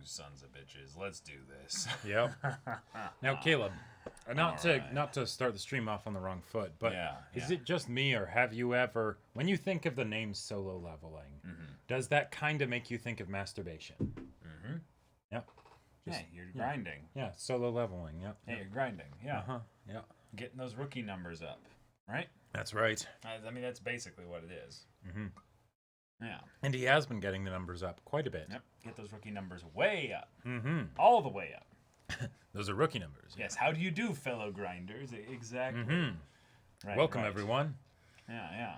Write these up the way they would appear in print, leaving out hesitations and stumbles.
sons of bitches. Let's do this. Yep. Now, Caleb, not to start the stream off on the wrong foot, but is it just me, or have you ever, when you think of the name solo leveling, does that kind of make you think of masturbation? Mm-hmm. Yep. You're grinding. Yeah, solo leveling. Yep. Yeah, you're grinding. Yeah. Yeah. Getting those rookie numbers up, right? That's right. I mean, that's basically what it is. Mm-hmm. Yeah. And he has been getting the numbers up quite a bit. Yep. Get those rookie numbers way up. Mm-hmm. All the way up. Those are rookie numbers. Yes. How do you do, fellow grinders? Exactly. Mm-hmm. Right, welcome, everyone. Yeah.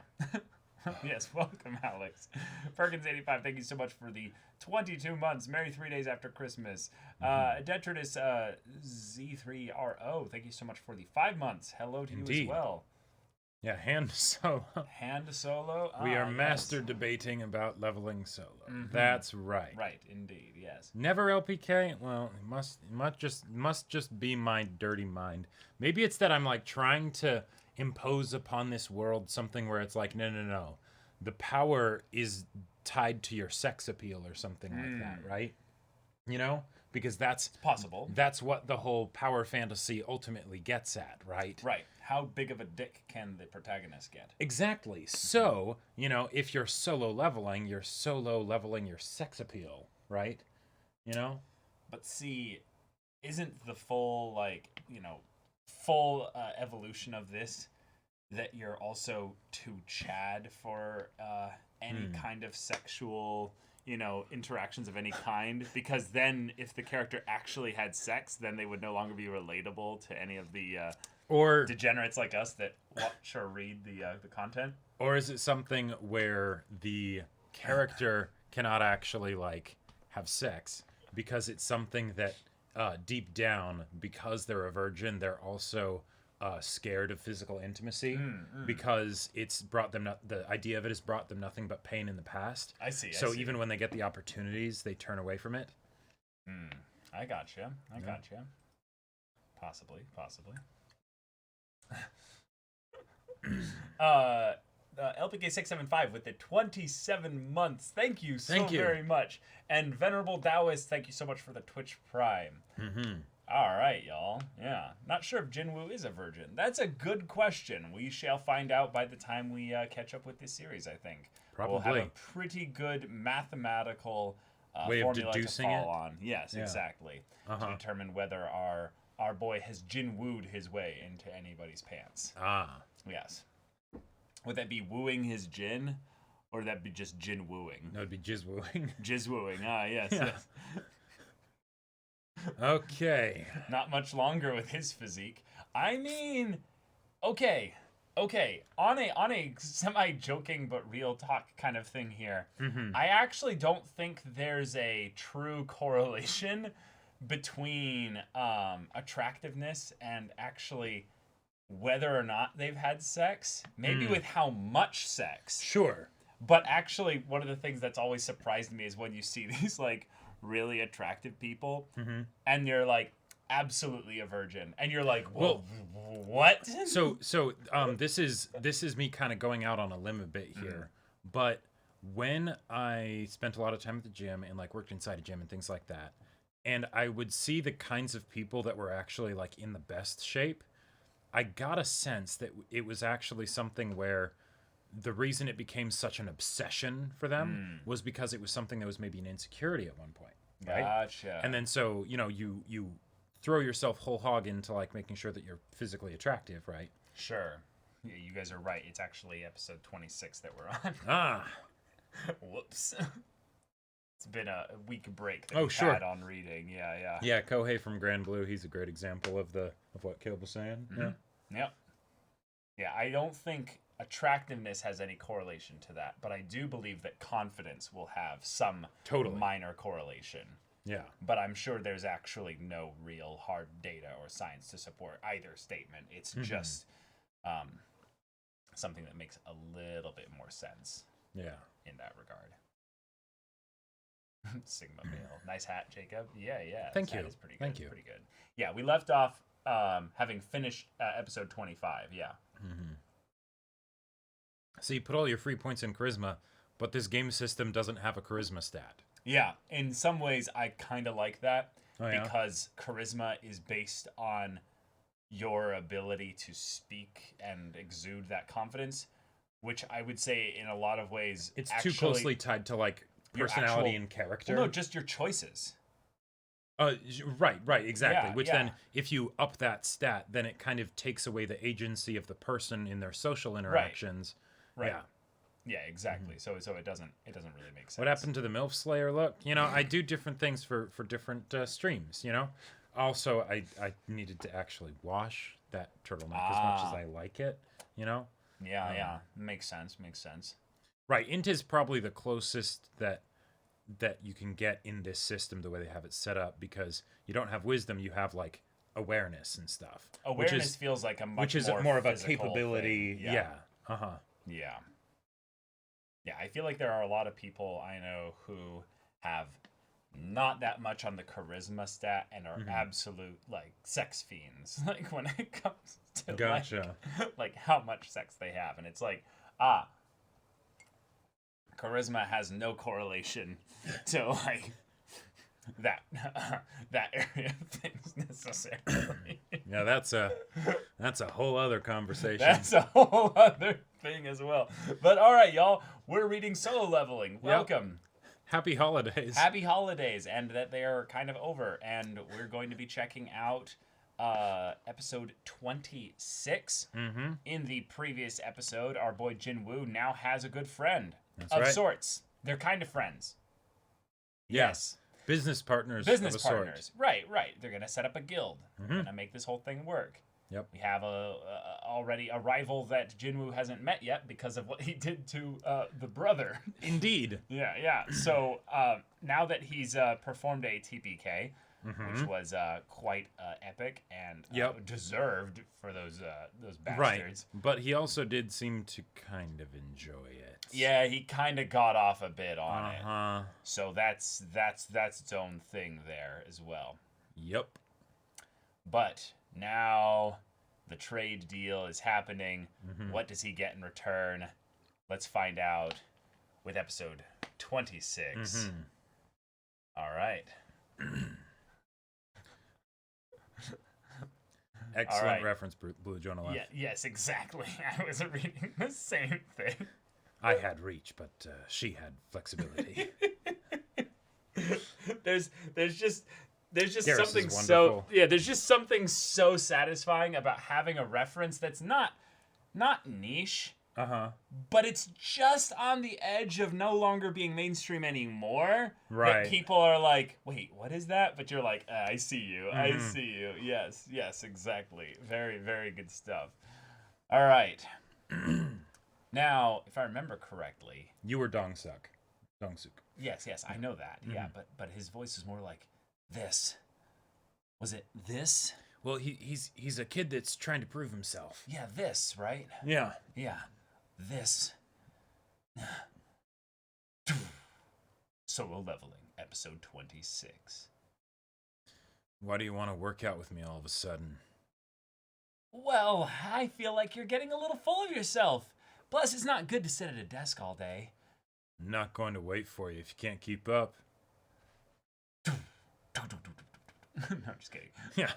Yes, welcome, Alex. Perkins85, thank you so much for the 22 months. Merry 3 days after Christmas. Detritus Z3RO, thank you so much for the 5 months. Hello to you as well. Yeah, hand solo. Hand solo? We are master debating about leveling solo. That's right. Right, indeed, yes. Never LPK? Well, it must just be my dirty mind. Maybe it's that I'm like trying to impose upon this world something where it's like, no. The power is tied to your sex appeal or something like that, right? You know? Because that's possible. That's what the whole power fantasy ultimately gets at, right? Right. How big of a dick can the protagonist get? Exactly. So, you know, if you're solo leveling your sex appeal, right? You know? But see, isn't the full, full evolution of this that you're also too Chad for any kind of sexual, interactions of any kind? Because then if the character actually had sex, then they would no longer be relatable to any of the or degenerates like us that watch or read the content. Or is it something where the character cannot actually have sex because it's something that deep down, because they're a virgin, they're also scared of physical intimacy because it's brought them the idea of it has brought them nothing but pain in the past. I see. So even when they get the opportunities, they turn away from it. I gotcha. Possibly. LPK675 with the 27 months. Thank you very much. And Venerable Taoist, thank you so much for the Twitch Prime. All right, y'all. Yeah. Not sure if Jinwoo is a virgin. That's a good question. We shall find out by the time we catch up with this series, I think. Probably. We'll have a pretty good mathematical way of formula deducing to fall on. Yes, exactly. To determine whether our boy has Jinwooed his way into anybody's pants. Yes. Would that be wooing his Jin? Or would that be just Jin wooing? No, it'd be jizz wooing. Jizz wooing. Yes. Okay. Not much longer with his physique. I mean, okay. On a semi-joking but real talk kind of thing here, I actually don't think there's a true correlation between attractiveness and actually whether or not they've had sex. Maybe with how much sex. Sure. But actually, one of the things that's always surprised me is when you see these really attractive people and you're absolutely a virgin, and you're like, whoa, what? So this is me kind of going out on a limb a bit here, but when I spent a lot of time at the gym and worked inside a gym and things like that, and I would see the kinds of people that were actually in the best shape, I got a sense that it was actually something where the reason it became such an obsession for them was because it was something that was maybe an insecurity at one point, right? Gotcha. And then so, you throw yourself whole hog into making sure that you're physically attractive, right? Sure. Yeah, you guys are right. It's actually episode 26 that we're on. Whoops. It's been a week break that we've had on reading. Yeah. Yeah, Kohei from Grand Blue, he's a great example of what Caleb was saying. Yep. Yeah, I don't think attractiveness has any correlation to that, but I do believe that confidence will have some minor correlation. Yeah. But I'm sure there's actually no real hard data or science to support either statement. It's just something that makes a little bit more sense. Yeah. In that regard. Sigma male. Nice hat, Jacob. Yeah. Thank you. That is pretty good. Thank you. Pretty good. Yeah, we left off having finished episode 25. Yeah. So you put all your free points in charisma, but this game system doesn't have a charisma stat. Yeah, in some ways, I kind of like that Oh, yeah? because charisma is based on your ability to speak and exude that confidence, which I would say in a lot of ways It's actually too closely tied to like your personality actual- and character. Well, no, just your choices. Right, exactly. Yeah, Which yeah. then, if you up that stat, then it kind of takes away the agency of the person in their social interactions. Right. Yeah. Yeah, exactly. So it doesn't really make sense. What happened to the MILF Slayer look? You know, I do different things for different streams, you know? Also, I needed to actually wash that turtleneck as much as I like it, you know? Yeah. Makes sense. Right, int is probably the closest that you can get in this system the way they have it set up, because you don't have wisdom, you have like awareness and stuff. Awareness feels like a much which is more of a physical capability. thing. Yeah. Uh-huh. Yeah. Yeah, I feel like there are a lot of people I know who have not that much on the charisma stat and are absolute like sex fiends. Like when it comes to Gotcha. like how much sex they have, and it's like charisma has no correlation to like that that area of things necessarily. Yeah, that's a whole other conversation. That's a whole other thing as well. But all right, y'all, we're reading Solo Leveling. Welcome. Happy holidays. Happy holidays, and that they are kind of over, and we're going to be checking out episode 26. Mm-hmm. In the previous episode, our boy Jinwoo now has a good friend That's right. sorts. They're kind of friends. Yes. Business partners. Business of a partners. Sort. Right. They're gonna set up a guild. They're gonna make this whole thing work. Yep. We have already a rival that Jinwoo hasn't met yet because of what he did to the brother. Indeed. Yeah. So now that he's performed a TPK, which was quite epic and deserved for those bastards. Right. But he also did seem to kind of enjoy it. Yeah, he kind of got off a bit on it. Uh-huh. So that's its own thing there as well. Yep. But now the trade deal is happening. What does he get in return? Let's find out with episode 26. All right. Excellent reference, Blue Jonah Left. Yeah, yes, exactly. I was reading the same thing. I had reach, but she had flexibility. There's just Garrus something is so wonderful. there's just something so satisfying about having a reference that's not niche, but it's just on the edge of no longer being mainstream anymore. Right. That people are like, wait, what is that? But you're like, I see you. I see you. Yes, exactly. Very, very good stuff. All right. Now, if I remember correctly, You were Dongsuk. yes, I know that. Yeah, but his voice is more like this. Was it this? Well, he's a kid that's trying to prove himself. Yeah, this, right? Yeah. Yeah, this. Solo Leveling, episode 26. Why do you want to work out with me all of a sudden? Well, I feel like you're getting a little full of yourself. Plus, it's not good to sit at a desk all day. I'm not going to wait for you if you can't keep up. No, I'm just kidding. Yeah.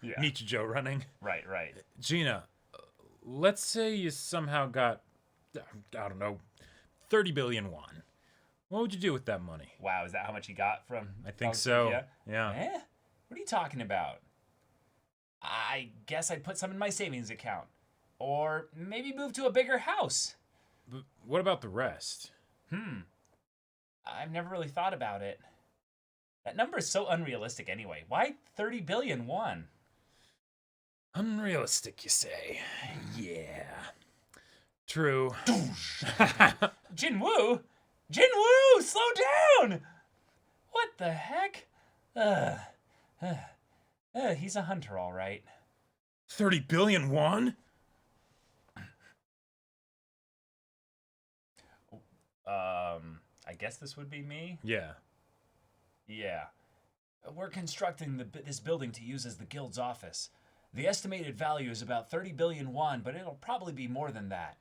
Yeah. Nichijou running. Right. Gina, let's say you somehow got, I don't know, 30 billion won. What would you do with that money? Wow, is that how much he got from? I think so. Yeah. Eh? What are you talking about? I guess I'd put some in my savings account. Or maybe move to a bigger house. But what about the rest? I've never really thought about it. That number is so unrealistic anyway. Why 30 billion won? Unrealistic, you say? Yeah. True. Jinwoo! Jinwoo! Slow down! What the heck? He's a hunter, all right. 30 billion won? I guess this would be me? Yeah. Yeah. We're constructing this building to use as the guild's office. The estimated value is about 30 billion won, but it'll probably be more than that.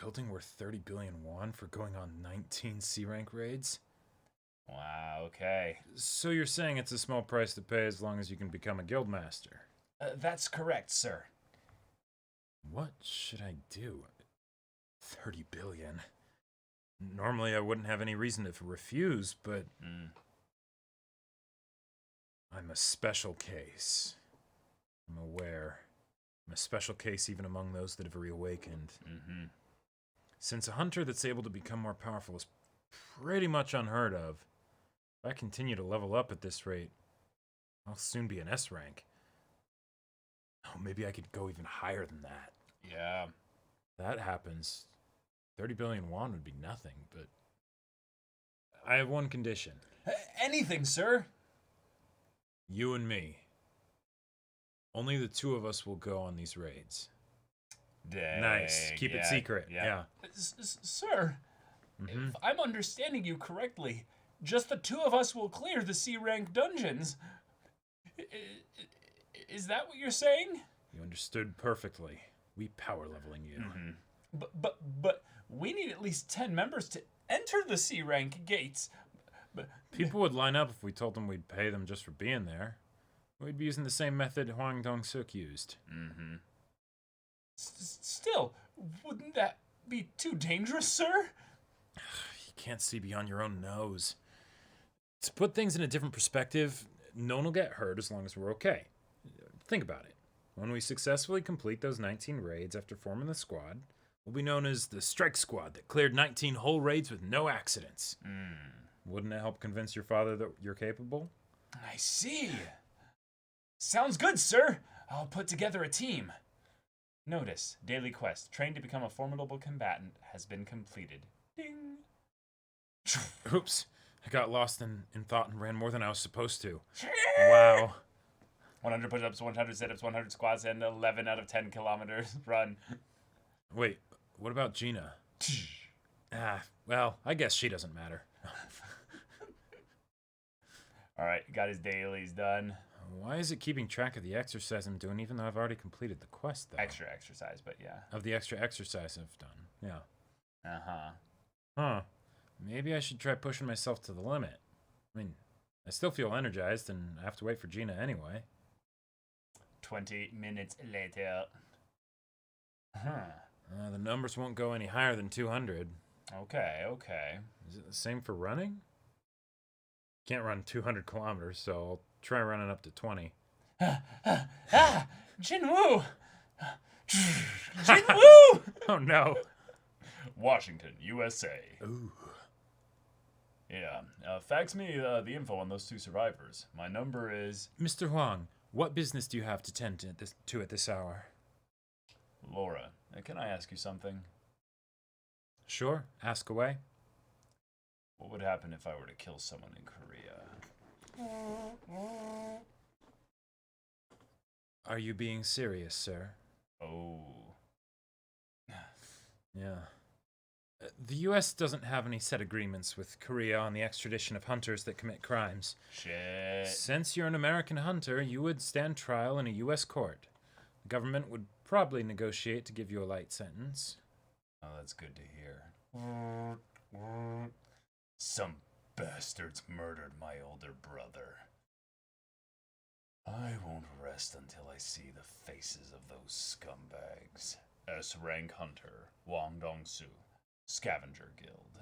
Building worth 30 billion won for going on 19 C rank raids? Wow, okay. So you're saying it's a small price to pay as long as you can become a guild master? That's correct, sir. What should I do? 30 billion. Normally I wouldn't have any reason to refuse, but I'm a special case. I'm aware. I'm a special case even among those that have reawakened. Mm-hmm. Since a hunter that's able to become more powerful is pretty much unheard of, if I continue to level up at this rate, I'll soon be an S rank. Oh, maybe I could go even higher than that. Yeah. If that happens, 30 billion won would be nothing, but I have one condition. Anything, sir. You and me. Only the two of us will go on these raids. Dang, Nice. Keep it secret. Yeah. Sir, if I'm understanding you correctly, just the two of us will clear the C-rank dungeons. Is that what you're saying? You understood perfectly. We power leveling you. But we need at least 10 members to enter the C-rank gates. People would line up if we told them we'd pay them just for being there. We'd be using the same method Huang Dong-suk used. Still, wouldn't that be too dangerous, sir? You can't see beyond your own nose. To put things in a different perspective, no one will get hurt as long as we're okay. Think about it. When we successfully complete those 19 raids after forming the squad, we'll be known as the Strike Squad that cleared 19 whole raids with no accidents. Wouldn't it help convince your father that you're capable? I see. Sounds good, sir. I'll put together a team. Notice, daily quest, train to become a formidable combatant, has been completed. Ding. Oops. I got lost in thought and ran more than I was supposed to. Wow. 100 push-ups, 100 sit-ups, 100 squats, and 11 out of 10 kilometers run. Wait, what about Gina? Well, I guess she doesn't matter. Alright, got his dailies done. Why is it keeping track of the exercise I'm doing even though I've already completed the quest, though? Extra exercise, but yeah. Of the extra exercise I've done, yeah. Uh-huh. Huh. Maybe I should try pushing myself to the limit. I mean, I still feel energized and I have to wait for Gina anyway. 20 minutes later. The numbers won't go any higher than 200. Okay. Is it the same for running? Can't run 200 kilometers, so I'll try running up to 20. Jinwoo! Jinwoo! Oh no. Washington, USA. Ooh. Yeah, fax me the info on those two survivors. My number is... Mr. Huang, what business do you have to tend to at this hour? Laura, can I ask you something? Sure, ask away. What would happen if I were to kill someone in Korea? Are you being serious, sir? Oh. Yeah. The U.S. doesn't have any set agreements with Korea on the extradition of hunters that commit crimes. Shit. Since you're an American hunter, you would stand trial in a U.S. court. The government would probably negotiate to give you a light sentence. Oh, that's good to hear. Some bastards murdered my older brother. I won't rest until I see the faces of those scumbags. S-rank hunter, Wang Dong-su, Scavenger Guild.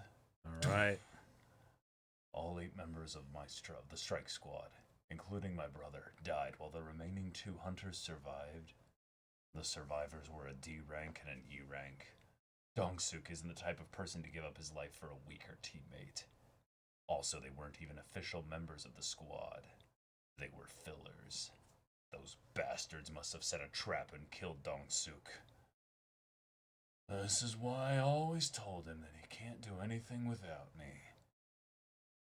All right. All 8 members of the strike squad, including my brother, died while the remaining 2 hunters survived. The survivors were a D rank and an E rank. Dong-suk isn't the type of person to give up his life for a weaker teammate. Also, they weren't even official members of the squad. They were fillers. Those bastards must have set a trap and killed Dong-suk. This is why I always told him that he can't do anything without me.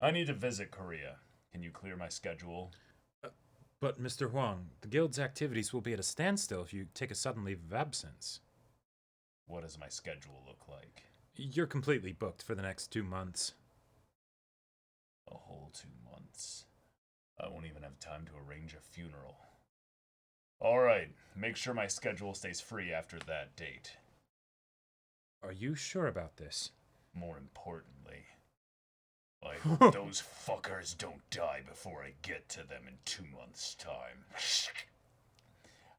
I need to visit Korea. Can you clear my schedule? But, Mr. Huang, the guild's activities will be at a standstill if you take a sudden leave of absence. What does my schedule look like? You're completely booked for the next 2 months. A whole 2 months. I won't even have time to arrange a funeral. Alright, make sure my schedule stays free after that date. Are you sure about this? More importantly, I hope those fuckers don't die before I get to them in 2 months' time.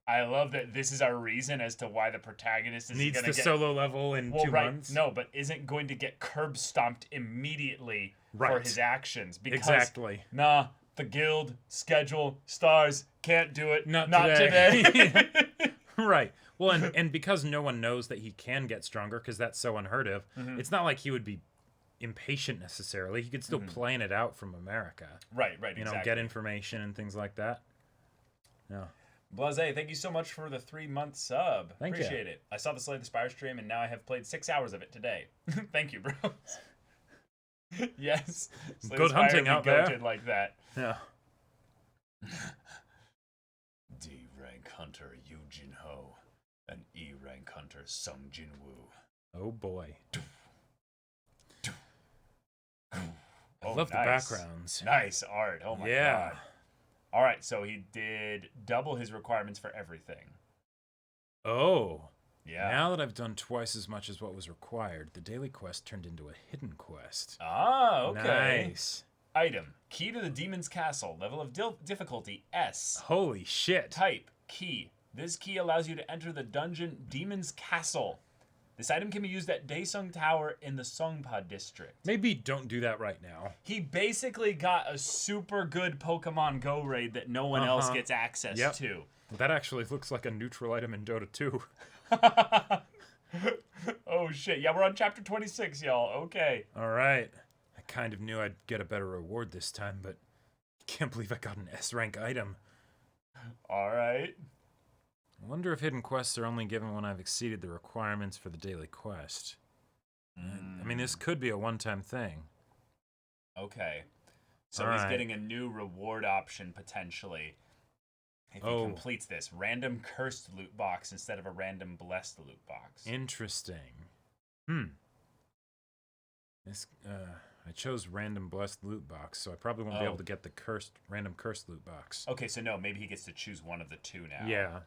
I love that this is our reason as to why the protagonist is needs the solo level in 2 months. No, but isn't going to get curb stomped immediately for his actions. Because, exactly. Nah, the guild, schedule, stars, can't do it. Not today. Right. Well, and because no one knows that he can get stronger, because that's so unheard of, it's not like he would be impatient necessarily. He could still plan it out from America. Right, you know, get information and things like that. Yeah. Blase, thank you so much for the 3-month sub. Appreciate it. I saw the Slay the Spire stream, and now I have played 6 hours of it today. Thank you, bro. Yes. Slay Good hunting out there. Like that. Yeah. D rank hunter Yu Jin Ho and E rank hunter Sung Jinwoo. Oh boy. I love the backgrounds. Nice art. Oh my god. All right, so he did double his requirements for everything. Oh. Yeah. Now that I've done twice as much as what was required, the daily quest turned into a hidden quest. Ah, okay. Nice. Item. Key to the Demon's Castle. Level of difficulty S. Holy shit. Type. Key. This key allows you to enter the dungeon Demon's Castle. This item can be used at Daesung Tower in the Songpa district. Maybe don't do that right now. He basically got a super good Pokemon Go raid that no one else gets access to. That actually looks like a neutral item in Dota 2. Oh shit. Yeah, we're on chapter 26, y'all. Okay. All right. I kind of knew I'd get a better reward this time, but I can't believe I got an S rank item. All right. I wonder if hidden quests are only given when I've exceeded the requirements for the daily quest. I mean, this could be a one-time thing. Okay. So he's getting a new reward option, potentially, if he completes this. Random cursed loot box instead of a random blessed loot box. Interesting. This, I chose random blessed loot box, so I probably won't be able to get the random cursed loot box. Okay, so no, maybe he gets to choose one of the two now. Yeah.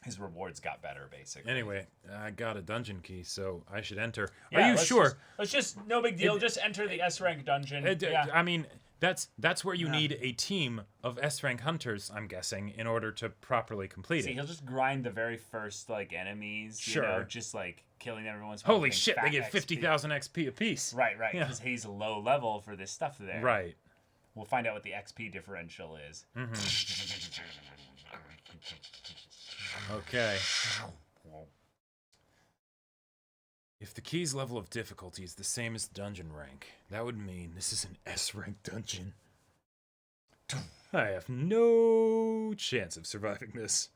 His rewards got better, basically. Anyway, I got a dungeon key, so I should enter. Are you sure? Let's just, no big deal, just enter the S-rank dungeon. I mean, that's where you need a team of S-rank hunters, I'm guessing, in order to properly complete it. He'll just grind the very first, enemies, you know, just, killing everyone's Holy shit, they get 50,000 XP apiece. Right, because he's low level for this stuff there. Right. We'll find out what the XP differential is. Okay. If the key's level of difficulty is the same as the dungeon rank, that would mean this is an S-rank dungeon. I have no chance of surviving this.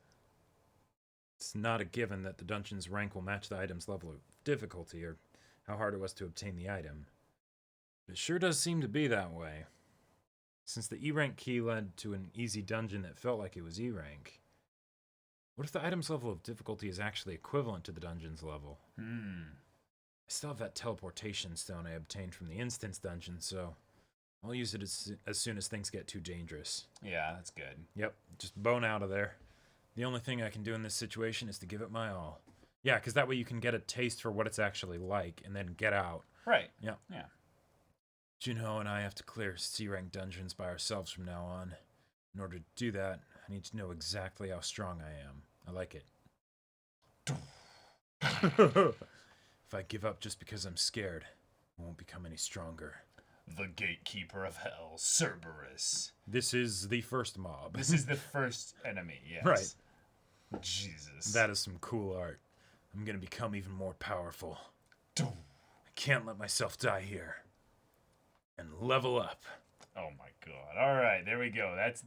It's not a given that the dungeon's rank will match the item's level of difficulty or how hard it was to obtain the item. But it sure does seem to be that way. Since the E-rank key led to an easy dungeon that felt like it was E-rank, what if the item's level of difficulty is actually equivalent to the dungeon's level? I still have that teleportation stone I obtained from the instance dungeon, so I'll use it as soon as things get too dangerous. Yeah, that's good. Yep, just bone out of there. The only thing I can do in this situation is to give it my all. Yeah, because that way you can get a taste for what it's actually like, and then get out. Right. Yeah. Jinho and I have to clear C-rank dungeons by ourselves from now on. In order to do that, I need to know exactly how strong I am. I like it. If I give up just because I'm scared, I won't become any stronger. The gatekeeper of hell, Cerberus. This is the first mob. This is the first enemy, yes. Right. Jesus. That is some cool art. I'm gonna become even more powerful. I can't let myself die here. And level up. Oh my god. Alright, there we go. That's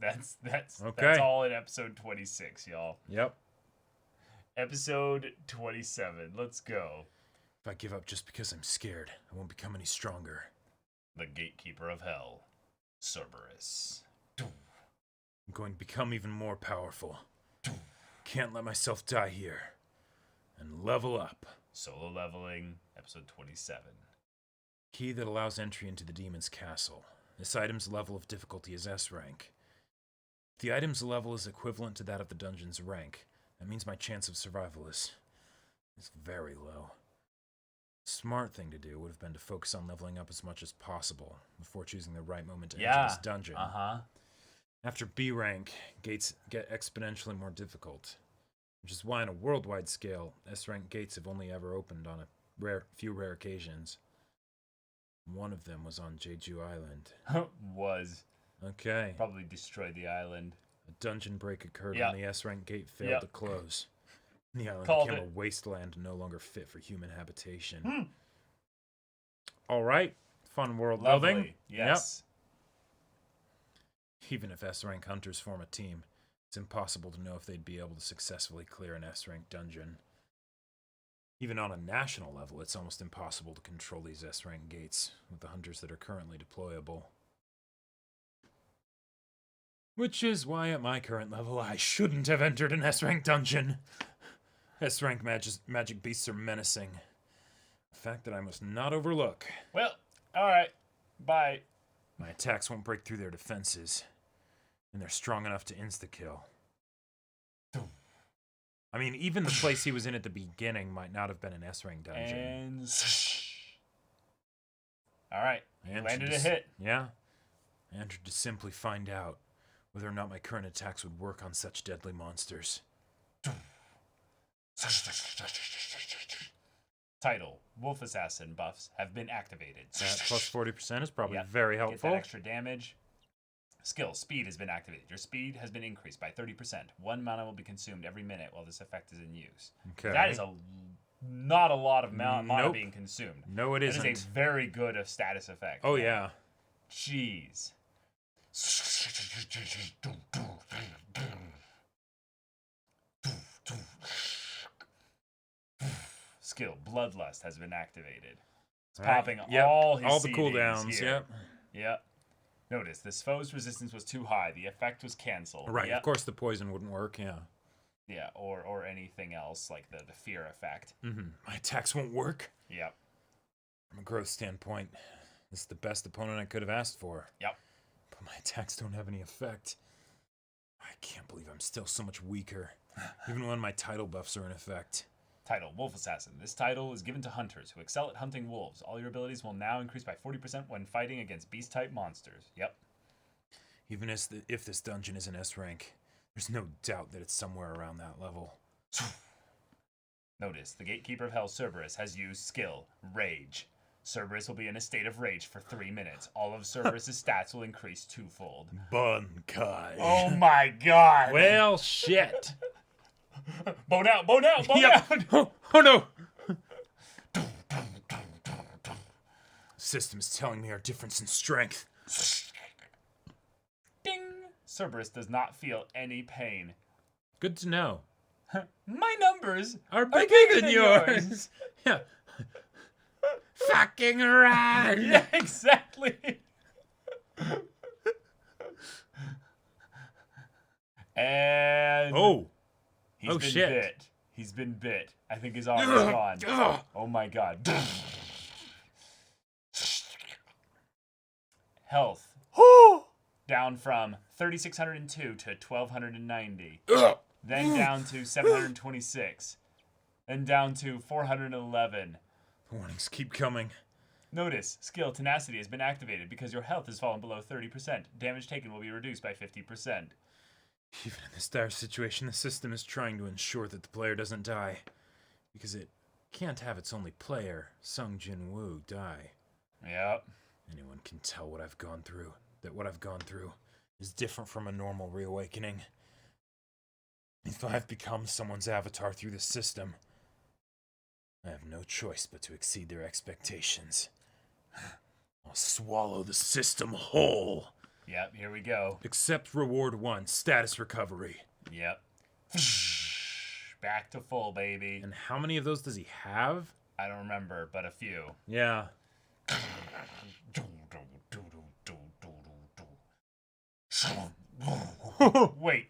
okay. That's all in episode 26, y'all. Yep. Episode 27. Let's go. If I give up just because I'm scared, I won't become any stronger. The gatekeeper of hell, Cerberus. I'm going to become even more powerful. Can't let myself die here. And level up. Solo leveling, episode 27. Key that allows entry into the demon's castle. This item's level of difficulty is S rank. If the item's level is equivalent to that of the dungeon's rank, that means my chance of survival is very low. Smart thing to do would have been to focus on leveling up as much as possible before choosing the right moment to enter this dungeon. After B rank, gates get exponentially more difficult, which is why on a worldwide scale, S rank gates have only ever opened on a few rare occasions. One of them was on Jeju Island. Okay. Probably destroyed the island. A dungeon break occurred when the S rank gate failed to close. The island became a wasteland no longer fit for human habitation. All right. Fun world building. Yes. Yep. Even if S-rank hunters form a team, it's impossible to know if they'd be able to successfully clear an S-rank dungeon. Even on a national level, it's almost impossible to control these S-rank gates with the hunters that are currently deployable. Which is why at my current level, I shouldn't have entered an S-rank dungeon. S-rank magic beasts are menacing. A fact that I must not overlook. Well, alright. Bye. My attacks won't break through their defenses. And they're strong enough to insta-kill. I mean, even the place he was in at the beginning might not have been an S-rank dungeon. And... Alright. Landed a hit. Yeah. I entered to simply find out whether or not my current attacks would work on such deadly monsters. Title: Wolf Assassin buffs have been activated. That plus 40% is probably very helpful. Get that extra damage. Skill: Speed has been activated. Your speed has been increased by 30%. 1 mana will be consumed every minute while this effect is in use. Okay. That is not a lot of mana being consumed. No, it isn't. That is a very good status effect. Oh, yeah. Jeez. Skill: Bloodlust has been activated. It's popping all the cooldowns. Here. Yep. Notice this foe's resistance was too high. The effect was canceled. Right. Of course, the poison wouldn't work. Yeah. Yeah. Or anything else like the fear effect. My attacks won't work. Yep. From a growth standpoint, this is the best opponent I could have asked for. Yep. But my attacks don't have any effect. I can't believe I'm still so much weaker, even when my title buffs are in effect. Title: Wolf Assassin. This title is given to hunters who excel at hunting wolves. All your abilities will now increase by 40% when fighting against beast-type monsters. Yep. Even if this dungeon is an S rank, there's no doubt that it's somewhere around that level. Notice, the Gatekeeper of Hell, Cerberus, has used skill, Rage. Cerberus will be in a state of rage for 3 minutes. All of Cerberus' stats will increase twofold. Bunkai. Oh my god! Well, shit. Bone out! Bone out! Bone out! Oh no! System's telling me our difference in strength. Ding! Cerberus does not feel any pain. Good to know. My numbers are bigger than yours. Yeah. Fucking right. Yeah, exactly. And he's been bit. He's been bit. I think his arm is gone. Oh my god. Health. Down from 3,602 to 1,290. Then down to 726. Then down to 411. The warnings keep coming. Notice, skill Tenacity has been activated because your health has fallen below 30%. Damage taken will be reduced by 50%. Even in this dire situation, the system is trying to ensure that the player doesn't die. Because it can't have its only player, Sung Jinwoo, die. Yep. Anyone can tell what I've gone through. That what I've gone through is different from a normal reawakening. If I've become someone's avatar through the system, I have no choice but to exceed their expectations. I'll swallow the system whole. Yep, here we go. Accept reward 1, status recovery. Yep. Back to full, baby. And how many of those does he have? I don't remember, but a few. Yeah. Wait.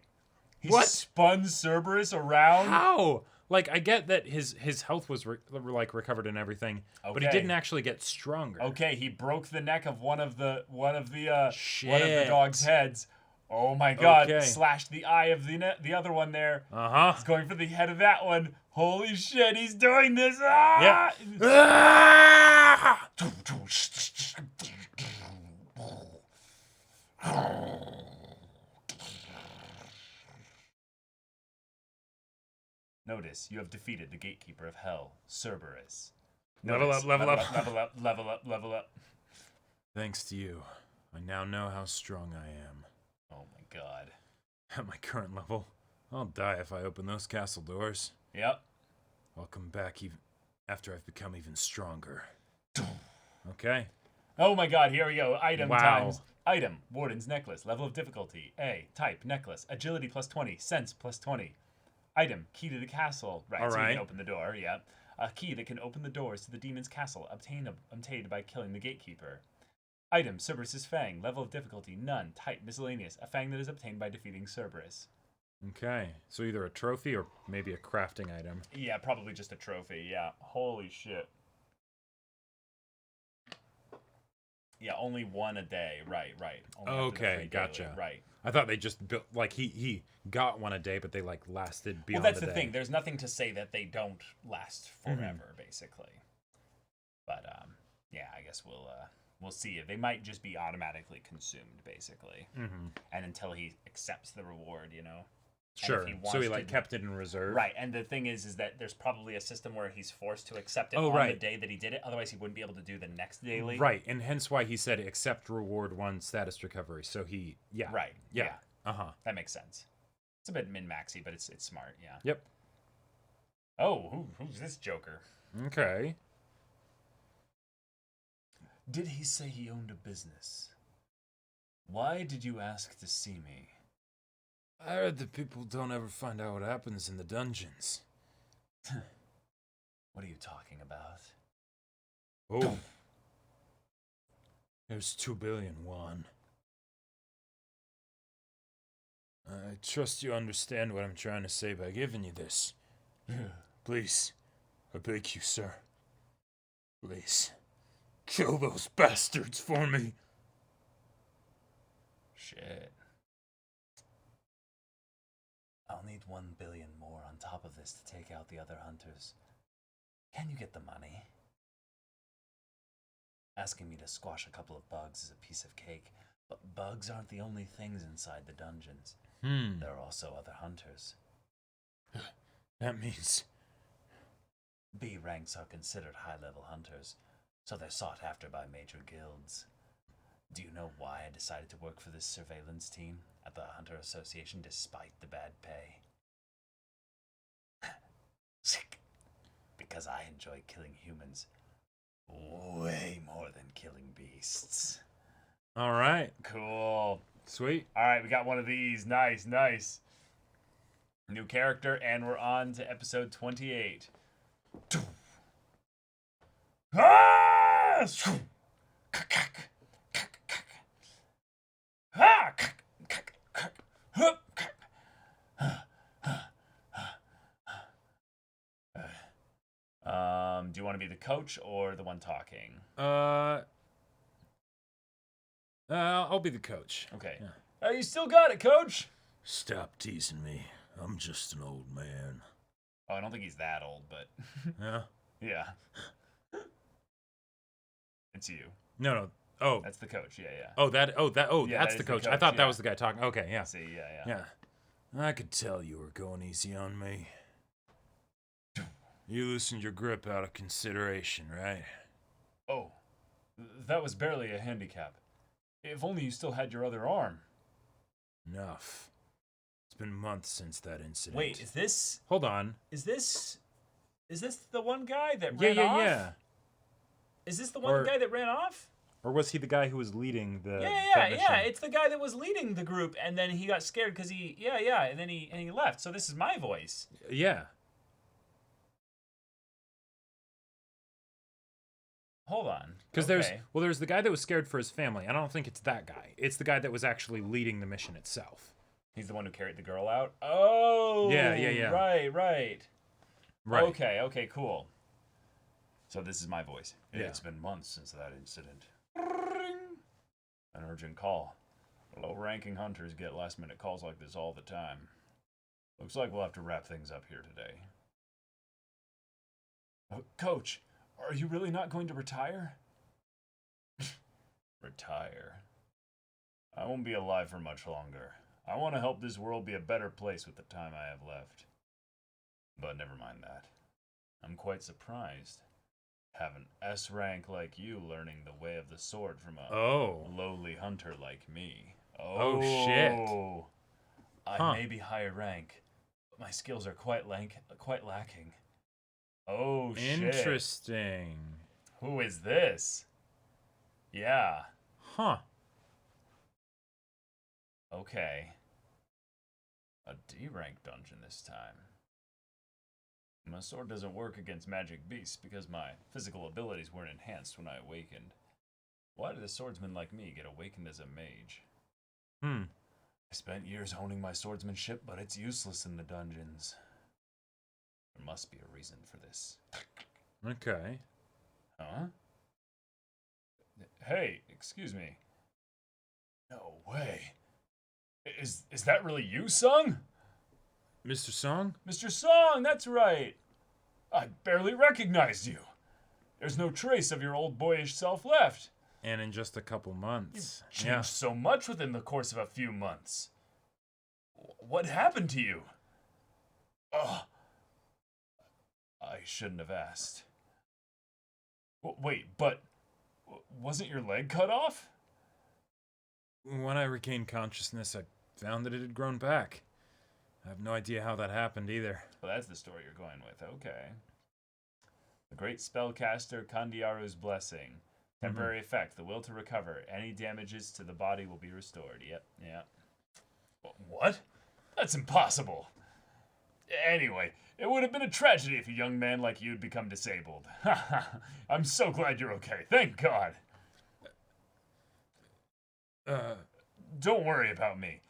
He what? Spun Cerberus around? How? Like, I get that his health was recovered and everything, but he didn't actually get stronger. Okay, he broke the neck of one of the dog's heads. Oh my god, Okay. slashed the eye of the other one there. Uh-huh. He's going for the head of that one. Holy shit, he's doing this. Ah! Yeah. Notice, you have defeated the gatekeeper of hell, Cerberus. Level Notice, up, level up. level up, level up, level up. Thanks to you, I now know how strong I am. Oh my god. At my current level, I'll die if I open those castle doors. Yep. I'll come back even after I've become even stronger. Okay. Oh my god, here we go. Item Wow. times. Item, Warden's Necklace. Level of difficulty, A. Type, Necklace. Agility plus 20. Sense plus 20. Item, Key to the Castle. Right, so you can open the door, yeah. A key that can open the doors to the demon's castle, obtained by killing the gatekeeper. Item, Cerberus' Fang. Level of difficulty, none. Type, Miscellaneous. A fang that is obtained by defeating Cerberus. Okay. So either a trophy or maybe a crafting item. Yeah, probably just a trophy, yeah. Holy shit. Yeah, only one a day. Right. Only Okay, gotcha. daily. Right. I thought they just built, like, he got one a day, but they, like, lasted beyond Well, that's the the day. thing. There's nothing to say that they don't last forever, basically. But, yeah, I guess we'll see. They might just be automatically consumed, basically. And until he accepts the reward, you know? Sure. So he, like, kept it in reserve. Right, and the thing is that there's probably a system where he's forced to accept it on the day that he did it. Otherwise, he wouldn't be able to do the next daily. Right, and hence why he said accept reward 1 status recovery. So he, yeah. Right. Yeah. Uh-huh. That makes sense. It's a bit min-maxy, but it's smart, yeah. Yep. Oh, who's this joker? Okay. Did he say he owned a business? Why did you ask to see me? I heard that people don't ever find out what happens in the dungeons. What are you talking about? Oh. There's 2 billion won. I trust you understand what I'm trying to say by giving you this. Please, I beg you, sir. Please, kill those bastards for me. Shit. I'll need 1 billion more on top of this to take out the other hunters. Can you get the money? Asking me to squash a couple of bugs is a piece of cake, but bugs aren't the only things inside the dungeons. There are also other hunters. That means... B ranks are considered high-level hunters, so they're sought after by major guilds. Do you know why I decided to work for this surveillance team at the Hunter Association despite the bad pay? Because I enjoy killing humans way more than killing beasts. All right. Cool. Sweet. All right, we got one of these. Nice. New character, and we're on to episode 28. Ah! Do you want to be the coach or the one talking? I'll be the coach. Okay. Yeah. You still got it, coach. Stop teasing me. I'm just an old man. Oh, I don't think he's that old, but Yeah. yeah. It's you. No. Oh. That's the coach. Yeah. Yeah, that that's the is coach. the I thought coach, that was the guy talking. Okay, yeah. See, yeah. Yeah. I could tell you were going easy on me. You loosened your grip out of consideration, right? Oh, that was barely a handicap. If only you still had your other arm. Enough. It's been months since that incident. Wait, is this Hold on. the one guy that ran off? Yeah. Is this the one guy that ran off? Or was he the guy who was leading the Yeah. It's the guy that was leading the group, and then he got scared because and then he left. So this is my voice. Yeah. Hold on. Because there's the guy that was scared for his family. I don't think it's that guy. It's the guy that was actually leading the mission itself. He's the one who carried the girl out? Oh! Yeah. Right. Right. Okay, cool. So this is my voice. Yeah. It's been months since that incident. An urgent call. Low-ranking hunters get last-minute calls like this all the time. Looks like we'll have to wrap things up here today. Coach, are you really not going to retire? Retire? I won't be alive for much longer. I want to help this world be a better place with the time I have left. But never mind that. I'm quite surprised. Have an S rank like you learning the way of the sword from a lowly hunter like me. Oh shit. I may be higher rank, but my skills are quite lacking. Oh shit. Interesting. Who is this? Yeah. Huh. Okay. A D rank dungeon this time. My sword doesn't work against magic beasts because my physical abilities weren't enhanced when I awakened. Why did a swordsman like me get awakened as a mage? I spent years honing my swordsmanship, but it's useless in the dungeons. There must be a reason for this. Okay. Huh? Hey, excuse me. No way. Is that really you, Sung? Mr. Song? Mr. Song, that's right. I barely recognized you. There's no trace of your old boyish self left. And in just a couple months. You've changed so much within the course of a few months. What happened to you? Oh, I shouldn't have asked. Wait, but wasn't your leg cut off? When I regained consciousness, I found that it had grown back. I have no idea how that happened either. Well, that's the story you're going with. Okay. The great spellcaster Kandiaru's blessing. Temporary effect. The will to recover. Any damages to the body will be restored. Yep. What? That's impossible. Anyway, it would have been a tragedy if a young man like you had become disabled. I'm so glad you're okay. Thank God. Don't worry about me.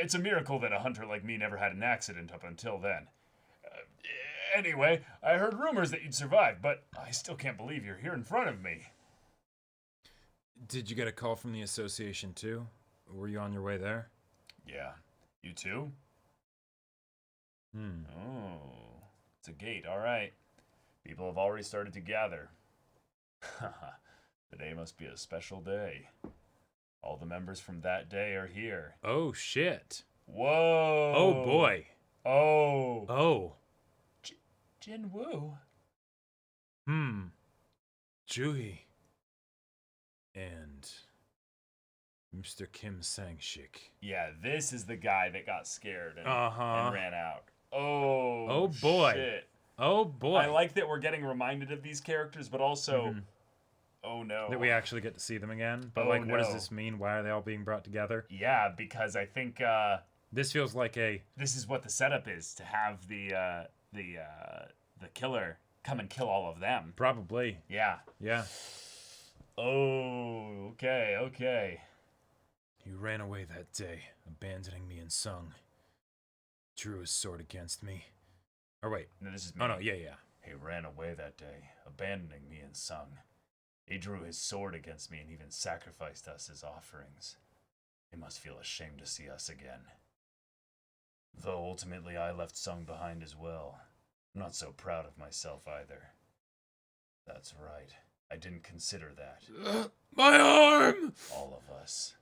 It's a miracle that a hunter like me never had an accident up until then. Anyway, I heard rumors that you'd survived, but I still can't believe you're here in front of me. Did you get a call from the association too? Were you on your way there? Yeah. You too? Oh, it's a gate. All right. People have already started to gather. Today must be a special day. All the members from that day are here. Oh, shit. Whoa. Oh, boy. Oh. Jinwoo. Juhi. And Mr. Kim Sang-shik. Yeah, this is the guy that got scared and ran out. Oh, boy. Shit. Oh, boy. I like that we're getting reminded of these characters, but also... Oh, no. That we actually get to see them again. But, what does this mean? Why are they all being brought together? Yeah, because I think... this feels like a... This is what the setup is, to have the killer come and kill all of them. Probably. Yeah. Oh, okay. You ran away that day, abandoning me and Sung. Drew his sword against me. Or wait. No, this is me. Oh, no, yeah. He ran away that day, abandoning me and Sung. He drew his sword against me and even sacrificed us as offerings. He must feel ashamed to see us again. Though ultimately I left Sung behind as well. I'm not so proud of myself either. That's right. I didn't consider that. My arm! All of us.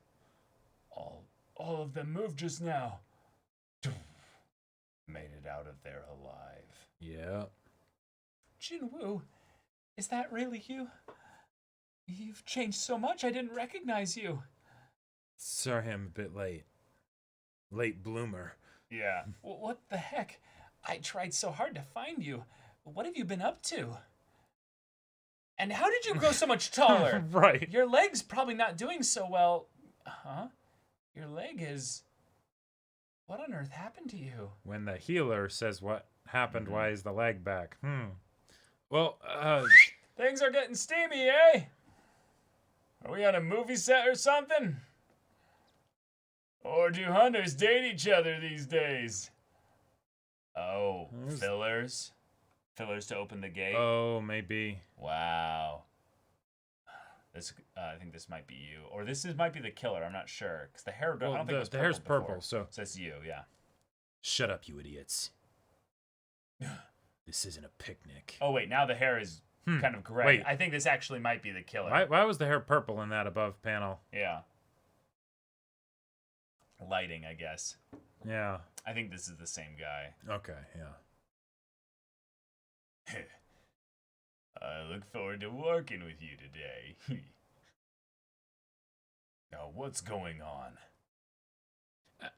All of them moved just now. Made it out of there alive. Yeah. Jinwoo, is that really you? You've changed so much, I didn't recognize you. Sorry, I'm a bit late. Late bloomer. Yeah. What the heck? I tried so hard to find you. What have you been up to? And how did you grow so much taller? Right. Your leg's probably not doing so well. Huh? Your leg is... What on earth happened to you? When the healer says what happened, why is the leg back? Well, Things are getting steamy, eh? Are we on a movie set or something? Or do hunters date each other these days? Oh, fillers? Fillers to open the gate? Oh, maybe. Wow. This I think this might be you, or might be the killer. I'm not sure because the hair. I don't think it was the hair's before. purple. So it's you, yeah. Shut up, you idiots. This isn't a picnic. Oh wait, now the hair is kind of gray. Wait. I think this actually might be the killer. Why was the hair purple in that above panel? Yeah. Lighting, I guess. Yeah. I think this is the same guy. Okay, yeah. I look forward to working with you today. Now, what's going on?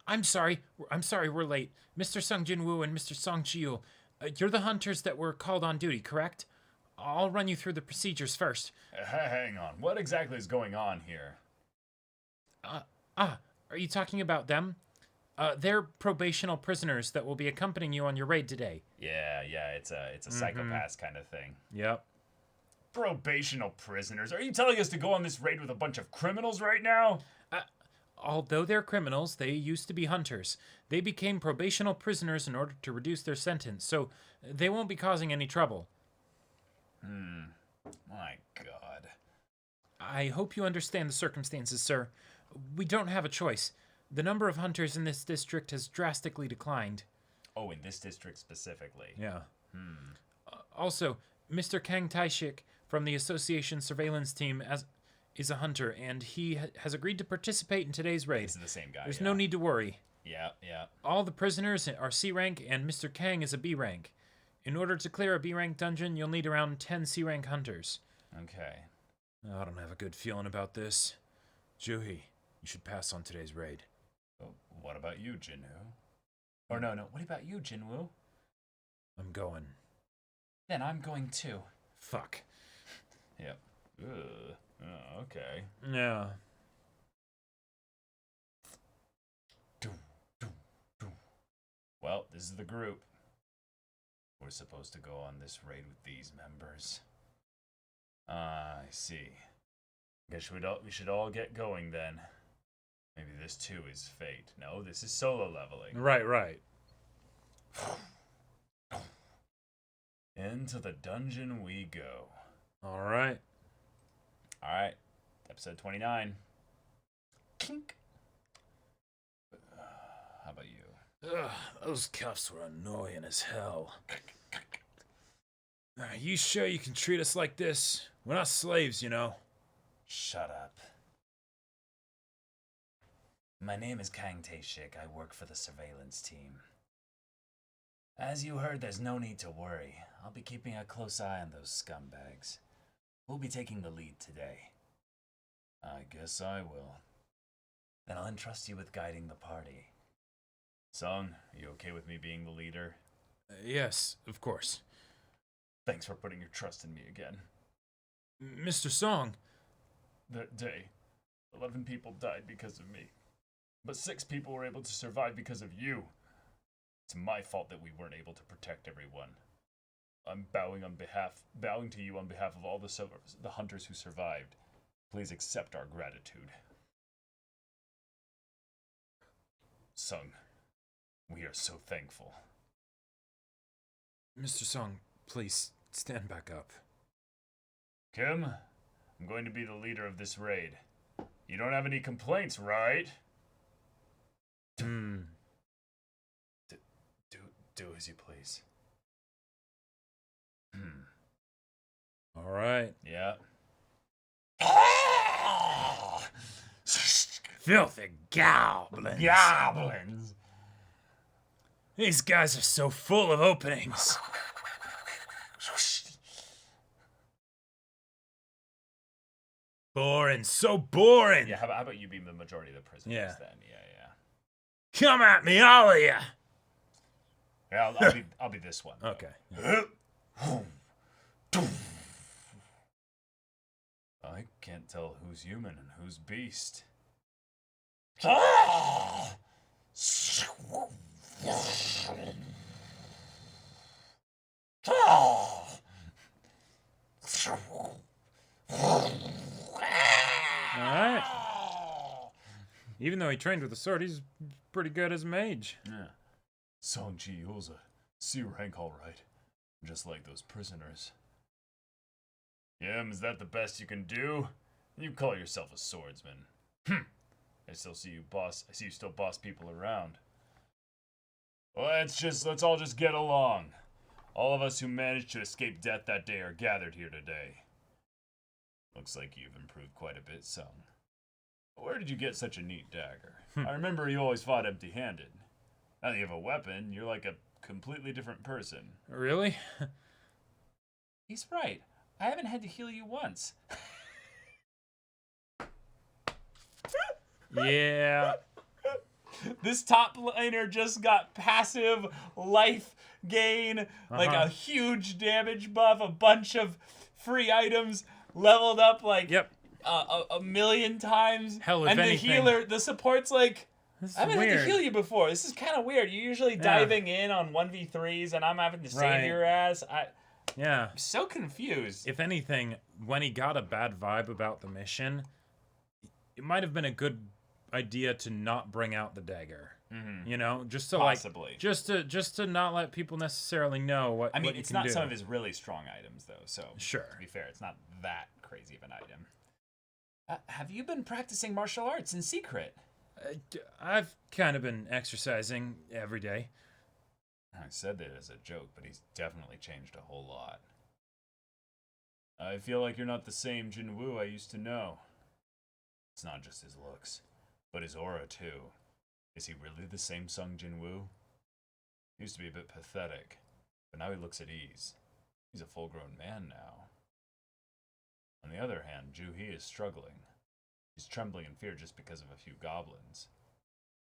I'm sorry we're late. Mr. Sung Jinwoo and Mr. Song Chiu, you're the hunters that were called on duty, correct? I'll run you through the procedures first. Hang on. What exactly is going on here? Are you talking about them? They're probational prisoners that will be accompanying you on your raid today. Yeah, it's a psychopath kind of thing. Yep. Probational prisoners? Are you telling us to go on this raid with a bunch of criminals right now? Although they're criminals, they used to be hunters. They became probational prisoners in order to reduce their sentence, so they won't be causing any trouble. My God. I hope you understand the circumstances, sir. We don't have a choice. The number of hunters in this district has drastically declined. Oh, in this district specifically. Yeah. Also, Mr. Kang Taishik from the Association Surveillance Team is a hunter, and he has agreed to participate in today's raid. This is the same guy. There's no need to worry. Yeah. All the prisoners are C rank, and Mr. Kang is a B rank. In order to clear a B rank dungeon, you'll need around 10 C rank hunters. Okay. I don't have a good feeling about this. Juhi, you should pass on today's raid. Well, what about you, Jinwoo? Or no. What about you, Jinwoo? I'm going. Then I'm going too. Fuck. Yep. Ugh. Oh, okay. Yeah. Well, this is the group. We're supposed to go on this raid with these members. I see. Guess we should all get going then. Maybe this too is fate. No, this is solo leveling. Right. Into the dungeon we go. All right. Episode 29. Kink. How about you? Ugh, those cuffs were annoying as hell. Are you sure you can treat us like this? We're not slaves, you know. Shut up. My name is Kang Tae-shik. I work for the surveillance team. As you heard, there's no need to worry. I'll be keeping a close eye on those scumbags. We'll be taking the lead today. I guess I will. Then I'll entrust you with guiding the party. Sung, are you okay with me being the leader? Yes, of course. Thanks for putting your trust in me again. Mr. Song. That day, 11 people died because of me. But 6 people were able to survive because of you. It's my fault that we weren't able to protect everyone. I'm bowing to you on behalf of all the hunters who survived. Please accept our gratitude. Sung, we are so thankful. Mr. Song, please stand back up. Kim, I'm going to be the leader of this raid. You don't have any complaints, right? Do as you please. All right. Yeah. Filthy goblins. Goblins. These guys are so full of openings. Boring, so boring. Yeah, how about you being the majority of the prisoners then? Yeah. Come at me, all of you. Yeah, I'll be this one. Okay. I can't tell who's human and who's beast. Alright. Even though he trained with a sword, he's pretty good as a mage. Yeah. Song Ji-Yu's a C rank, alright. Just like those prisoners. Yim, is that the best you can do? You call yourself a swordsman. I still see you boss. I see you still boss people around. Well, let's all just get along. All of us who managed to escape death that day are gathered here today. Looks like you've improved quite a bit, son. Where did you get such a neat dagger? I remember you always fought empty-handed. Now that you have a weapon, you're like a completely different person. Really? He's right. I haven't had to heal you once. Yeah. This top laner just got passive life gain, like a huge damage buff, a bunch of free items, leveled up like a million times. Hell, if and anything, the healer, the support's like, I haven't had to weird. heal you before. This is kind of weird. You're usually diving in on 1v3s, and I'm having to save your ass. I'm so confused. If anything, when he got a bad vibe about the mission, it might have been a good idea to not bring out the dagger. You know, just to possibly just to not let people necessarily know what. I mean, what you it's can not do. some of his really strong items though. So sure, to be fair, it's not that crazy of an item. Have you been practicing martial arts in secret? I've kind of been exercising every day. I said that as a joke, but he's definitely changed a whole lot. I feel like you're not the same Jinwoo I used to know. It's not just his looks, but his aura too. Is he really the same Sung Jinwoo? He used to be a bit pathetic, but now he looks at ease. He's a full-grown man now. On the other hand, Ju-hee is struggling. She's trembling in fear just because of a few goblins.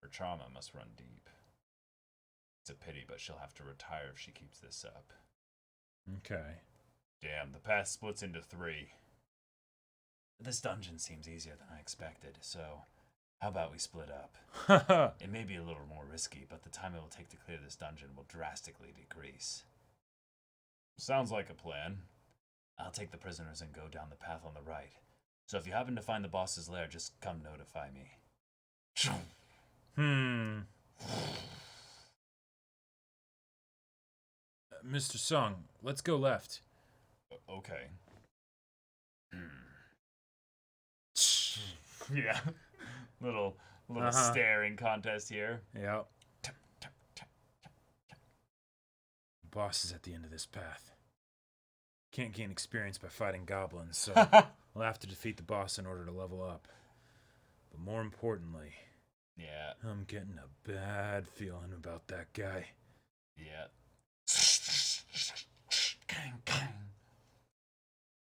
Her trauma must run deep. It's a pity, but she'll have to retire if she keeps this up. Okay. Damn, the path splits into 3. This dungeon seems easier than I expected, so how about we split up? It may be a little more risky, but the time it will take to clear this dungeon will drastically decrease. Sounds like a plan. I'll take the prisoners and go down the path on the right. So if you happen to find the boss's lair, just come notify me. Mr. Sung, let's go left. Okay. Yeah. Little staring contest here. Yep. Boss is at the end of this path. Can't gain experience by fighting goblins, so we'll have to defeat the boss in order to level up. But more importantly, I'm getting a bad feeling about that guy. Yeah.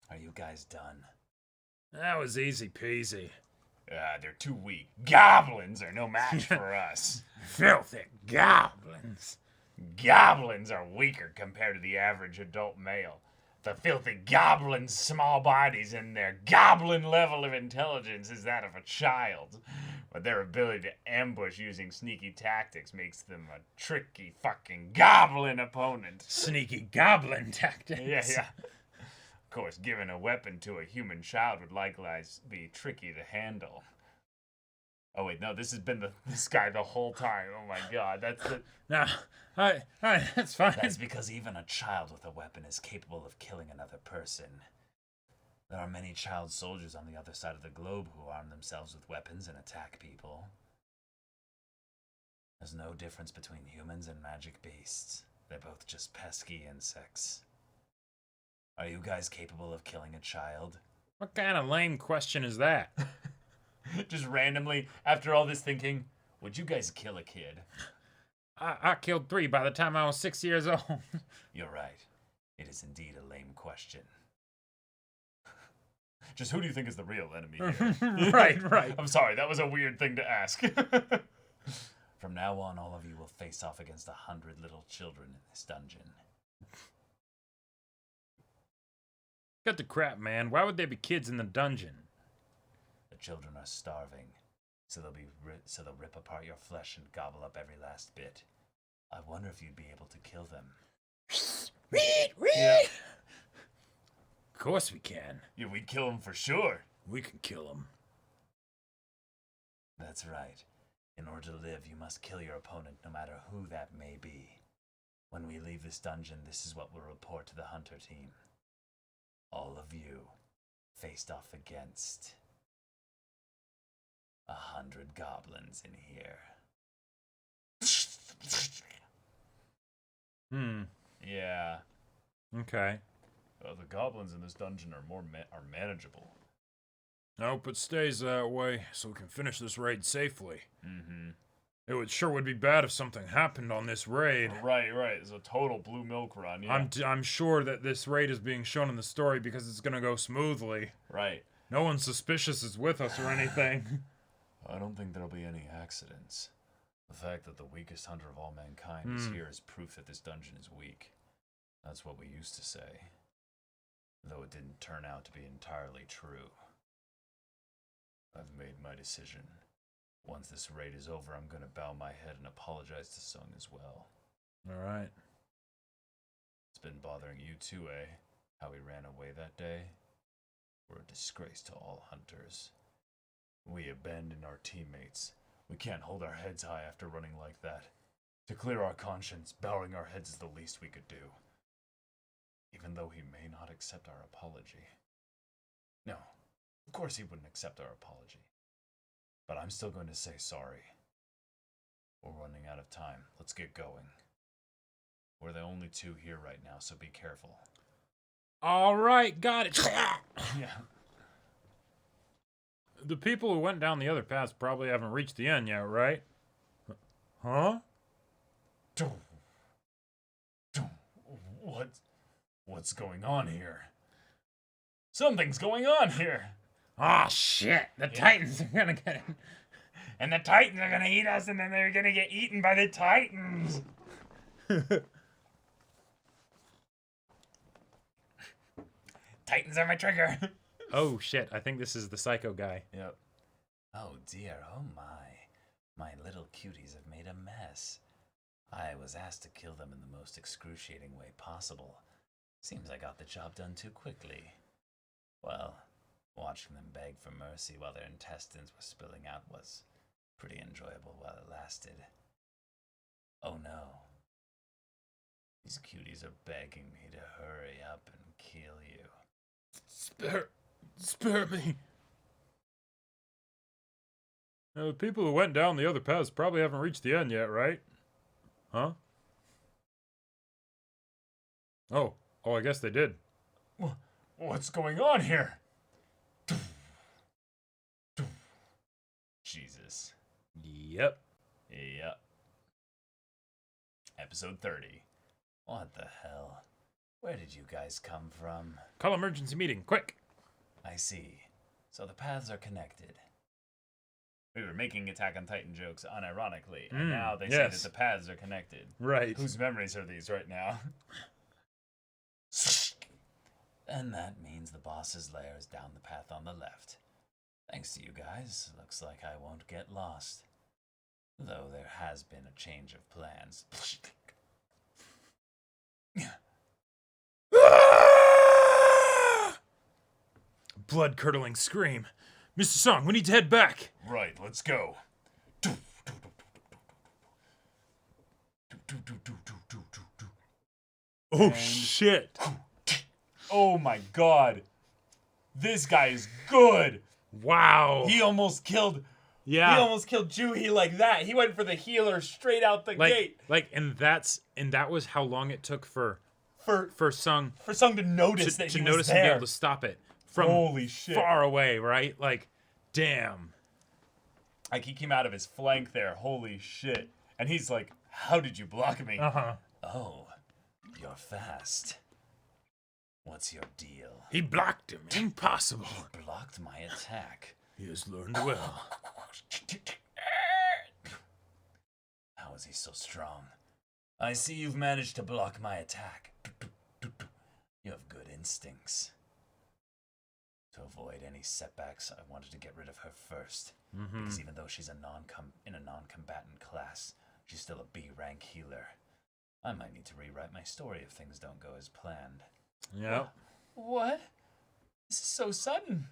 Are you guys done? That was easy peasy. They're too weak. Goblins are no match for us. Filthy goblins. Goblins are weaker compared to the average adult male. The filthy goblins' small bodies and their goblin level of intelligence is that of a child. But their ability to ambush using sneaky tactics makes them a tricky fucking goblin opponent. Sneaky goblin tactics. Yeah. Of course, giving a weapon to a human child would likewise be tricky to handle. Oh wait, no, this has been this guy the whole time. Oh my god, that's the... No, alright, that's fine. That's because even a child with a weapon is capable of killing another person. There are many child soldiers on the other side of the globe who arm themselves with weapons and attack people. There's no difference between humans and magic beasts. They're both just pesky insects. Are you guys capable of killing a child? What kind of lame question is that? Just randomly, after all this thinking, would you guys kill a kid? I killed 3 by the time I was 6 years old. You're right. It is indeed a lame question. Just who do you think is the real enemy here? Right. I'm sorry, that was a weird thing to ask. From now on, all of you will face off against 100 little children in this dungeon. Cut the crap, man. Why would there be kids in the dungeon? The children are starving, so they'll rip apart your flesh and gobble up every last bit. I wonder if you'd be able to kill them. Yeah. Of course we can. Yeah, we'd kill them for sure. We can kill them. That's right. In order to live, you must kill your opponent, no matter who that may be. When we leave this dungeon, this is what we'll report to the hunter team. All of you faced off against 100 goblins in here. Yeah. Okay. The goblins in this dungeon are manageable. I hope it stays that way so we can finish this raid safely. Mm-hmm. It would be bad if something happened on this raid. Right. It's a total blue milk run, yeah. I'm sure that this raid is being shown in the story because it's gonna go smoothly. Right. No one suspicious is with us or anything. I don't think there'll be any accidents. The fact that the weakest hunter of all mankind is here is proof that this dungeon is weak. That's what we used to say. Though it didn't turn out to be entirely true. I've made my decision. Once this raid is over, I'm gonna bow my head and apologize to Sung as well. Alright. It's been bothering you too, eh? How we ran away that day? We're a disgrace to all hunters. We abandoned our teammates. We can't hold our heads high after running like that. To clear our conscience, bowing our heads is the least we could do. Even though he may not accept our apology. No, of course he wouldn't accept our apology. But I'm still going to say sorry. We're running out of time. Let's get going. We're the only two here right now, so be careful. Alright, got it. Yeah. The people who went down the other paths probably haven't reached the end yet, right? Huh? What's going on here? Something's going on here. Ah, shit. The Titans are gonna get it. And the Titans are gonna eat us, and then they're gonna get eaten by the Titans. Titans are my trigger. Oh, shit. I think this is the psycho guy. Yep. Oh, dear. Oh, my. My little cuties have made a mess. I was asked to kill them in the most excruciating way possible. Seems I got the job done too quickly. Well, watching them beg for mercy while their intestines were spilling out was pretty enjoyable while it lasted. Oh no. These cuties are begging me to hurry up and kill you. Spare me. Now, the people who went down the other paths probably haven't reached the end yet, right? Huh? Oh, I guess they did. What's going on here? Jesus. Yep. Episode 30. What the hell? Where did you guys come from? Call emergency meeting, quick. I see. So the paths are connected. We were making Attack on Titan jokes unironically, and now they say that the paths are connected. Right. Whose memories are these right now? And that means the boss's lair is down the path on the left. Thanks to you guys, looks like I won't get lost. Though there has been a change of plans. Blood-curdling scream. Mr. Song, we need to head back. Right, let's go. Oh, shit. Oh my god. This guy is good. Wow. He almost killed... Yeah. He almost killed Juhi like that. He went for the healer straight out the gate. And that was how long it took for Sung to notice that he was notice there. and be able to stop it from Holy shit. far away, right? Like, damn. Like, he came out of his flank there. Holy shit. And he's like, how did you block me? Oh, you're fast. What's your deal? He blocked him. Impossible. He blocked my attack. He has learned well. How is he so strong? I see you've managed to block my attack. You have good instincts. To avoid any setbacks, I wanted to get rid of her first. Because even though she's in a non-combatant class, she's still a B rank healer. I might need to rewrite my story if things don't go as planned. Yep. What? This is so sudden.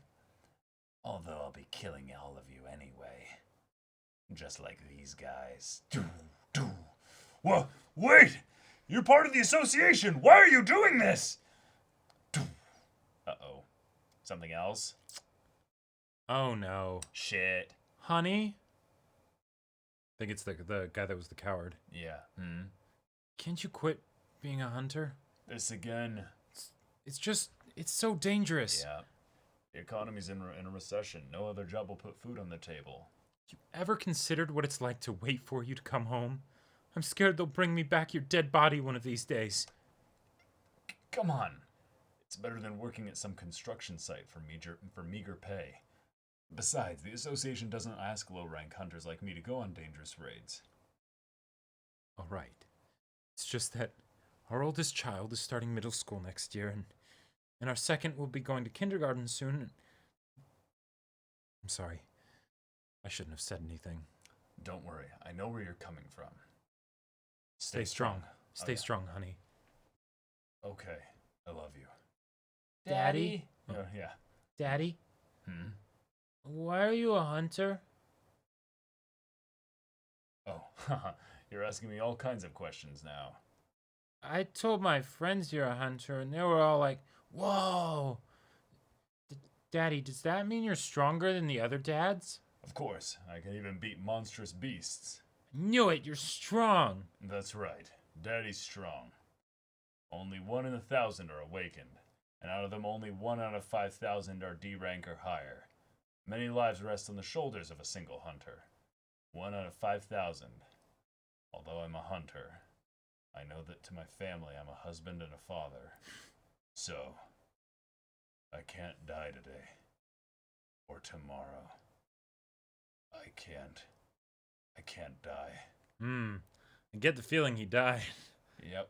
Although I'll be killing all of you anyway. Just like these guys. Well, wait! You're part of the association! Why are you doing this? Uh-oh. Something else? Oh, no. Shit. Honey? I think it's the guy that was the coward. Yeah. Can't you quit being a hunter? This again. It's so dangerous. Yeah. The economy's in a recession. No other job will put food on the table. You ever considered what it's like to wait for you to come home? I'm scared they'll bring me back your dead body one of these days. Come on. It's better than working at some construction site for meager pay. Besides, the association doesn't ask low-rank hunters like me to go on dangerous raids. All right. It's just that our oldest child is starting middle school next year, and our second will be going to kindergarten soon. I'm sorry. I shouldn't have said anything. Don't worry. I know where you're coming from. Stay strong. Stay strong, honey. Okay. I love you. Daddy? Yeah. Daddy? Why are you a hunter? Oh, you're asking me all kinds of questions now. I told my friends you're a hunter, and they were all like, whoa! Daddy, does that mean you're stronger than the other dads? Of course, I can even beat monstrous beasts. Knew it, you're strong. That's right, Daddy's strong. Only 1 in 1,000 are awakened, and out of them only 1 out of 5,000 are D rank or higher. Many lives rest on the shoulders of a single hunter. 1 out of 5,000. Although I'm a hunter, I know that to my family I'm a husband and a father. So, I can't die today. Or tomorrow. I can't die. I get the feeling he died. Yep.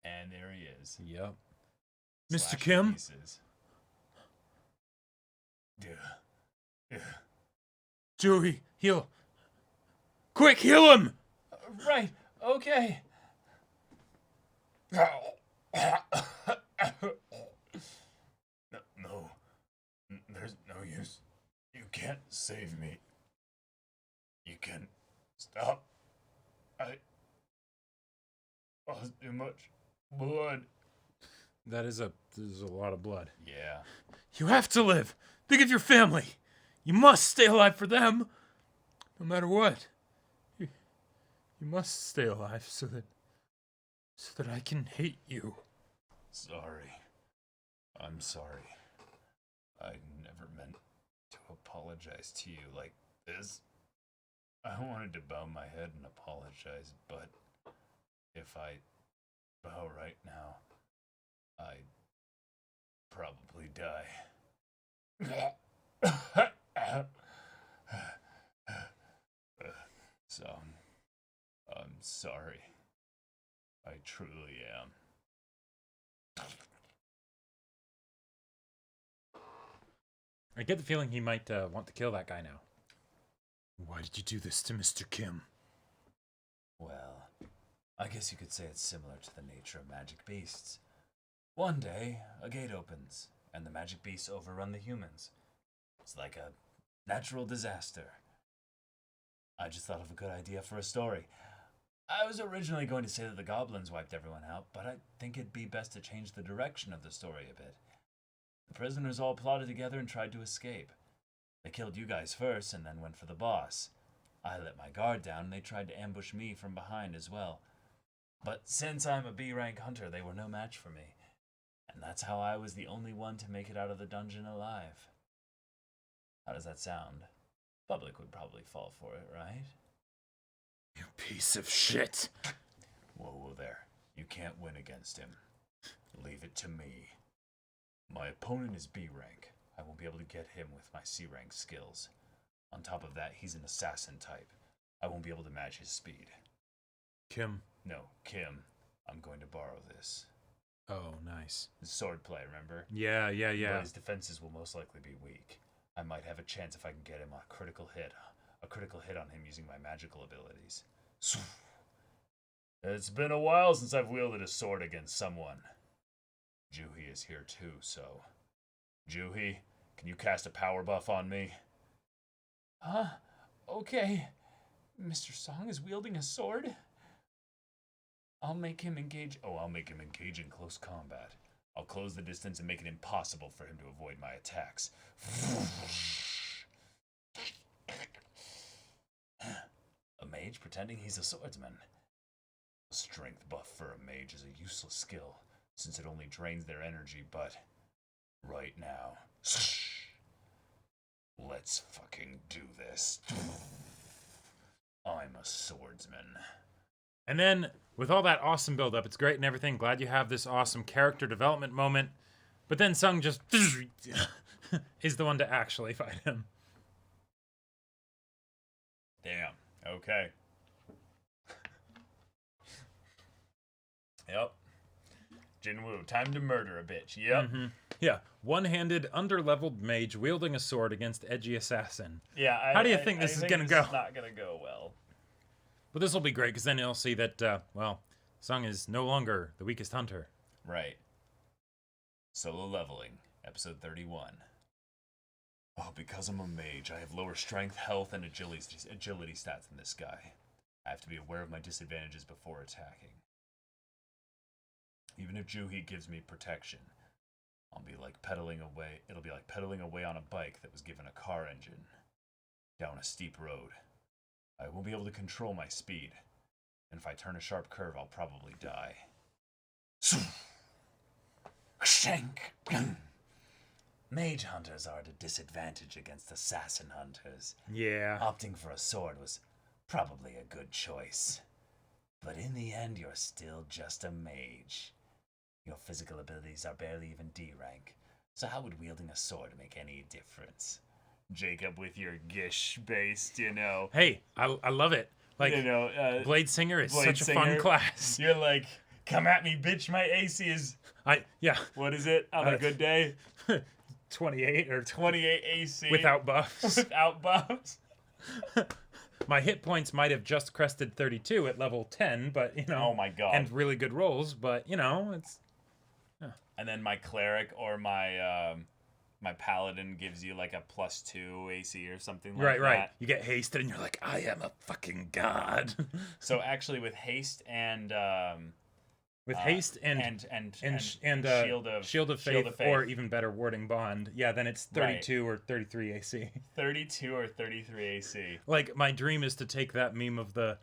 And there he is. Yep. Slashed Mr. to Kim? pieces. Yeah. Joey, heal. Quick, heal him! Right, okay. No, there's no use. You can't save me. You can stop. I lost too much blood. That is a lot of blood. Yeah. You have to live. Think of your family. You must stay alive for them. No matter what. You must stay alive so that I can hate you. Sorry. I'm sorry. I never meant to apologize to you like this. I wanted to bow my head and apologize, but if I bow right now, I'd probably die. So, I'm sorry. I truly am. I get the feeling he might want to kill that guy now. Why did you do this to Mr. Kim? Well, I guess you could say it's similar to the nature of magic beasts. One day, a gate opens, and the magic beasts overrun the humans. It's like a natural disaster. I just thought of a good idea for a story. I was originally going to say that the goblins wiped everyone out, but I think it'd be best to change the direction of the story a bit. The prisoners all plotted together and tried to escape. They killed you guys first and then went for the boss. I let my guard down and they tried to ambush me from behind as well. But since I'm a B-rank hunter, they were no match for me. And that's how I was the only one to make it out of the dungeon alive. How does that sound? Public would probably fall for it, right? You piece of shit. Whoa there. You can't win against him. Leave it to me. My opponent is B rank. I won't be able to get him with my C rank skills. On top of that, he's an assassin type. I won't be able to match his speed. Kim. No, Kim. I'm going to borrow this. Oh, nice. It's sword play, remember? Yeah. But his defenses will most likely be weak. I might have a chance if I can get him a critical hit. A critical hit on him using my magical abilities. It's been a while since I've wielded a sword against someone. Juhi is here too, so... Juhi, can you cast a power buff on me? Okay. Mr. Song is wielding a sword? I'll make him engage in close combat. I'll close the distance and make it impossible for him to avoid my attacks. A mage pretending he's a swordsman. A strength buff for a mage is a useless skill, since it only drains their energy, but right now, let's fucking do this. I'm a swordsman. And then, with all that awesome build-up, it's great and everything. Glad you have this awesome character development moment. But then Sung just is the one to actually fight him. Damn. Okay. Yep. Jinwoo, time to murder a bitch. Yep. Mm-hmm. Yeah, one-handed, under-leveled mage wielding a sword against edgy assassin. Yeah. How do you think this is gonna go? It's not gonna go well. But this will be great, because then you'll see that, well, Sung is no longer the weakest hunter. Right. Solo leveling, episode 31. Oh, because I'm a mage, I have lower strength, health, and agility stats than this guy. I have to be aware of my disadvantages before attacking. Even if Juhi gives me protection, it'll be like pedaling away on a bike that was given a car engine down a steep road. I won't be able to control my speed, and if I turn a sharp curve, I'll probably die. Shank. Mage hunters are at a disadvantage against assassin hunters. Yeah. Opting for a sword was probably a good choice. But in the end, you're still just a mage. Your physical abilities are barely even D rank, so how would wielding a sword make any difference? Jacob with your gish-based, you know. Hey, I love it. Like, you know, Blade Singer is Blade such a fun Singer. class. You're like, come at me, bitch, my AC is... Yeah. What is it? On a good day? 28 or 28 AC. without buffs. Without buffs. My hit points might have just crested 32 at level 10, but, you know. Oh my god. And really good rolls, but, you know, it's... And then my cleric or my my paladin gives you like a +2 AC or something like that. Right. You get hasted and you're like, I am a fucking god. So actually with haste and With haste and Shield of Faith, or even better, Warding Bond. Yeah, then it's 32 or 33 AC. 32 or 33 AC. Like, my dream is to take that meme of the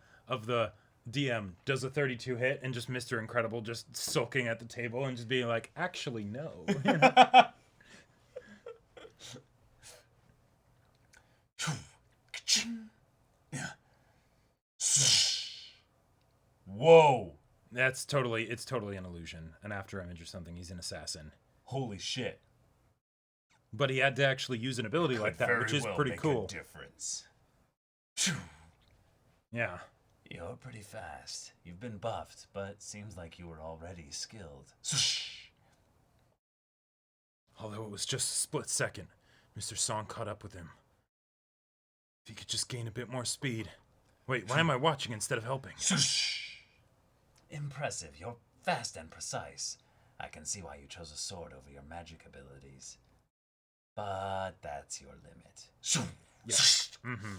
DM does a 32 hit and just Mr. Incredible just sulking at the table and just being like, actually, no. You know? Whoa. It's totally an illusion, an after image or something. He's an assassin. Holy shit. But he had to actually use an ability like that, which is pretty cool. A difference. Yeah. You're pretty fast. You've been buffed, but seems like you were already skilled. Although it was just a split second, Mr. Song caught up with him. If he could just gain a bit more speed. Wait, why am I watching instead of helping? Impressive. You're fast and precise. I can see why you chose a sword over your magic abilities. But that's your limit. Yeah. Mm-hmm.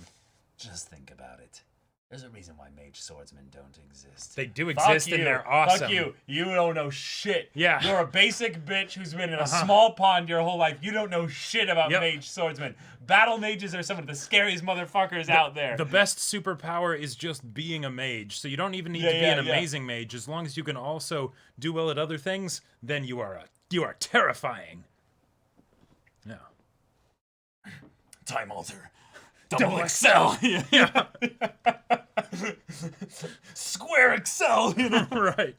Just think about it. There's a reason why mage swordsmen don't exist. They do exist and they're awesome. Fuck you. You don't know shit. Yeah. You're a basic bitch who's been in a small pond your whole life. You don't know shit about Yep. mage swordsmen. Battle mages are some of the scariest motherfuckers out there. The best superpower is just being a mage. So you don't even need to be an amazing mage. As long as you can also do well at other things, then you are terrifying. Yeah. Time alter. Double Excel. Yeah. Square Excel, you know? Right.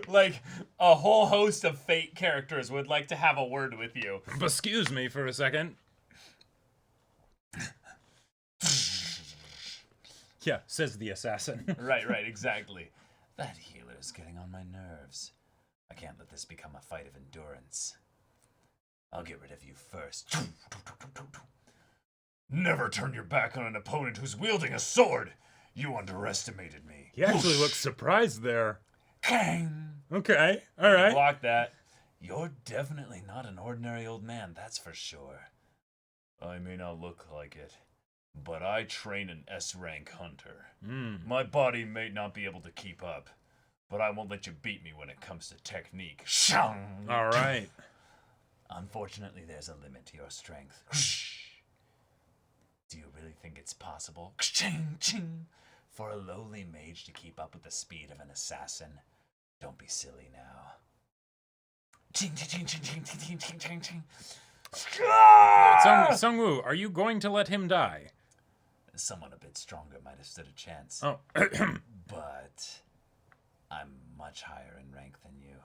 Like, a whole host of Fate characters would like to have a word with you. Excuse me for a second. Yeah, says the assassin. Right, exactly. That healer is getting on my nerves. I can't let this become a fight of endurance. I'll get rid of you first. Never turn your back on an opponent who's wielding a sword. You underestimated me. He actually looks surprised there. Kang! Okay, all right. Block that. You're definitely not an ordinary old man, that's for sure. I may not look like it, but I train an S-rank hunter. Mm. My body may not be able to keep up, but I won't let you beat me when it comes to technique. Shang! All right. Unfortunately, there's a limit to your strength. Do you really think it's possible ching, ching, for a lowly mage to keep up with the speed of an assassin? Don't be silly now. Ching, ching, ching, ching, ching, ching, ching, ching, ching. Sungwoo, are you going to let him die? Someone a bit stronger might have stood a chance. Oh. But I'm much higher in rank than you.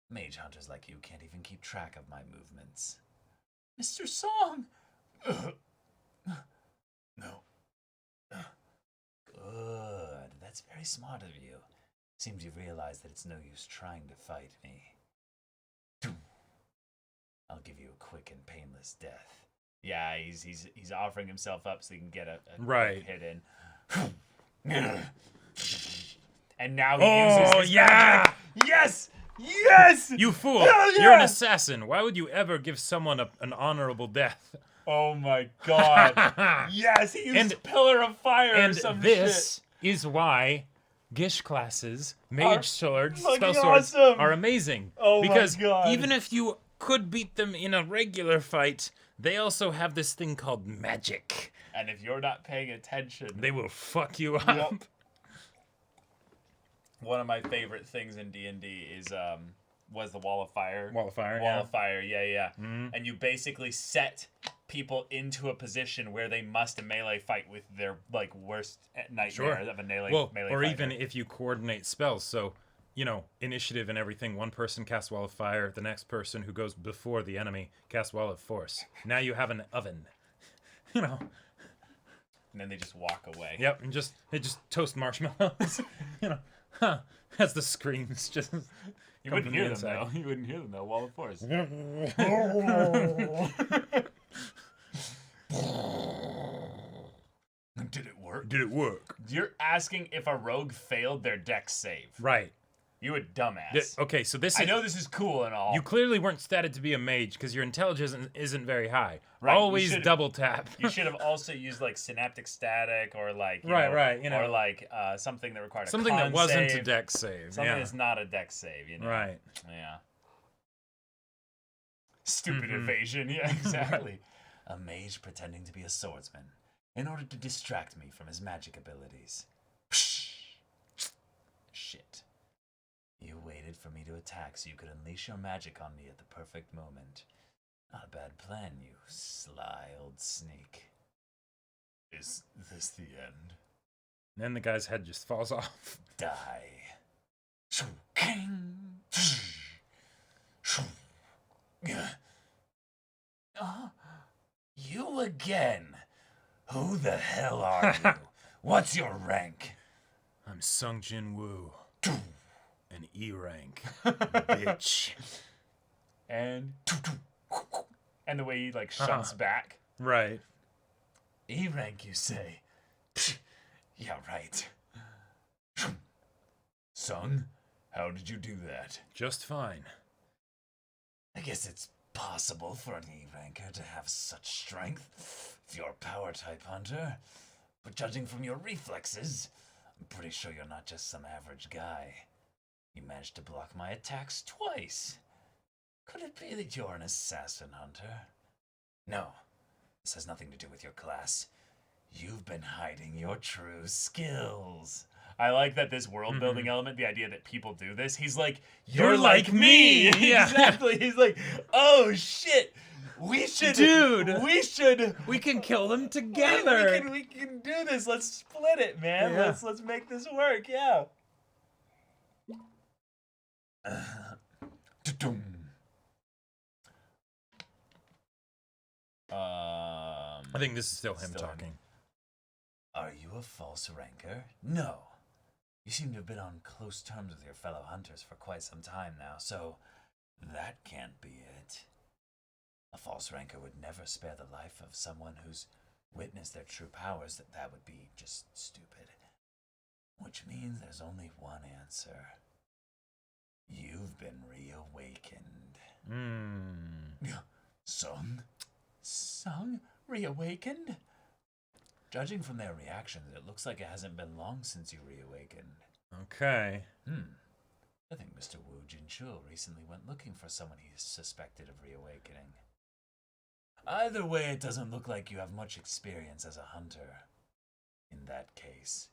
Mage hunters like you can't even keep track of my movements. Mr. Song! No. Good. That's very smart of you. Seems you realize that it's no use trying to fight me. I'll give you a quick and painless death. Yeah, he's offering himself up so he can get a right. quick hit in. And now he uses his magic. Yes! Yes! You fool! Hell yeah! You're an assassin. Why would you ever give someone an honorable death? Oh my god. Yes, he used Pillar of Fire or some this shit. is why Gish classes, mage swords, fucking spell swords awesome. are amazing. Oh because my god. even if you could beat them in a regular fight, they also have this thing called magic. And if you're not paying attention, they will fuck you up. Yep. One of my favorite things in D&D is was the Wall of Fire. Wall of Fire, Wall of Fire, yeah. Mm-hmm. And you basically set people into a position where they must melee fight with their like worst nightmare of a melee or fighter. even if you coordinate spells. So, initiative and everything, one person casts Wall of Fire, the next person who goes before the enemy casts Wall of Force. Now you have an oven. And then they just walk away. Yep, and they just toast marshmallows. As the screams just you wouldn't hear them though. You wouldn't hear them though. Wall of Force. Did it work? Did it work? You're asking if a rogue failed their dex save. Right. You a dumbass. Okay, so this is... I know this is cool and all. You clearly weren't statted to be a mage because your intelligence isn't very high. Right, Always double tap. You should have also used like synaptic static or like or like something that required something a con that wasn't save. a dex save. Something that's not a dex save. Right. Yeah. Stupid evasion. Yeah, exactly. A mage pretending to be a swordsman in order to distract me from his magic abilities. Shit. You waited for me to attack so you could unleash your magic on me at the perfect moment. Not a bad plan, you sly old sneak. Is this the end? And then the guy's head just falls off. Die. You again? Who the hell are you? What's your rank? I'm Sung Jinwoo. An E rank, bitch. And the way he like shunts back. Right. E rank, you say? Yeah, right. Sung, how did you do that? Just fine. I guess it's possible for an E ranker to have such strength if you're a power type hunter. But judging from your reflexes, I'm pretty sure you're not just some average guy. You managed to block my attacks twice. Could it be that you're an assassin hunter? No, this has nothing to do with your class. You've been hiding your true skills. I like that this world building element, the idea that people do this. He's like, you're like me. Yeah. Exactly. He's like, oh shit. We can kill them together. We can do this. Let's split it, man. Yeah. Let's make this work. Yeah. I think this is still him talking. Are you a false ranker? No. You seem to have been on close terms with your fellow hunters for quite some time now, so that can't be it. A false ranker would never spare the life of someone who's witnessed their true powers. That would be just stupid. Which means there's only one answer. You've been reawakened. Sung? Reawakened? Judging from their reactions, it looks like it hasn't been long since you reawakened. Okay. I think Mr. Wu Jinchul recently went looking for someone he suspected of reawakening. Either way, it doesn't look like you have much experience as a hunter. In that case.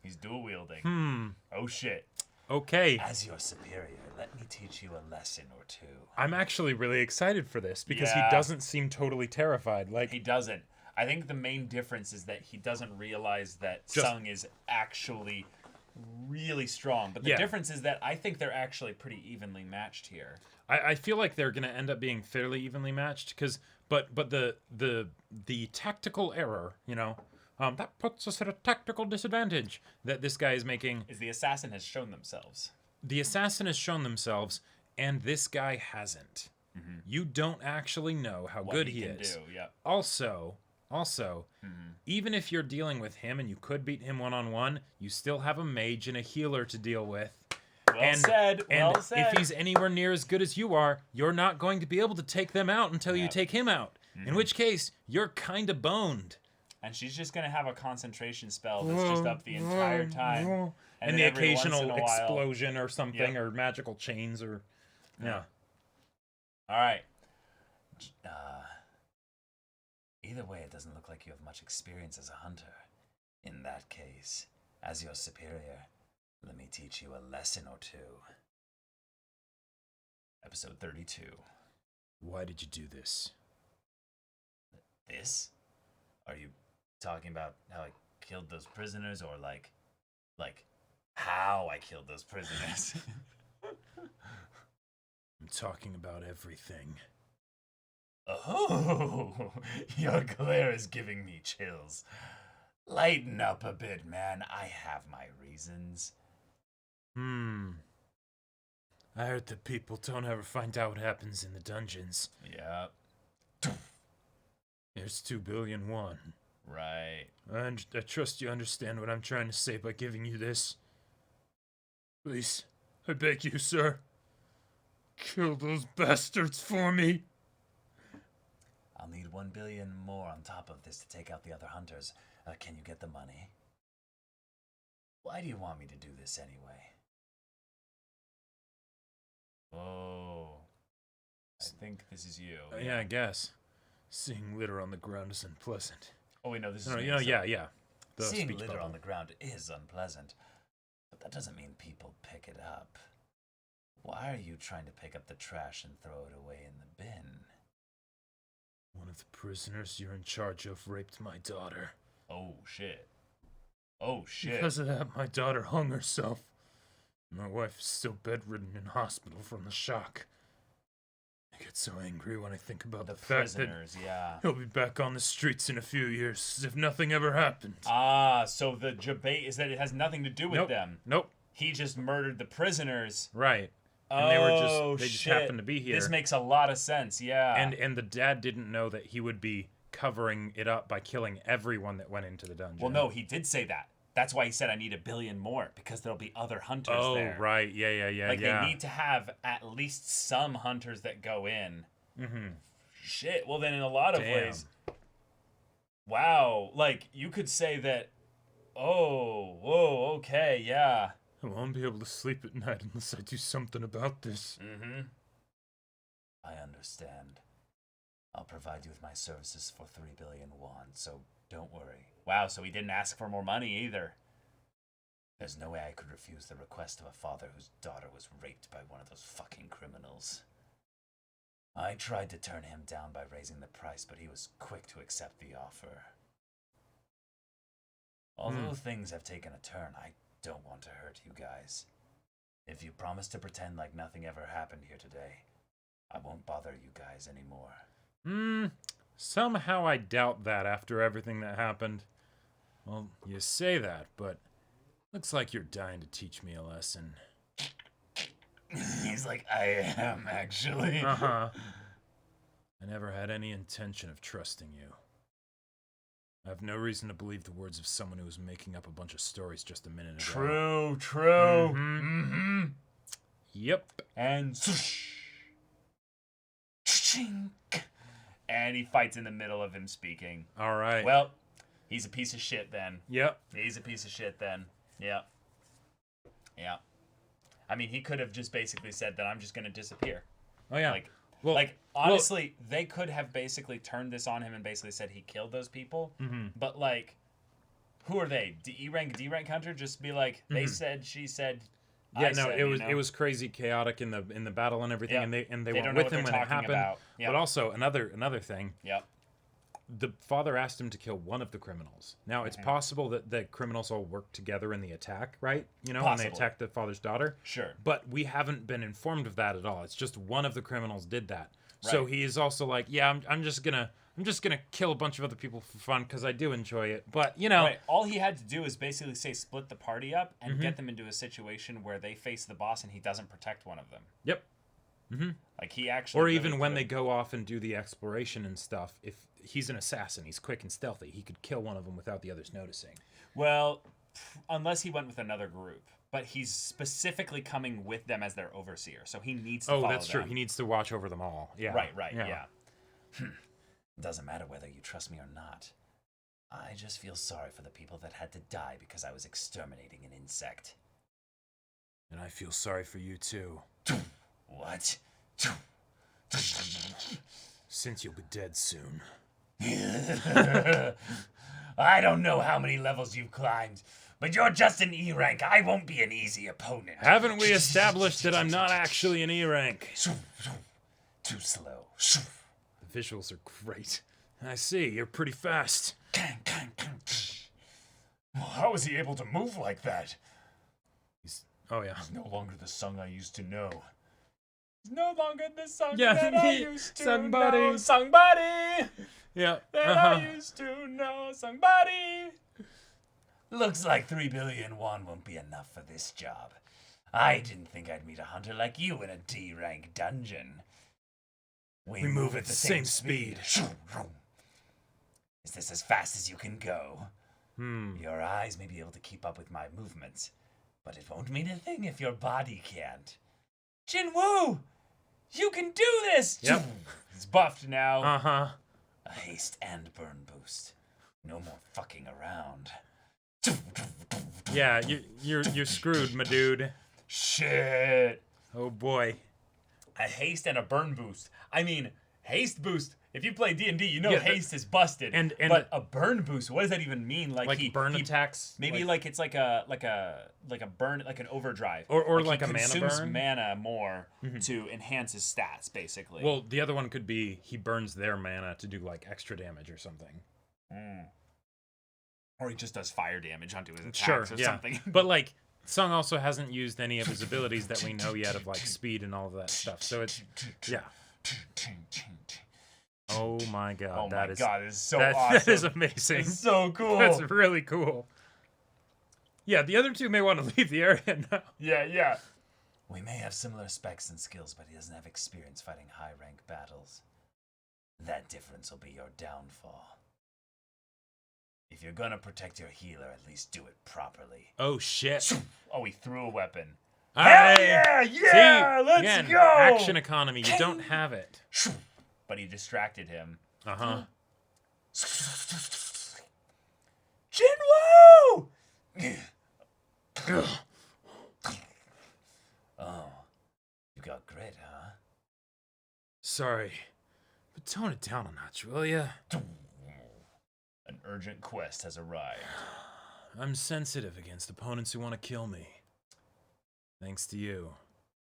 He's dual wielding. Oh shit. Okay. As your superior, let me teach you a lesson or two. I'm actually really excited for this because he Yeah. doesn't seem totally terrified. Like, He doesn't. I think the main difference is that he doesn't realize that Just- Sung is actually really strong. But the Yeah. difference is that I think they're actually pretty evenly matched here. I feel like they're gonna end up being fairly evenly matched because, but the tactical error, you know, that puts us at a tactical disadvantage that this guy is making. Is the assassin has shown themselves. The assassin has shown themselves, and this guy hasn't. You don't actually know how What good he he can is. do, yeah. Also, even if you're dealing with him and you could beat him one-on-one, you still have a mage and a healer to deal with. Well said. And Well said. if he's anywhere near as good as you are, you're not going to be able to take them out until you Yep. take him out. In which case, you're kind of boned. And she's just gonna have a concentration spell that's just up the entire time. And then the every once occasional in a while- explosion or something, Yep. or magical chains, or yeah. All right. Either way, it doesn't look like you have much experience as a hunter. In that case, as your superior, let me teach you a lesson or two. Episode 32. Why did you do this? This? Are you talking about how I killed those prisoners, or like how I killed those prisoners? I'm talking about everything. Oh, your glare is giving me chills. Lighten up a bit, man. I have my reasons. I heard that people don't ever find out what happens in the dungeons. Yeah. There's 2 billion one. Right. I trust you understand what I'm trying to say by giving you this. Please, I beg you, sir. Kill those bastards for me. I'll need 1 billion more on top of this to take out the other hunters. Can you get the money? Why do you want me to do this anyway? Oh. I think this is you. Yeah, I guess. Seeing litter on the ground is unpleasant. Oh wait, no, this is No, me, you know, so- yeah. The Seeing speech litter bubble. on the ground is unpleasant, but that doesn't mean people pick it up. Why are you trying to pick up the trash and throw it away in the bin? One of the prisoners you're in charge of raped my daughter. Oh shit. Oh shit. Because of that, my daughter hung herself. My wife is still bedridden in hospital from the shock. I get so angry when I think about The the fact that prisoners, yeah. he'll be back on the streets in a few years as if nothing ever happened. So the debate is that it has nothing to do with Nope. them. Nope. He just murdered the prisoners. Right. And they just shit. happened to be here. This makes a lot of sense, yeah. And the dad didn't know that he would be covering it up by killing everyone that went into the dungeon. well, no, he did say that. That's why he said I need 1 billion more, because there'll be other hunters there. Oh, right. Yeah. Like, they need to have at least some hunters that go in. Mm-hmm. Shit, well then in a lot of Damn. ways. Wow, like, you could say that, oh, whoa, okay, yeah. I won't be able to sleep at night unless I do something about this. Mm-hmm. I understand. I'll provide you with my services for 3 billion won, so don't worry. Wow, so he didn't ask for more money either. There's no way I could refuse the request of a father whose daughter was raped by one of those fucking criminals. I tried to turn him down by raising the price, but he was quick to accept the offer. Although things have taken a turn, I don't want to hurt you guys. If you promise to pretend like nothing ever happened here today, I won't bother you guys anymore. Somehow I doubt that after everything that happened. Well, you say that, but looks like you're dying to teach me a lesson. He's like, I am actually. Uh-huh. I never had any intention of trusting you. I have no reason to believe the words of someone who was making up a bunch of stories just a minute ago. True. Mm-hmm. Yep. And swoosh. Chink. And he fights in the middle of him speaking. All right. Well, he's a piece of shit then. Yep. He's a piece of shit then. Yeah. Yeah. I mean, he could have just basically said that I'm just going to disappear. Oh, yeah. Like, Well, like, honestly, they could have basically turned this on him and basically said he killed those people. But, like, who are they? E rank, D rank hunter? Just be like, they said, she said. Yeah, it was crazy chaotic in the battle and everything, and they were with him when it happened. But also another thing. Yep. The father asked him to kill one of the criminals. Now it's possible that the criminals all work together in the attack, right? You know, when they attacked the father's daughter. Sure. But we haven't been informed of that at all. It's just one of the criminals did that. Right. So he is also like, yeah, I'm just gonna kill a bunch of other people for fun because I do enjoy it. But you know, right. All he had to do is basically say split the party up and get them into a situation where they face the boss and he doesn't protect one of them. Yep. Like he actually, or even when they go off and do the exploration and stuff, if he's an assassin, he's quick and stealthy, he could kill one of them without the others noticing. Well, unless he went with another group. But he's specifically coming with them as their overseer, so he needs to follow them. Oh, that's true. He needs to watch over them all. Yeah. Right, yeah. It doesn't matter whether you trust me or not. I just feel sorry for the people that had to die because I was exterminating an insect. And I feel sorry for you, too. What? Since you'll be dead soon. I don't know how many levels you've climbed, but you're just an E rank. I won't be an easy opponent. Haven't we established that I'm not actually an E rank? Too slow. The visuals are great. I see, you're pretty fast. How was he able to move like that? Oh, yeah. He's no longer the Sung I used to know. He's no longer the Sung Yeah, that I used to somebody. know. Somebody Yeah. that I used to know. Somebody. Looks like 3 billion won won't be enough for this job. I didn't think I'd meet a hunter like you in a D rank dungeon. We move at the same speed. Is this as fast as you can go? Your eyes may be able to keep up with my movements, but it won't mean a thing if your body can't. Jinwoo! You can do this! Yep. He's buffed now. Uh-huh. A haste and burn boost. No more fucking around. Yeah, you're screwed, my dude. Shit. Oh, boy. A haste and a burn boost. I mean, haste boost. If you play D&D, you know Yeah, haste is busted. But a burn boost, what does that even mean? Like burn attacks? Maybe like it's like a burn, like an overdrive. Or like a he mana consumes burn? mana more to enhance his stats, basically. Well, the other one could be he burns their mana to do like extra damage or something. Or he just does fire damage onto his attacks Sure, or yeah. something. But like Sung also hasn't used any of his abilities that we know yet of like speed and all of that stuff. So it's yeah. Oh my god, Oh that my is god, it's so that awesome. is amazing. It's so cool. That's really cool. Yeah, the other two may want to leave the area now. Yeah. We may have similar specs and skills, but he doesn't have experience fighting high-rank battles. That difference will be your downfall. If you're gonna protect your healer, at least do it properly. Oh shit. Oh, he threw a weapon. Hell yeah, let's go! Action economy, you don't have it. But he distracted him. Uh-huh. Jinwoo! Oh, you got grit, huh? Sorry, but tone it down a notch, will ya? An urgent quest has arrived. I'm sensitive against opponents who want to kill me. Thanks to you.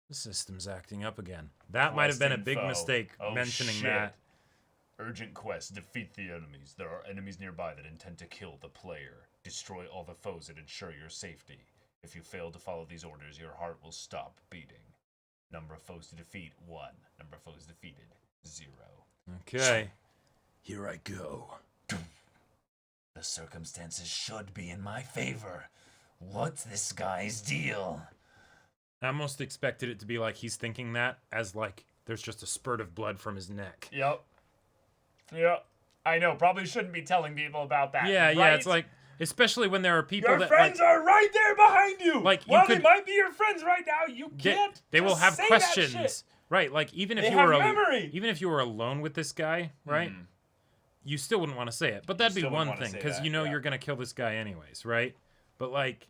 The system's acting up again. That might have been a big info. mistake, Oh, mentioning shit. that. Urgent quest. Defeat the enemies. There are enemies nearby that intend to kill the player. Destroy all the foes that ensure your safety. If you fail to follow these orders, your heart will stop beating. Number of foes to defeat, 1. Number of foes defeated, 0. Okay. Here I go. The circumstances should be in my favor. What's this guy's deal? I almost expected it to be like he's thinking that as like there's just a spurt of blood from his neck. Yep. I know. Probably shouldn't be telling people about that. Yeah, right? it's like, especially when there are people your that friends like, are right there behind you. Like, you While could- they might be your friends right now, you can't. they will just have say that questions, shit. right? Like even if They you have were memory. even if you were alone with this guy, right? You still wouldn't want to say it, but that'd be still wouldn't one wanna thing say because that, you know yeah. you're gonna kill this guy anyways, right? But like,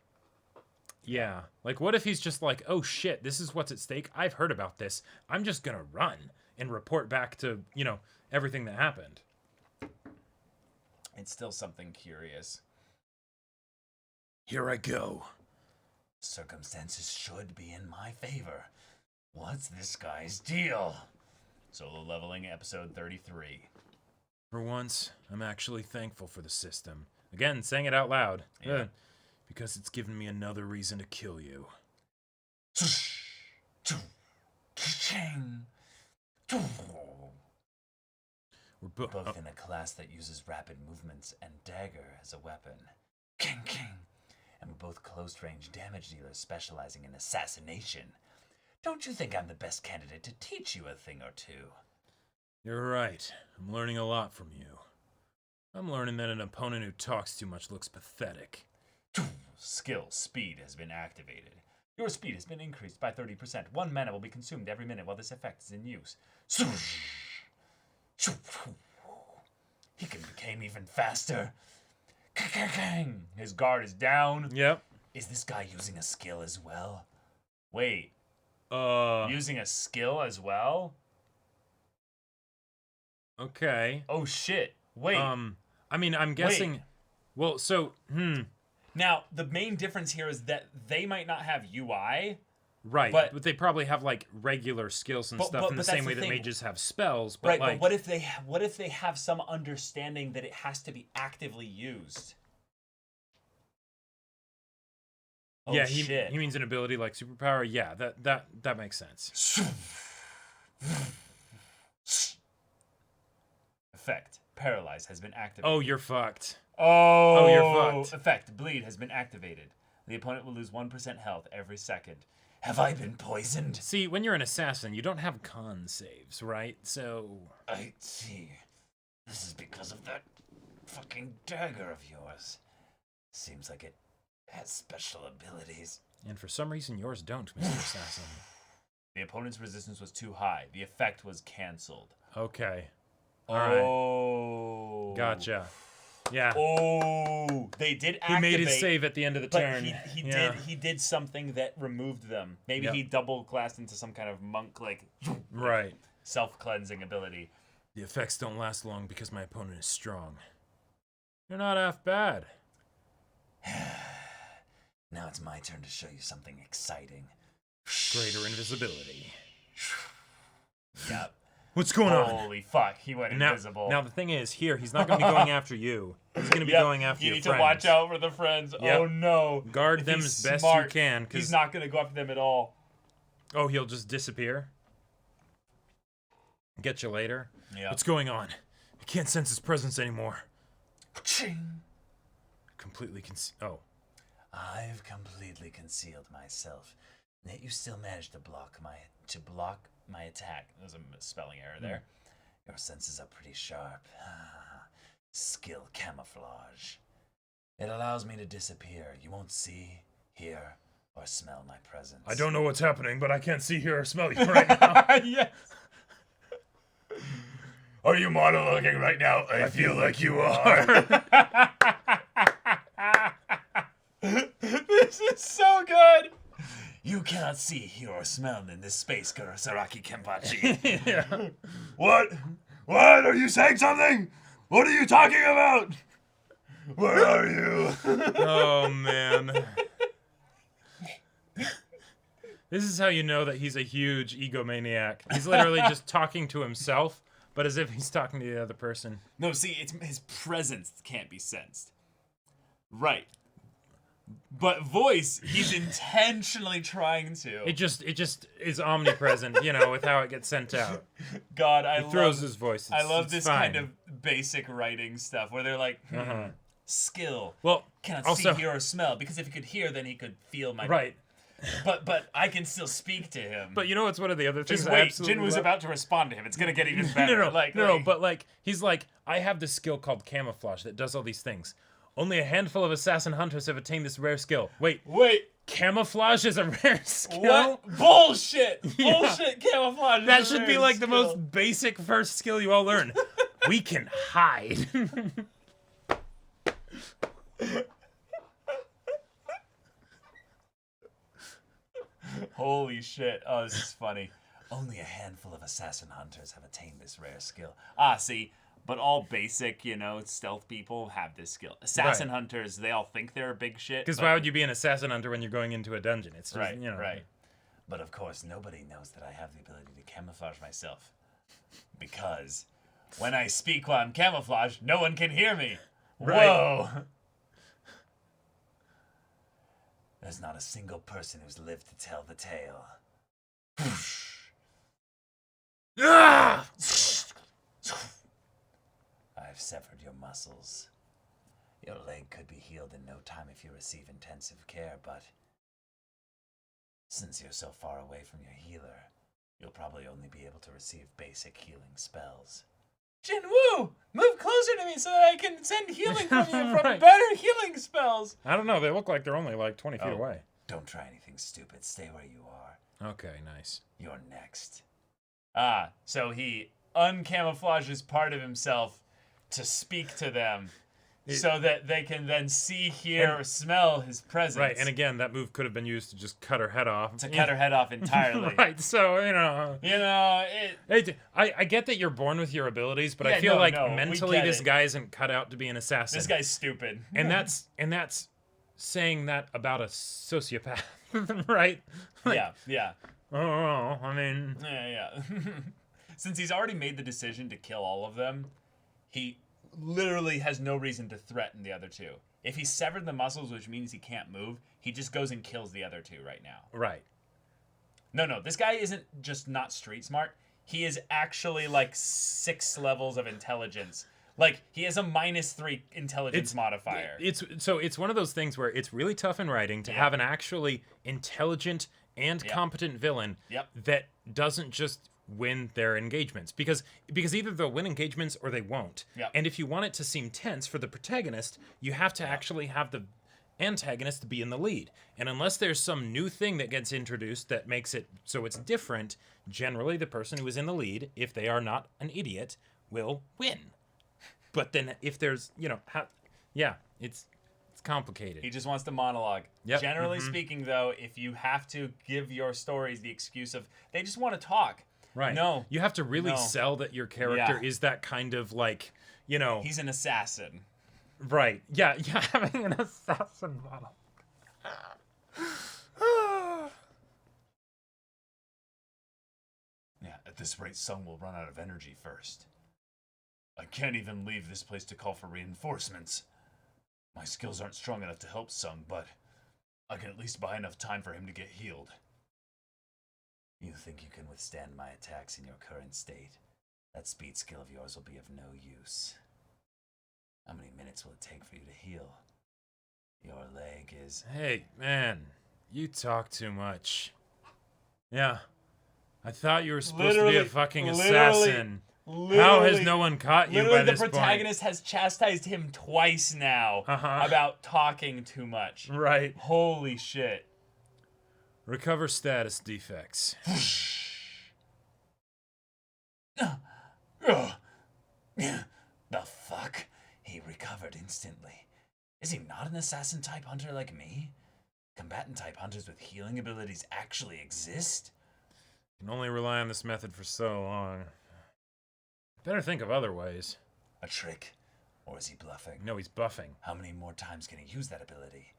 like what if he's just like, oh shit, this is what's at stake. I've heard about this. I'm just gonna run and report back to, everything that happened. It's still something curious. Here I go. Circumstances should be in my favor. What's this guy's deal? Solo leveling episode 33. For once, I'm actually thankful for the system. Again, saying it out loud. Yeah. Because it's given me another reason to kill you. We're both in a class that uses rapid movements and dagger as a weapon. King. And we're both close-range damage dealers specializing in assassination. Don't you think I'm the best candidate to teach you a thing or two? You're right. I'm learning a lot from you. I'm learning that an opponent who talks too much looks pathetic. Skill speed has been activated. Your speed has been increased by 30%. 1 mana will be consumed every minute while this effect is in use. He became even faster. His guard is down. Yep. Is this guy using a skill as well? Wait. Using a skill as well? Okay. Oh shit. Wait. I mean, I'm guessing. Wait. Well, so, Now, the main difference here is that they might not have UI. Right, but they probably have like regular skills and stuff in the same way that mages have spells. But right, like, but what if they have some understanding that it has to be actively used? Oh, yeah, shit. he means an ability like superpower. Yeah, that makes sense. Effect. Paralyze has been activated. Oh, you're fucked. Oh, you're fucked. Effect. Bleed has been activated. The opponent will lose 1% health every second. Have I been poisoned? See, when you're an assassin, you don't have con saves, right? So... I see. This is because of that fucking dagger of yours. Seems like it has special abilities. And for some reason, yours don't, Mr. Assassin. The opponent's resistance was too high. The effect was cancelled. Okay. All right. Gotcha. Yeah. Oh, they did activate. He made his save at the end of the turn. He did something that removed them. Maybe he double classed into some kind of monk right. self-cleansing ability. The effects don't last long because my opponent is strong. You're not half bad. Now it's my turn to show you something exciting. Greater invisibility. Yep. What's going on? Holy fuck, he went invisible. Now the thing is, here, he's not going to be going after you. He's going to be going after your friends. You need to watch out for the friends. Yep. Oh no. Guard them as best you can. He's not going to go after them at all. Oh, he'll just disappear? Get you later? Yeah. What's going on? I can't sense his presence anymore. Ching. Completely I've completely concealed myself. Yet you still managed to block my attack. There's a spelling error there. Your senses are pretty sharp. Skill camouflage. It allows me to disappear. You won't see, hear, or smell my presence. I don't know what's happening, but I can't see, hear, or smell you right now. Yes. Are you monologuing right now? I feel like you are. This is so good. You cannot see, hear, or smell in this space, Kurosaraki Kenpachi. Yeah. What? What? Are you saying something? What are you talking about? Where are you? Oh, man. This is how you know that he's a huge egomaniac. He's literally just talking to himself, but as if he's talking to the other person. No, see, it's his presence can't be sensed. Right. But voice, he's intentionally trying to. It just is omnipresent, with how it gets sent out. God, He throws his voice. I love this fine. kind of basic writing stuff where they're like, skill. Well, Cannot also, see, hear, or smell. Because if he could hear, then he could feel my... Right. But I can still speak to him. But you know what's one of the other things Just I wait, absolutely Jinwoo's love? about to respond to him. It's going to get even better. No, but he's like, I have this skill called Camouflage that does all these things. Only a handful of assassin hunters have attained this rare skill. Wait. Camouflage is a rare skill? What? Bullshit! Yeah. Bullshit camouflage. That should be like the most basic first skill you all learn. We can hide. Holy shit. Oh, this is funny. Only a handful of assassin hunters have attained this rare skill. Ah, see, but all basic, stealth people have this skill. Assassin Right. hunters, they all think they're big shit. Because but- why would you be an assassin hunter when you're going into a dungeon? It's just, Right, you know. right. But of course, nobody knows that I have the ability to camouflage myself. Because when I speak while I'm camouflaged, no one can hear me. Right. Whoa! There's not a single person who's lived to tell the tale. Ah! I've severed your muscles. Your leg could be healed in no time if you receive intensive care, but since you're so far away from your healer, you'll probably only be able to receive basic healing spells. Jinwoo, move closer to me so that I can send healing from you from Right. better healing spells. I don't know. They look like they're only like 20 feet Oh. away. Don't try anything stupid. Stay where you are. Okay, nice. You're next. Ah, so he uncamouflages part of himself to speak to them so that they can then see, hear, or smell his presence. Right, and again, that move could have been used to just cut her head off. to cut her head off entirely. Right, so, you know. I get that you're born with your abilities, but I Yeah, feel no, like no, we mentally get this it. guy isn't cut out to be an assassin. This guy's stupid. and that's saying that about a sociopath, right? Like, Yeah. Oh, I mean, Yeah. Since he's already made the decision to kill all of them, he literally has no reason to threaten the other two. If he severed the muscles, which means he can't move, he just goes and kills the other two right now. right. No, this guy isn't just not street smart. He is actually like 6 levels of intelligence. Like, he has a -3 intelligence modifier. It's one of those things where it's really tough in writing to have an actually intelligent and competent villain Yep. that doesn't just win their engagements because either they'll win engagements or they won't. Yep. And if you want it to seem tense for the protagonist, you have to actually have the antagonist to be in the lead. And unless there's some new thing that gets introduced that makes it so it's different, generally the person who is in the lead, if they are not an idiot, will win. But then if there's, it's complicated. He just wants to monologue. Yep. Generally speaking, though, if you have to give your stories the excuse of they just want to talk. Right. No. You have to really No. sell that your character Yeah. is that kind of like, He's an assassin. right. Yeah, having an assassin model. Yeah, at this rate, Sung will run out of energy first. I can't even leave this place to call for reinforcements. My skills aren't strong enough to help Sung, but I can at least buy enough time for him to get healed. You think you can withstand my attacks in your current state? That speed skill of yours will be of no use. How many minutes will it take for you to heal? Your leg is... Hey, man, you talk too much. Yeah. I thought you were supposed to be a fucking assassin. How has no one caught you by Literally, this the protagonist has chastised him twice now about talking too much. point? Right. Holy shit. Recover status defects. The fuck? He recovered instantly. Is he not an assassin type hunter like me? Combatant type hunters with healing abilities actually exist? Can only rely on this method for so long. Better think of other ways. A trick? Or is he bluffing? No, he's buffing. How many more times can he use that ability?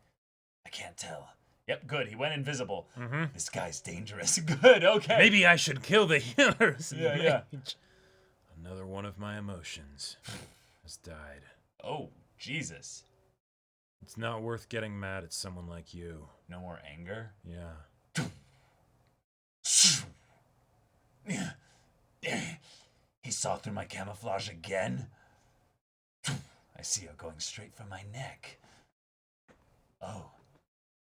I can't tell. Yep, good. He went invisible. This guy's dangerous. Good, okay. Maybe I should kill the healers. Yeah. Mage. Another one of my emotions has died. Oh, Jesus. It's not worth getting mad at someone like you. No more anger? Yeah. He saw through my camouflage again. I see her going straight for my neck. Oh,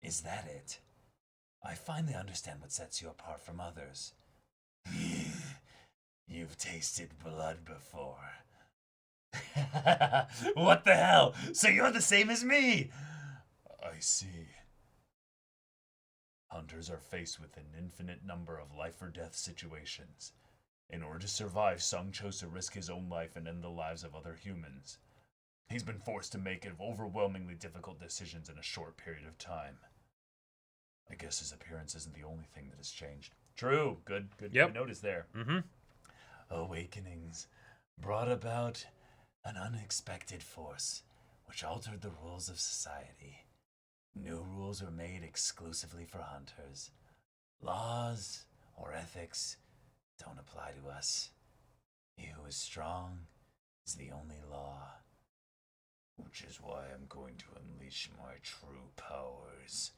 is that it? I finally understand what sets you apart from others. You've tasted blood before. What the hell? So you're the same as me? I see. Hunters are faced with an infinite number of life or death situations. In order to survive, Sung chose to risk his own life and end the lives of other humans. He's been forced to make overwhelmingly difficult decisions in a short period of time. I guess his appearance isn't the only thing that has changed. True. Good notice there. Mm-hmm. Awakenings brought about an unexpected force which altered the rules of society. New rules were made exclusively for hunters. Laws or ethics don't apply to us. He who is strong is the only law. Which is why I'm going to unleash my true powers.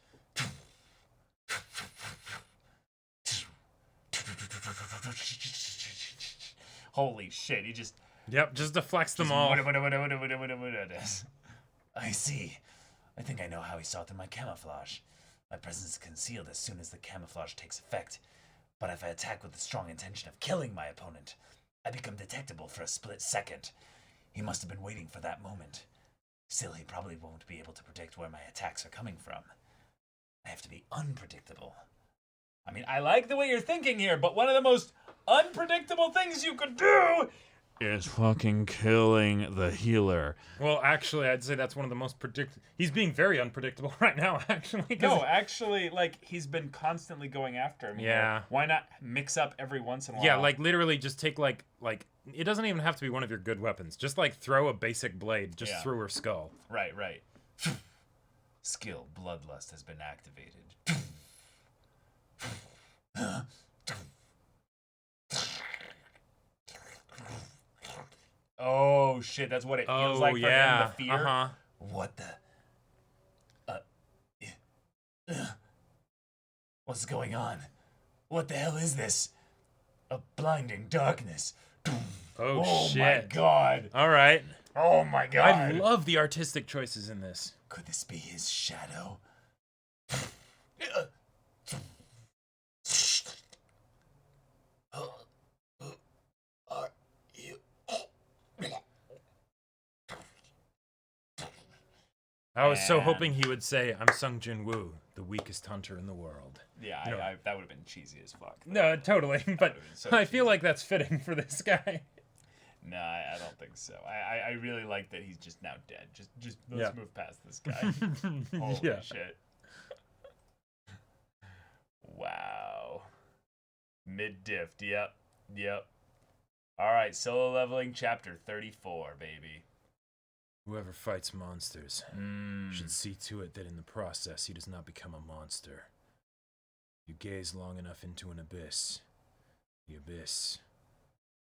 Holy shit, he just... Yep, just deflects them all. I see. I think I know how he saw through my camouflage. My presence is concealed as soon as the camouflage takes effect. But if I attack with the strong intention of killing my opponent, I become detectable for a split second. He must have been waiting for that moment. Still, he probably won't be able to predict where my attacks are coming from. I have to be unpredictable. I mean, I like the way you're thinking here, but one of the most unpredictable things you could do is fucking killing the healer. Well, actually, I'd say that's one of the most He's being very unpredictable right now, actually. No, actually, like, he's been constantly going after him. Yeah. Why not mix up every once in a while? Yeah, like, literally just take, like, it doesn't even have to be one of your good weapons. Just, like, throw a basic blade just through her skull. Right. Skill Bloodlust has been activated. Oh, shit, that's what it feels like for him, the fear. Uh-huh. What the? What's going on? What the hell is this? A blinding darkness. Oh, shit. My God. All right. Oh, my God. I love the artistic choices in this. Could this be his shadow? Are you? I was so hoping he would say, I'm Sung Jinwoo, the weakest hunter in the world. Yeah, You know, that would have been cheesy as fuck. No, totally. But so I feel like that's fitting for this guy. No, I don't think so. I really like that he's just now dead. Just let's move past this guy. Holy shit. Wow. Mid-diff. Yep. Alright, solo leveling chapter 34, baby. Whoever fights monsters should see to it that in the process he does not become a monster. You gaze long enough into an abyss. The abyss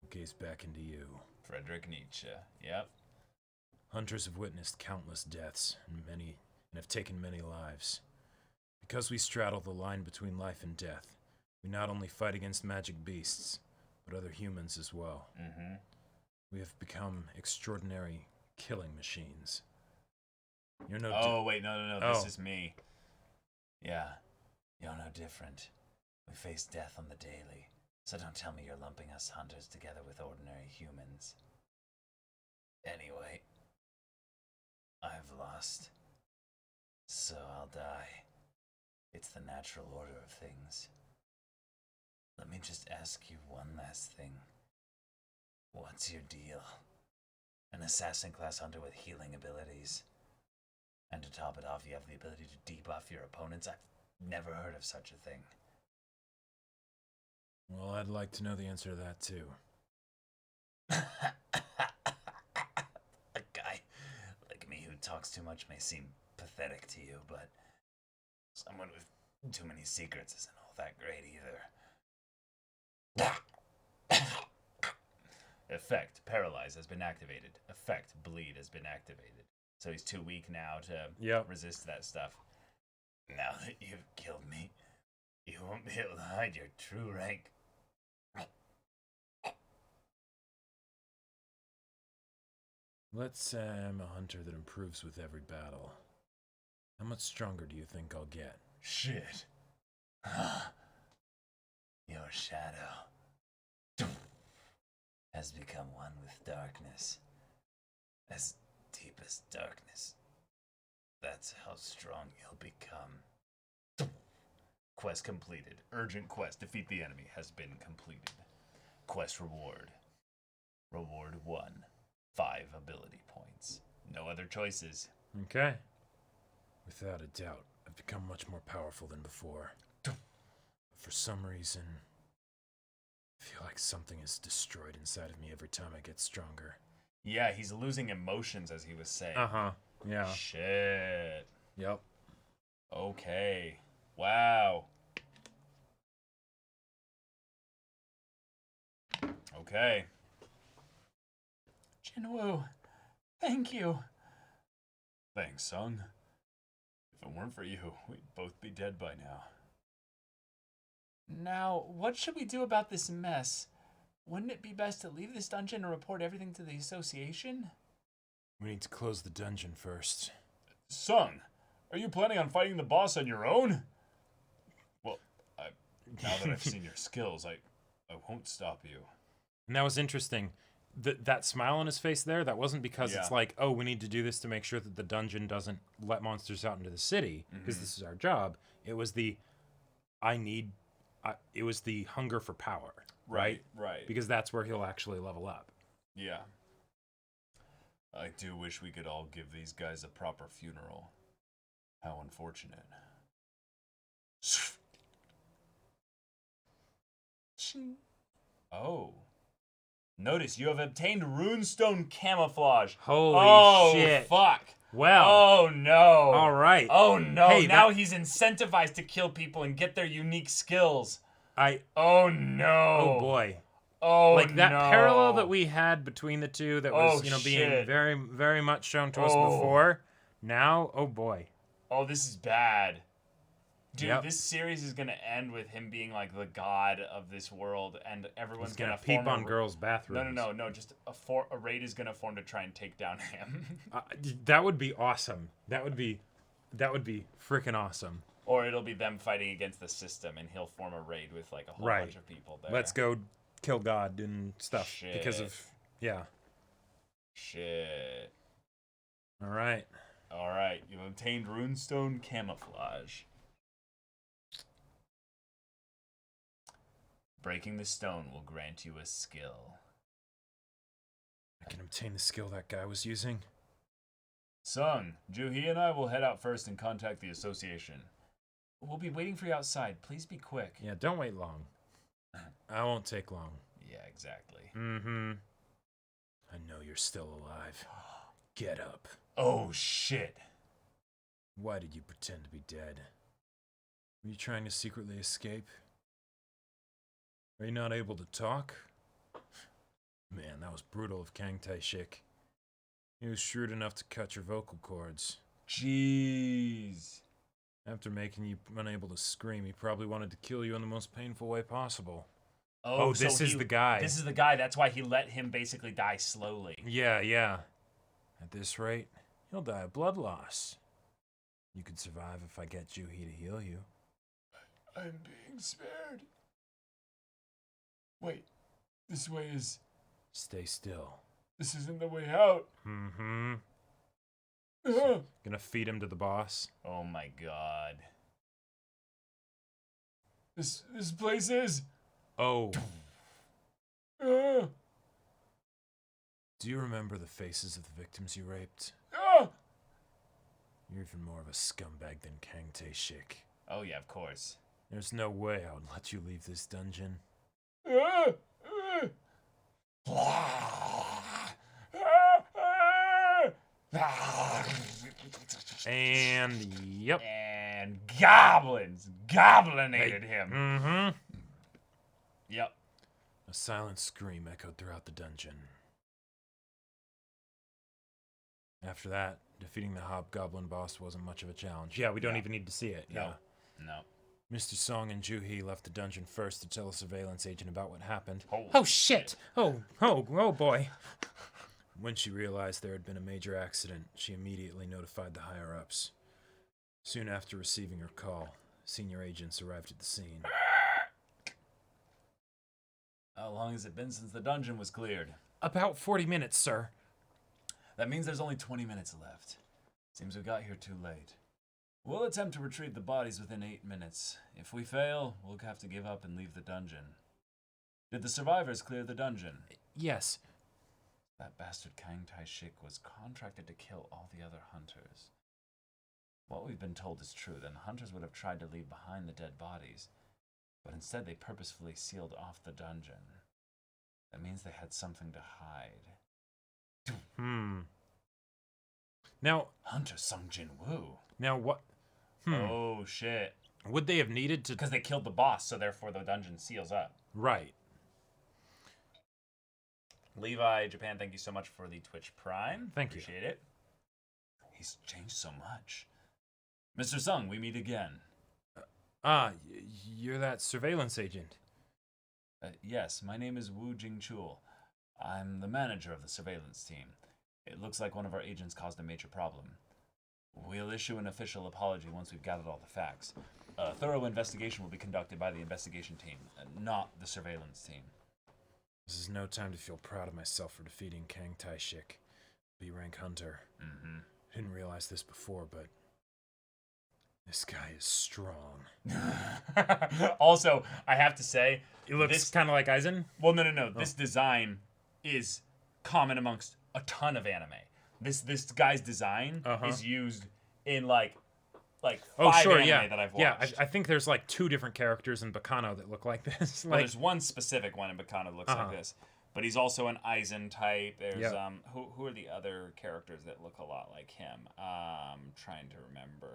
will gaze back into you. Friedrich Nietzsche. Yep. Hunters have witnessed countless deaths and have taken many lives. Because we straddle the line between life and death, we not only fight against magic beasts, but other humans as well. Mm-hmm. We have become extraordinary killing machines. You're no. Wait, no. This is me. Yeah, you're no different. We face death on the daily, so don't tell me you're lumping us hunters together with ordinary humans. Anyway, I've lost, so I'll die. It's the natural order of things. Let me just ask you one last thing. What's your deal? An assassin class hunter with healing abilities. And to top it off, you have the ability to debuff your opponents. I've never heard of such a thing. Well, I'd like to know the answer to that too. A guy like me who talks too much may seem pathetic to you, but someone with too many secrets isn't all that great either. Effect, paralyze has been activated. Effect, bleed has been activated. So he's too weak now to resist that stuff. Now that you've killed me, you won't be able to hide your true rank. Let's say I'm a hunter that improves with every battle. How much stronger do you think I'll get? Shit. Your shadow has become one with darkness. As deep as darkness. That's how strong you'll become. Quest completed. Urgent quest. Defeat the enemy has been completed. Quest reward. Reward 1. 5 ability points. No other choices. Okay. Without a doubt, I've become much more powerful than before. For some reason, I feel like something is destroyed inside of me every time I get stronger. Yeah, he's losing emotions, as he was saying. Uh-huh. Yeah. Shit. Yep. Okay. Wow. Okay. Jinwoo, thank you. Thanks, Sung. If it weren't for you, we'd both be dead by now. Now, what should we do about this mess? Wouldn't it be best to leave this dungeon and report everything to the association? We need to close the dungeon first. Sung, are you planning on fighting the boss on your own? Well, now that I've seen your skills, I won't stop you. And that was interesting. That smile on his face there, that wasn't because it's like, oh, we need to do this to make sure that the dungeon doesn't let monsters out into the city, because this is our job. It was the, it was the hunger for power. Right? Right. Because that's where he'll actually level up. Yeah. I do wish we could all give these guys a proper funeral. How unfortunate. Oh. Notice you have obtained runestone camouflage. Holy shit. Fuck. Well. Oh no. All right. Oh no. Hey, now he's incentivized to kill people and get their unique skills. Oh no. Oh boy. Oh, like that no. parallel that we had between the two that was, being very, very much shown to us before. Now, oh boy. Oh, this is bad. Dude, Yep. this series is going to end with him being like the god of this world, and everyone's He's gonna going to peep on girls' bathrooms. No. Just a raid is going to form to try and take down him. That would be awesome. That would be freaking awesome. Or it'll be them fighting against the system, and he'll form a raid with like a whole bunch of people there. Let's go kill God and stuff because of Shit. All right. You've obtained runestone camouflage. Breaking the stone will grant you a skill. I can obtain the skill that guy was using. Sung, Juhi and I will head out first and contact the association. We'll be waiting for you outside. Please be quick. Yeah, don't wait long. I won't take long. Yeah, exactly. Mm-hmm. I know you're still alive. Get up. Oh, shit. Why did you pretend to be dead? Were you trying to secretly escape? Are you not able to talk? Man, that was brutal of Kang Tae-shik. He was shrewd enough to cut your vocal cords. Jeez. After making you unable to scream, he probably wanted to kill you in the most painful way possible. Oh, this is the guy. This is the guy. That's why he let him basically die slowly. Yeah. At this rate, he'll die of blood loss. You could survive if I get Juhi to heal you. I'm being spared. Wait, this way is... Stay still. This isn't the way out. Mm-hmm. Gonna feed him to the boss. Oh my god. This place is... Oh. Ah! Do you remember the faces of the victims you raped? Ah! You're even more of a scumbag than Kang Tae-shik. Oh yeah, of course. There's no way I would let you leave this dungeon. Ah! And yep. And goblins goblinated him. Mm-hmm. Yep. A silent scream echoed throughout the dungeon. After that, defeating the hobgoblin boss wasn't much of a challenge. Yeah, we don't even need to see it. No. Mr. Song and Juhi left the dungeon first to tell a surveillance agent about what happened. Oh shit! Oh boy. When she realized there had been a major accident, she immediately notified the higher-ups. Soon after receiving her call, senior agents arrived at the scene. How long has it been since the dungeon was cleared? About 40 minutes, sir. That means there's only 20 minutes left. Seems we got here too late. We'll attempt to retrieve the bodies within 8 minutes. If we fail, we'll have to give up and leave the dungeon. Did the survivors clear the dungeon? Yes. That bastard Kang Tae-shik was contracted to kill all the other hunters. What we've been told is true, then hunters would have tried to leave behind the dead bodies. But instead they purposefully sealed off the dungeon. That means they had something to hide. Now, Hunter Sung Jinwoo. now what? Oh shit! Would they have needed to? Because they killed the boss, so therefore the dungeon seals up. Right. Levi Japan, thank you so much for the Twitch Prime. Thank you. Appreciate it. He's changed so much. Mr. Sung, we meet again. You're that surveillance agent. Yes, my name is Wu Jingchul. I'm the manager of the surveillance team. It looks like one of our agents caused a major problem. We'll issue an official apology once we've gathered all the facts. A thorough investigation will be conducted by the investigation team, not the surveillance team. This is no time to feel proud of myself for defeating Kang Tai-shik, B-rank hunter. Mm-hmm. Didn't realize this before, but this guy is strong. Also, I have to say, He looks kind of like Aizen. well, no. This design is common amongst a ton of anime. This guy's design is used in like five anime that I've watched. Yeah, I think there's like 2 different characters in Bacano that look like this. Well, there's one specific one in Bacano that looks like this, but he's also an Aizen type. There's who are the other characters that look a lot like him? Trying to remember.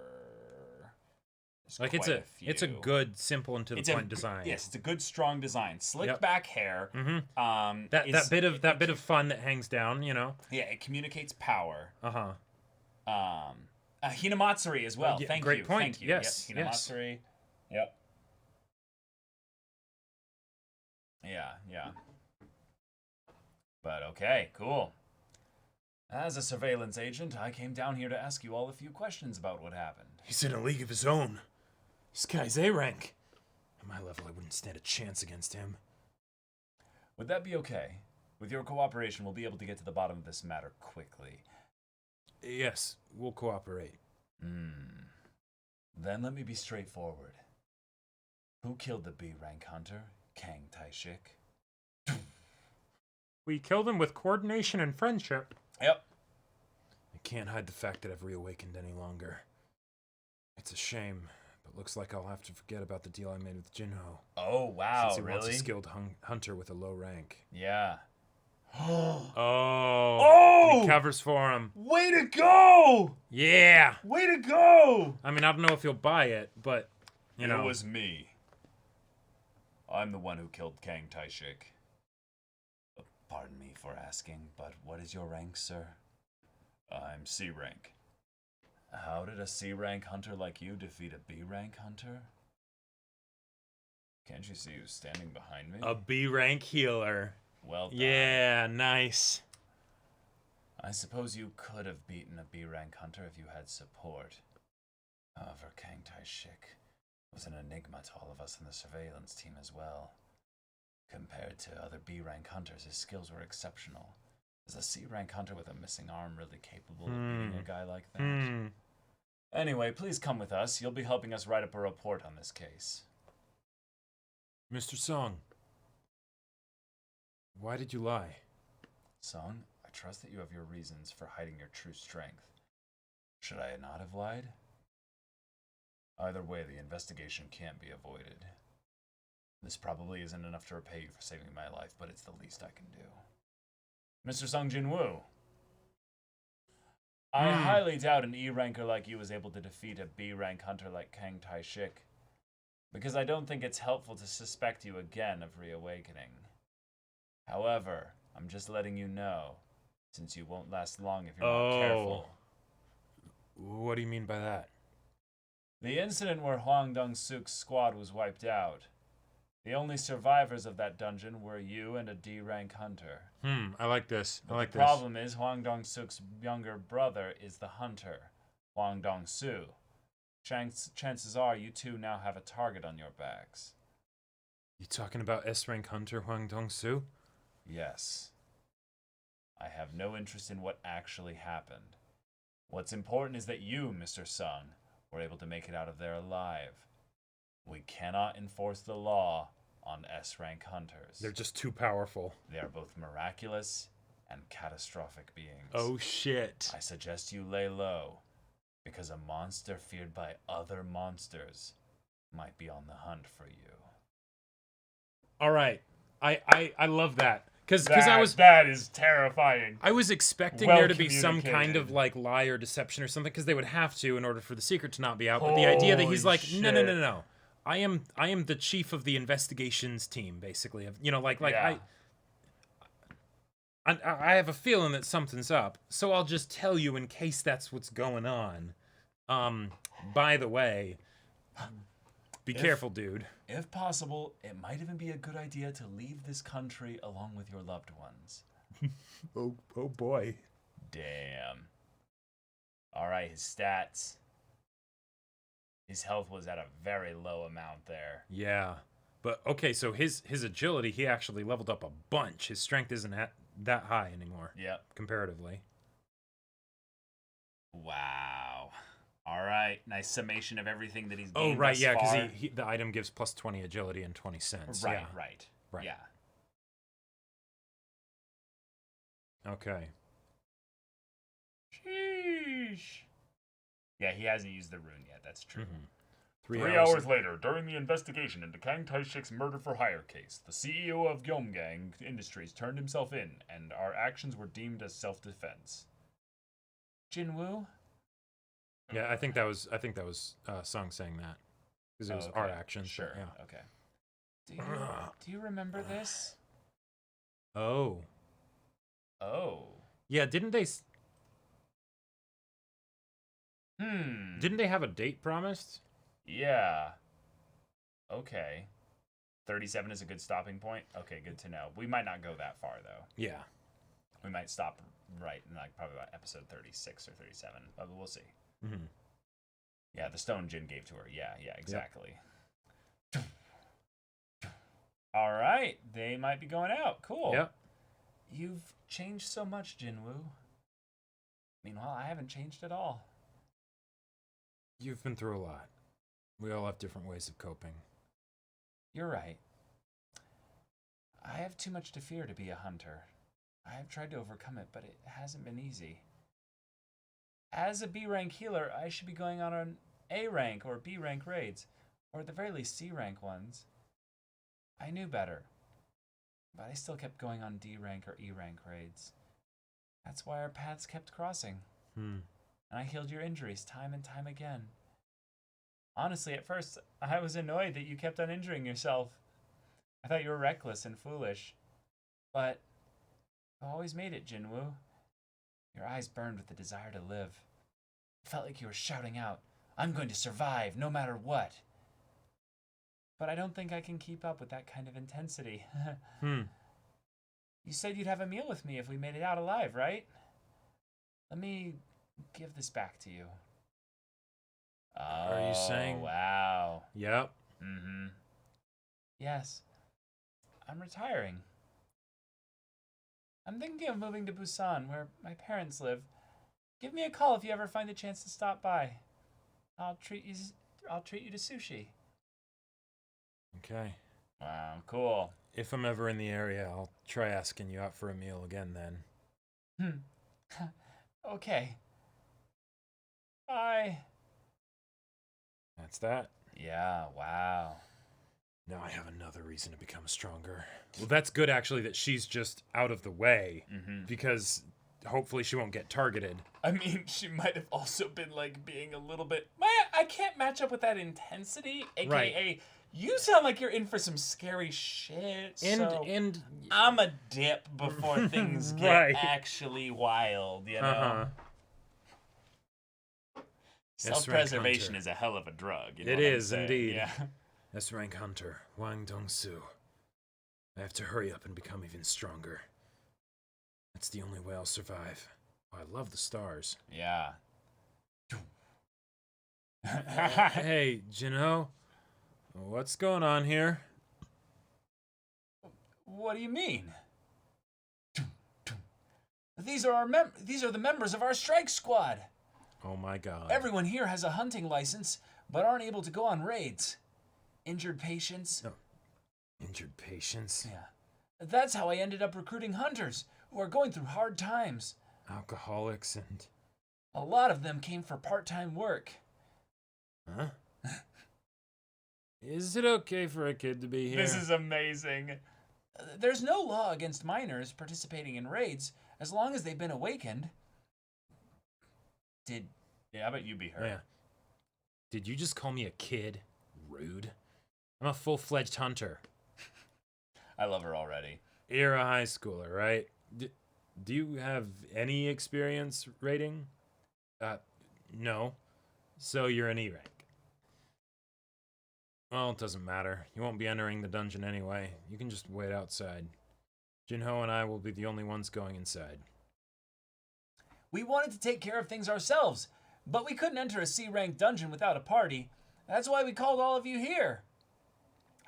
There's it's a good, simple and to the point design. Yes, it's a good, strong design. Slick back hair. Mm-hmm. That bit of fun that hangs down, you know. Yeah, it communicates power. Hinamatsuri as well. Thank great you. point. Thank you. Yes, Yep, Hinamatsuri. Yep. Yeah. But okay, cool. As a surveillance agent, I came down here to ask you all a few questions about what happened. He's in a league of his own. This guy's A-rank. At my level, I wouldn't stand a chance against him. Would that be okay? With your cooperation, we'll be able to get to the bottom of this matter quickly. Yes, we'll cooperate. Then let me be straightforward. Who killed the B-rank hunter, Kang Tai-shik? We killed him with coordination and friendship. Yep. I can't hide the fact that I've reawakened any longer. It's a shame, but looks like I'll have to forget about the deal I made with Jinwoo. Oh, wow, Since he really? wants a skilled hunter with a low rank. Yeah. Oh! He covers for him. Way to go! Yeah! Way to go! I mean, I don't know if he'll buy it, but, you know. It was me. I'm the one who killed Kang Tai-shik. Pardon me for asking, but what is your rank, sir? I'm C-rank. How did a C-rank hunter like you defeat a B-rank hunter? Can't you see who's standing behind me? A B-rank healer. Well done. Yeah, nice. I suppose you could have beaten a B-rank hunter if you had support. However, Kang Tai-shik was an enigma to all of us in the surveillance team as well. Compared to other B-rank hunters, his skills were exceptional. Is a C-rank hunter with a missing arm really capable of beating a guy like that? Anyway, please come with us. You'll be helping us write up a report on this case. Mr. Song, why did you lie? Song, I trust that you have your reasons for hiding your true strength. Should I not have lied? Either way, the investigation can't be avoided. This probably isn't enough to repay you for saving my life, but it's the least I can do. Mr. Sung Jinwoo, I highly doubt an E-ranker like you is able to defeat a B-rank hunter like Kang Tai-shik, because I don't think it's helpful to suspect you again of reawakening. However, I'm just letting you know, since you won't last long if you're not careful. What do you mean by that? The incident where Hwang Dong-suk's squad was wiped out, the only survivors of that dungeon were you and a D-rank hunter. I like this. But the problem is Hwang Dong-suk's younger brother is the hunter, Hwang Dong-su. Chances are you two now have a target on your backs. You talking about S-rank hunter Hwang Dong-su? Yes. I have no interest in what actually happened. What's important is that you, Mr. Sung, were able to make it out of there alive. We cannot enforce the law on S-rank hunters. They're just too powerful. They are both miraculous and catastrophic beings. Oh, shit. I suggest you lay low, because a monster feared by other monsters might be on the hunt for you. All right. I love that. Because that is terrifying. I was expecting Well there to be some kind communicated. of like lie or deception or something, because they would have to in order for the secret to not be out. But the idea that he's Holy like, no. shit. I am the chief of the investigations team, basically. Yeah. I have a feeling that something's up, so I'll just tell you in case that's what's going on. By the way, be careful, dude. If possible, it might even be a good idea to leave this country along with your loved ones. Oh boy. Damn. Alright, his stats. His health was at a very low amount there. Yeah. But okay, so his agility, he actually leveled up a bunch. His strength isn't that high anymore. Yep. Comparatively. Wow. Alright, nice summation of everything that he's Oh, gained right, thus yeah, far. because the item gives plus 20 agility and 20 cents. Right, Yeah. right. Yeah. Okay. Sheesh. Yeah, he hasn't used the rune yet, that's true. Mm-hmm. 3 hours later, during the investigation into Kang Taishik's murder-for-hire case, the CEO of Gyeomgang Industries turned himself in, and our actions were deemed as self-defense. Jinwoo? Yeah, I think that was Sung saying that, because it was our actions. Sure. Yeah. Okay. Do you remember this? Oh. Oh. Yeah. Didn't they Hmm. Didn't they have a date promised? Yeah. Okay. 37 is a good stopping point. Okay, good to know. We might not go that far though. Yeah. We might stop right in like probably about episode 36 or 37, but we'll see. Mm-hmm. Yeah, the stone Jin gave to her. Yeah, exactly. Yep. All right, they might be going out. Cool. Yep. You've changed so much, Jinwoo. Meanwhile, I haven't changed at all. You've been through a lot. We all have different ways of coping. You're right. I have too much to fear to be a hunter. I have tried to overcome it, but it hasn't been easy. As a B rank healer, I should be going on an A rank or B rank raids, or at the very least C rank ones. I knew better, but I still kept going on D rank or E rank raids. That's why our paths kept crossing. And I healed your injuries time and time again. Honestly, at first, I was annoyed that you kept on injuring yourself. I thought you were reckless and foolish. But you always made it, Jinwoo. Your eyes burned with the desire to live. It felt like you were shouting out, "I'm going to survive, no matter what." But I don't think I can keep up with that kind of intensity. You said you'd have a meal with me if we made it out alive, right? Let me give this back to you. Are you saying? Wow. Yep. Mm-hmm. Yes. I'm retiring. I'm thinking of moving to Busan, where my parents live. Give me a call if you ever find a chance to stop by. I'll treat you to sushi. Okay. Wow, cool. If I'm ever in the area, I'll try asking you out for a meal again then. Okay. Bye. That's that. Yeah, wow. Now I have another reason to become stronger. Well, that's good actually that she's just out of the way, because hopefully she won't get targeted. I mean, she might have also been like being a little bit. I can't match up with that intensity, aka Right. You sound like you're in for some scary shit. And I'm a dip before things get Right. actually wild, you know. Self-preservation is a hell of a drug. You know It what I'm is, saying? indeed. Yeah. S-rank hunter, Wang Dong-su. I have to hurry up and become even stronger. That's the only way I'll survive. Oh, I love the stars. Yeah. Hey, Jinho. What's going on here? What do you mean? These are the members of our strike squad. Oh my god. Everyone here has a hunting license, but aren't able to go on raids. Injured patients. No. Injured patients? Yeah. That's how I ended up recruiting hunters who are going through hard times. Alcoholics and... A lot of them came for part-time work. Huh? Is it okay for a kid to be here? This is amazing. There's no law against minors participating in raids as long as they've been awakened. Yeah, I bet you be her. Oh, yeah. Did you just call me a kid? Rude. I'm a full-fledged hunter. I love her already. You're a high schooler, right? Do you have any experience raiding? No. So you're an E rank. Well, it doesn't matter. You won't be entering the dungeon anyway. You can just wait outside. Jinwoo and I will be the only ones going inside. We wanted to take care of things ourselves, but we couldn't enter a C-rank dungeon without a party. That's why we called all of you here.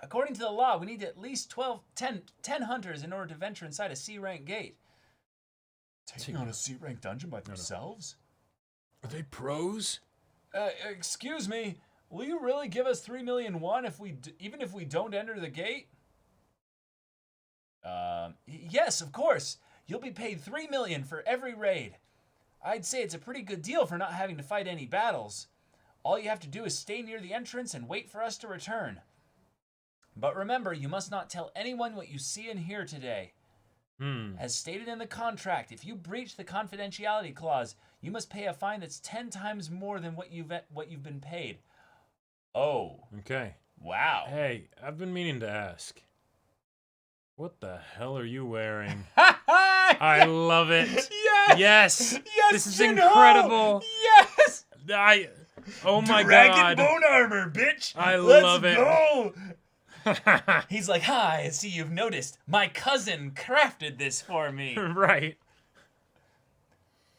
According to the law, we need at least 10 hunters in order to venture inside a C-rank gate. Taking on a C-rank dungeon by themselves? Are they pros? Excuse me, will you really give us 3 million won even if we don't enter the gate? Yes, of course. You'll be paid 3 million for every raid. I'd say it's a pretty good deal for not having to fight any battles. All you have to do is stay near the entrance and wait for us to return. But remember, you must not tell anyone what you see and hear today. As stated in the contract, if you breach the confidentiality clause, you must pay a fine that's 10 times more than what you've been paid. Oh. Okay. Wow. Hey, I've been meaning to ask. What the hell are you wearing? I love it. Yes. Yes. Yes. This is Jinwoo! incredible. Yes. Oh my Dragon god. bone armor, bitch. I Let's love it. Go. He's like, hi, I see you've noticed. My cousin crafted this for me. Right.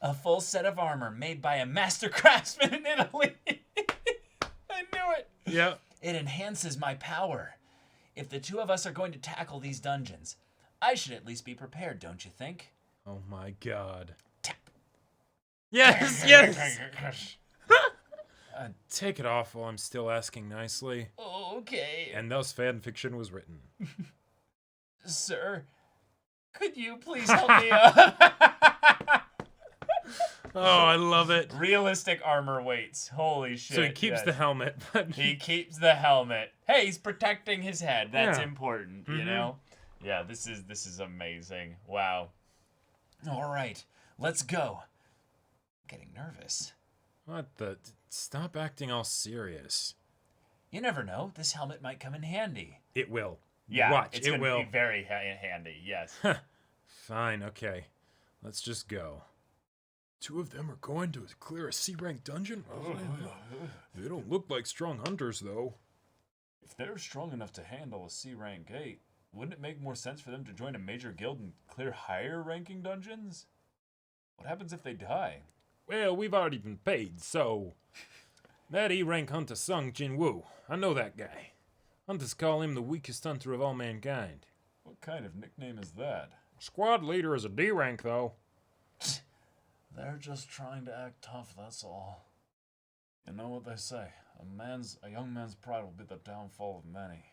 A full set of armor made by a master craftsman in Italy. I knew it. Yep. It enhances my power. If the two of us are going to tackle these dungeons, I should at least be prepared, don't you think? Oh my god. Tap. Yes, yes. Take it off while I'm still asking nicely. Okay. And thus fan fiction was written. Sir, could you please help me up? Oh, I love it. Realistic armor weights. Holy shit. So he keeps the helmet, but He keeps the helmet. Hey, he's protecting his head. That's Yeah. important, you know? Yeah, this is amazing. Wow. All right, let's go. I'm getting nervous. What the? Stop acting all serious. You never know. This helmet might come in handy. It will. Yeah, Watch, it's it gonna will. be very handy. Yes. Fine, okay. Let's just go. Two of them are going to clear a C-rank dungeon? They don't look like strong hunters, though. If they're strong enough to handle a C-rank gate, wouldn't it make more sense for them to join a major guild and clear higher-ranking dungeons? What happens if they die? Well, we've already been paid, so... That E-rank hunter sung Jinwoo. I know that guy. Hunters call him the weakest hunter of all mankind. What kind of nickname is that? Squad leader is a D-rank, though. They're just trying to act tough, that's all. You know what they say, a young man's pride will be the downfall of many.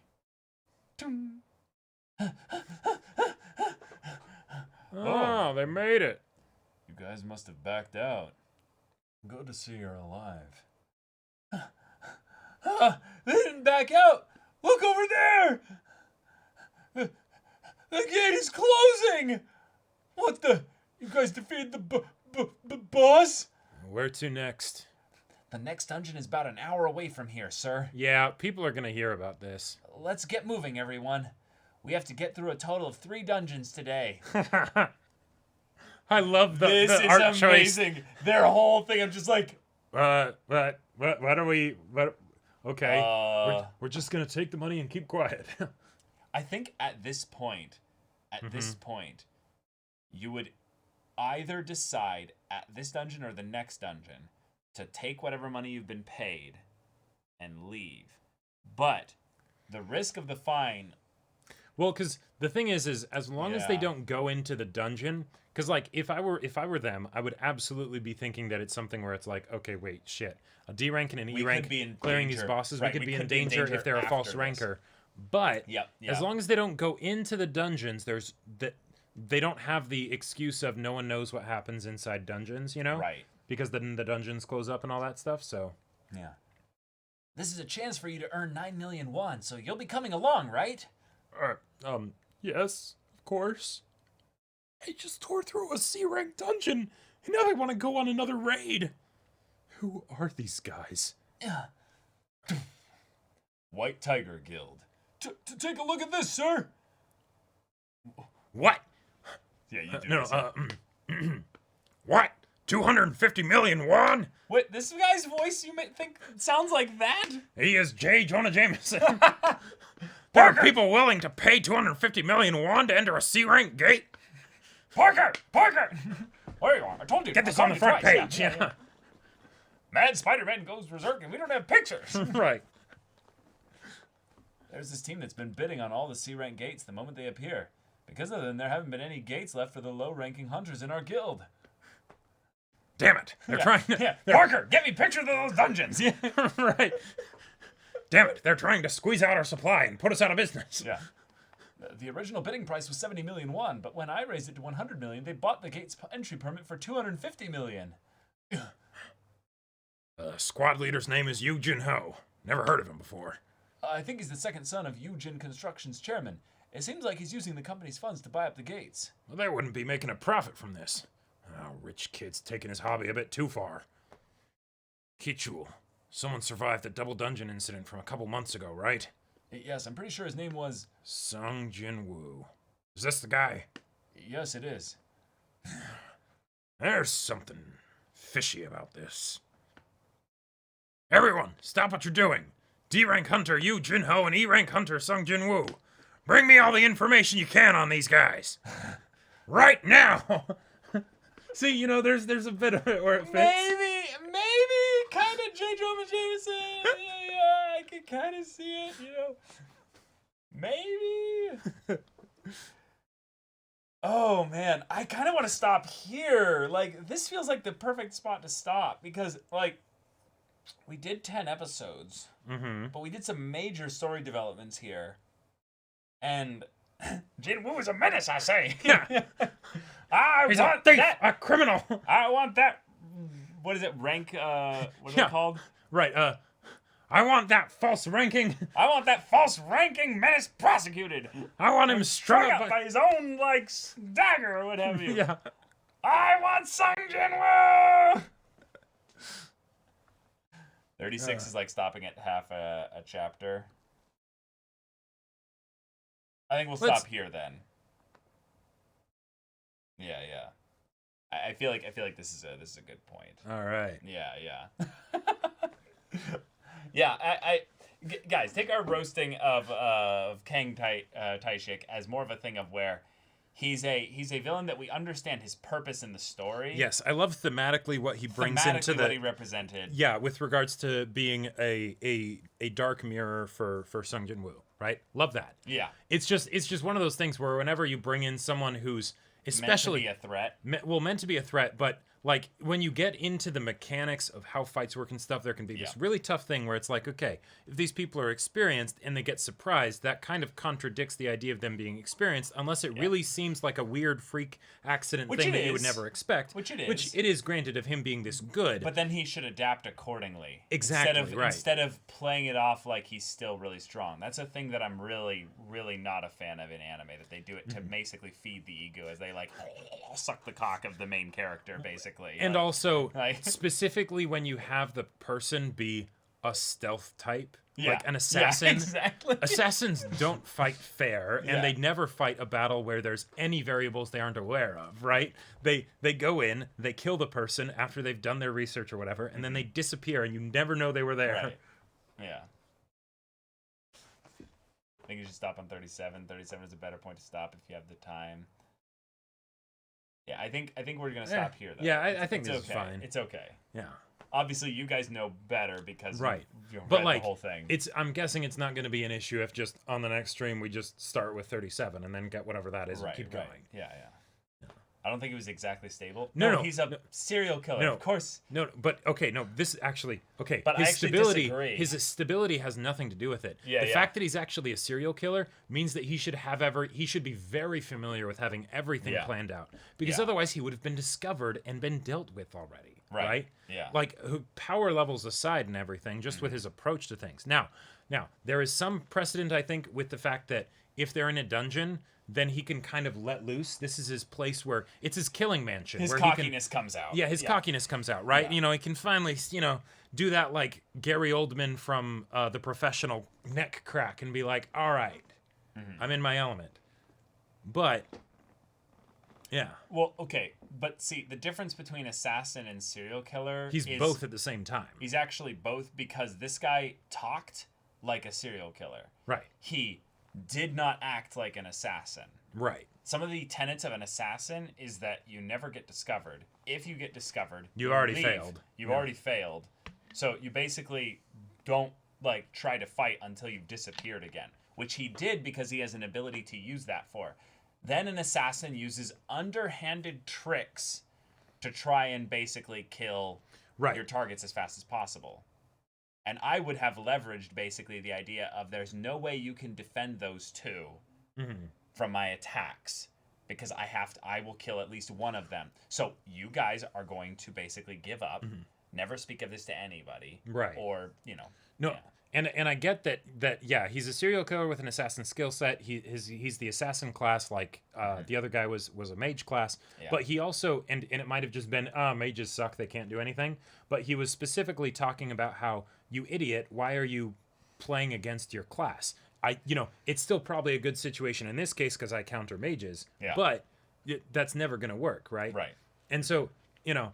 Oh, they made it. You guys must have backed out. Good to see you're alive. They didn't back out! Look over there! The gate is closing! What the? You guys defeated the boss? Where to next? The next dungeon is about an hour away from here, sir. Yeah, people are gonna hear about this. Let's get moving, everyone. We have to get through a total of 3 dungeons today. I love the This is art amazing. choice. Their whole thing, I'm just like... What are we... Okay, Uh, we're just gonna take the money and keep quiet. I think at this point, you would either decide at this dungeon or the next dungeon to take whatever money you've been paid and leave. But the risk of the fine... Well, because the thing is as long as they Yeah. don't go into the dungeon, because like if I were them, I would absolutely be thinking that it's something where it's like, okay, wait, shit, a D rank and an E We rank could be in clearing danger. these bosses, Right, we could be in danger if they're a false after this. ranker. But Yep. as long as they don't go into the dungeons, they don't have the excuse of no one knows what happens inside dungeons, you know? Right. Because then the dungeons close up and all that stuff. So Yeah. This is a chance for you to earn 9 million won, so you'll be coming along, right? Yes, of course. I just tore through a C-rank dungeon, and now I want to go on another raid. Who are these guys? White Tiger Guild. Take a look at this, sir. What? Yeah, you do. No, what? 250 million won? Wait, this guy's voice you may think sounds like that? He is J. Jonah Jameson. There are people willing to pay 250 million won to enter a C-rank gate? Parker! Where are you? I told you. Get this on the front page. Yeah. Mad Spider-Man goes berserk and we don't have pictures. Right. There's this team that's been bidding on all the C-rank gates the moment they appear. Because of them, there haven't been any gates left for the low-ranking hunters in our guild. Damn it. They're trying to... Yeah. Parker, get me pictures of those dungeons. Yeah. Right. Damn it. They're trying to squeeze out our supply and put us out of business. Yeah. The original bidding price was 70 million won, but when I raised it to 100 million, they bought the gate's entry permit for 250 million. The squad leader's name is Yu Jin-ho. Never heard of him before. I think he's the second son of Yujin Construction's chairman. It seems like he's using the company's funds to buy up the gates. Well, they wouldn't be making a profit from this. Oh, rich kid's taking his hobby a bit too far. Kichul. Someone survived the double dungeon incident from a couple months ago, right? Yes, I'm pretty sure his name was... Sung Jinwoo. Is this the guy? Yes, it is. There's something fishy about this. Everyone, stop what you're doing. D-rank hunter Yu Jinho and E-rank hunter Sung Jinwoo. Bring me all the information you can on these guys. Right now! See, you know, there's a bit of it where it fits. Maybe, kind of J. Jonah Jameson. Yeah, I can kind of see it, you know. Maybe. Oh, man, I kind of want to stop here. Like, this feels like the perfect spot to stop because, like, we did 10 episodes, but we did some major story developments here. And Jinwoo is a menace, I say. He's a thief, a criminal. I want that. What is it? Rank? What is it called? Right. I want that false ranking. I want that false ranking menace prosecuted. I want him strung up by his own like dagger or what have you. Yeah. I want Sung Jinwoo. 36 is like stopping at half a chapter. I think we'll stop here then. Yeah. I feel like this is a good point. All right. Yeah. Yeah. Guys, take our roasting of Kang Taishik as more of a thing of where he's a villain that we understand his purpose in the story. Yes, I love thematically what he brings into what he represented. Yeah, with regards to being a dark mirror for Sung Jinwoo, right? Love that. Yeah. It's just one of those things where whenever you bring in someone who's especially meant to be a threat. Meant to be a threat, but like when you get into the mechanics of how fights work and stuff, there can be this really tough thing where it's like, okay, if these people are experienced and they get surprised, that kind of contradicts the idea of them being experienced, unless it really seems like a weird freak accident thing that you would never expect. Which it is. Which it is, granted, of him being this good. But then he should adapt accordingly. Exactly, Instead of playing it off like he's still really strong. That's a thing that I'm really, really not a fan of in anime, that they do it to basically feed the ego as they like suck the cock of the main character, basically. And also, specifically when you have the person be a stealth type, like an assassin. Yeah, exactly. Assassins don't fight fair, and they never fight a battle where there's any variables they aren't aware of, right? They go in, they kill the person after they've done their research or whatever, and then they disappear, and you never know they were there. Right. Yeah. I think you should stop on 37. 37 is a better point to stop if you have the time. Yeah, I think we're gonna stop here though. Yeah, I think this is fine. It's okay. Yeah. Obviously, you guys know better because you've but read like the whole thing. I'm guessing it's not going to be an issue if just on the next stream we just start with 37 and then get whatever that is and keep going. Yeah. I don't think it was exactly stable. No, he's a serial killer. No, of course. No, but okay, no, this actually okay. But his I actually stability, disagree. his stability has nothing to do with it. Yeah, the fact that he's actually a serial killer means that he should be very familiar with having everything planned out, because otherwise he would have been discovered and been dealt with already. right? Yeah. Like power levels aside and everything, just with his approach to things. Now, there is some precedent, I think, with the fact that if they're in a dungeon, then he can kind of let loose. This is his place where it's his killing mansion. His where cockiness comes out. Yeah, his cockiness comes out, right? Yeah. He can finally, do that like Gary Oldman from The Professional neck crack and be like, all right, I'm in my element. But, yeah. Well, okay, but see, the difference between assassin and serial killer He's is both at the same time. he's actually both, because this guy talked like a serial killer. Right. He did not act like an assassin. Right. Some of the tenets of an assassin is that you never get discovered. If you get discovered, You've already leave. failed. You've already failed. So you basically don't try to fight until you've disappeared again, which he did because he has an ability to use that for. Then an assassin uses underhanded tricks to try and basically kill your targets as fast as possible. And I would have leveraged basically the idea of there's no way you can defend those two from my attacks, because I will kill at least one of them. So you guys are going to basically give up, never speak of this to anybody, right? Or no. Yeah. And I get that he's a serial killer with an assassin skill set. He's the assassin class, like the other guy was a mage class. Yeah. But he also, and it might have just been, mages suck, they can't do anything. But he was specifically talking about how, you idiot, why are you playing against your class? It's still probably a good situation in this case because I counter mages. Yeah. But that's never going to work, right? Right. And so, yeah.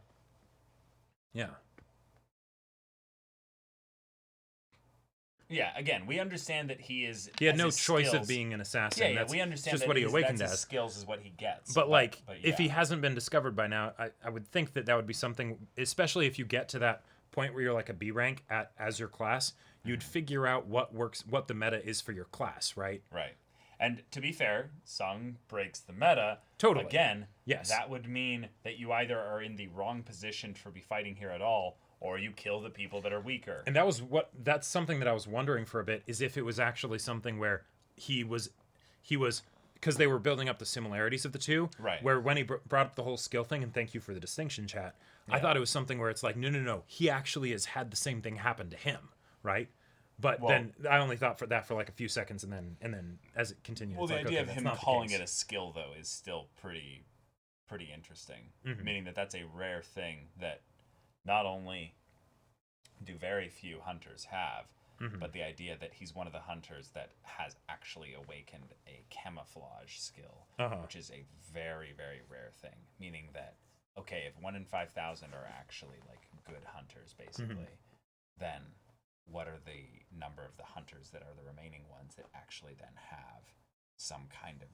Yeah, again, we understand that he had no choice of being an assassin. Yeah, we understand just that what he awakened his as. skills is what he gets. But yeah. if he hasn't been discovered by now, I would think that would be something, especially if you get to that point where you're like a B rank as your class, you'd figure out what the meta is for your class, right? Right. And to be fair, Sung breaks the meta. Totally. Again, yes. That would mean that you either are in the wrong position to be fighting here at all, or you kill the people that are weaker. And that's something that I was wondering for a bit, is if it was actually something where he was because they were building up the similarities of the two, right? Where when he brought up the whole skill thing, and thank you for the distinction, chat, I thought it was something where it's like, no, he actually has had the same thing happen to him, right? But then I only thought for like a few seconds, and then as it continued, well, it's the like, idea okay, of him calling it a skill though is still pretty interesting, meaning that that's a rare thing that not only do very few hunters have, but the idea that he's one of the hunters that has actually awakened a camouflage skill, which is a very, very rare thing, meaning that, okay, if 1 in 5,000 are actually like good hunters, basically, then what are the number of the hunters that are the remaining ones that actually then have some kind of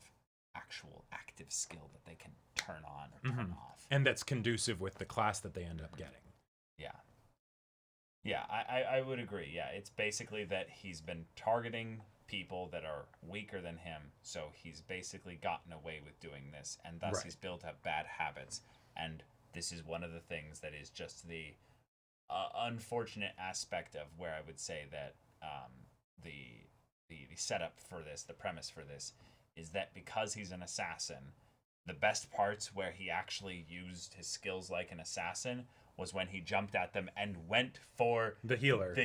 actual active skill that they can turn on or turn off? And that's conducive with the class that they end up getting. Yeah, I would agree. Yeah, it's basically that he's been targeting people that are weaker than him, so he's basically gotten away with doing this, and thus he's built up bad habits. And this is one of the things that is just the unfortunate aspect of where I would say that the setup for this, the premise for this, is that because he's an assassin, the best parts where he actually used his skills like an assassin was when he jumped at them and went for the healer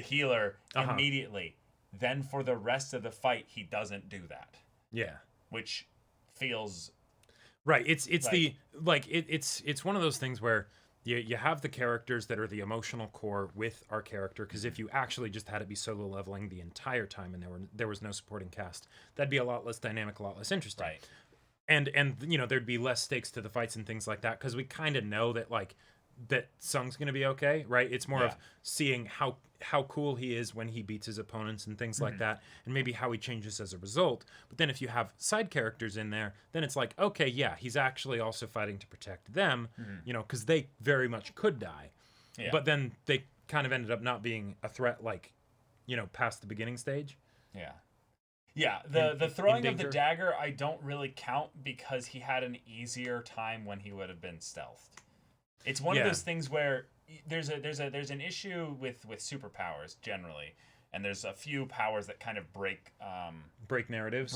immediately. Then for the rest of the fight, he doesn't do that. Yeah. Which feels right. It's one of those things where you have the characters that are the emotional core with our character, because if you actually just had it be solo leveling the entire time and there was no supporting cast, that'd be a lot less dynamic, a lot less interesting. Right. And there'd be less stakes to the fights and things like that, because we kind of know that that Sung's gonna be okay, right? It's more of seeing how cool he is when he beats his opponents and things like that, and maybe how he changes as a result. But then if you have side characters in there, then it's like, okay, yeah, he's actually also fighting to protect them, because they very much could die. Yeah. But then they kind of ended up not being a threat, past the beginning stage. Yeah. Yeah, the throwing of the dagger I don't really count, because he had an easier time when he would have been stealthed. It's one of those things where there's an issue with superpowers generally, and there's a few powers that kind of break narratives.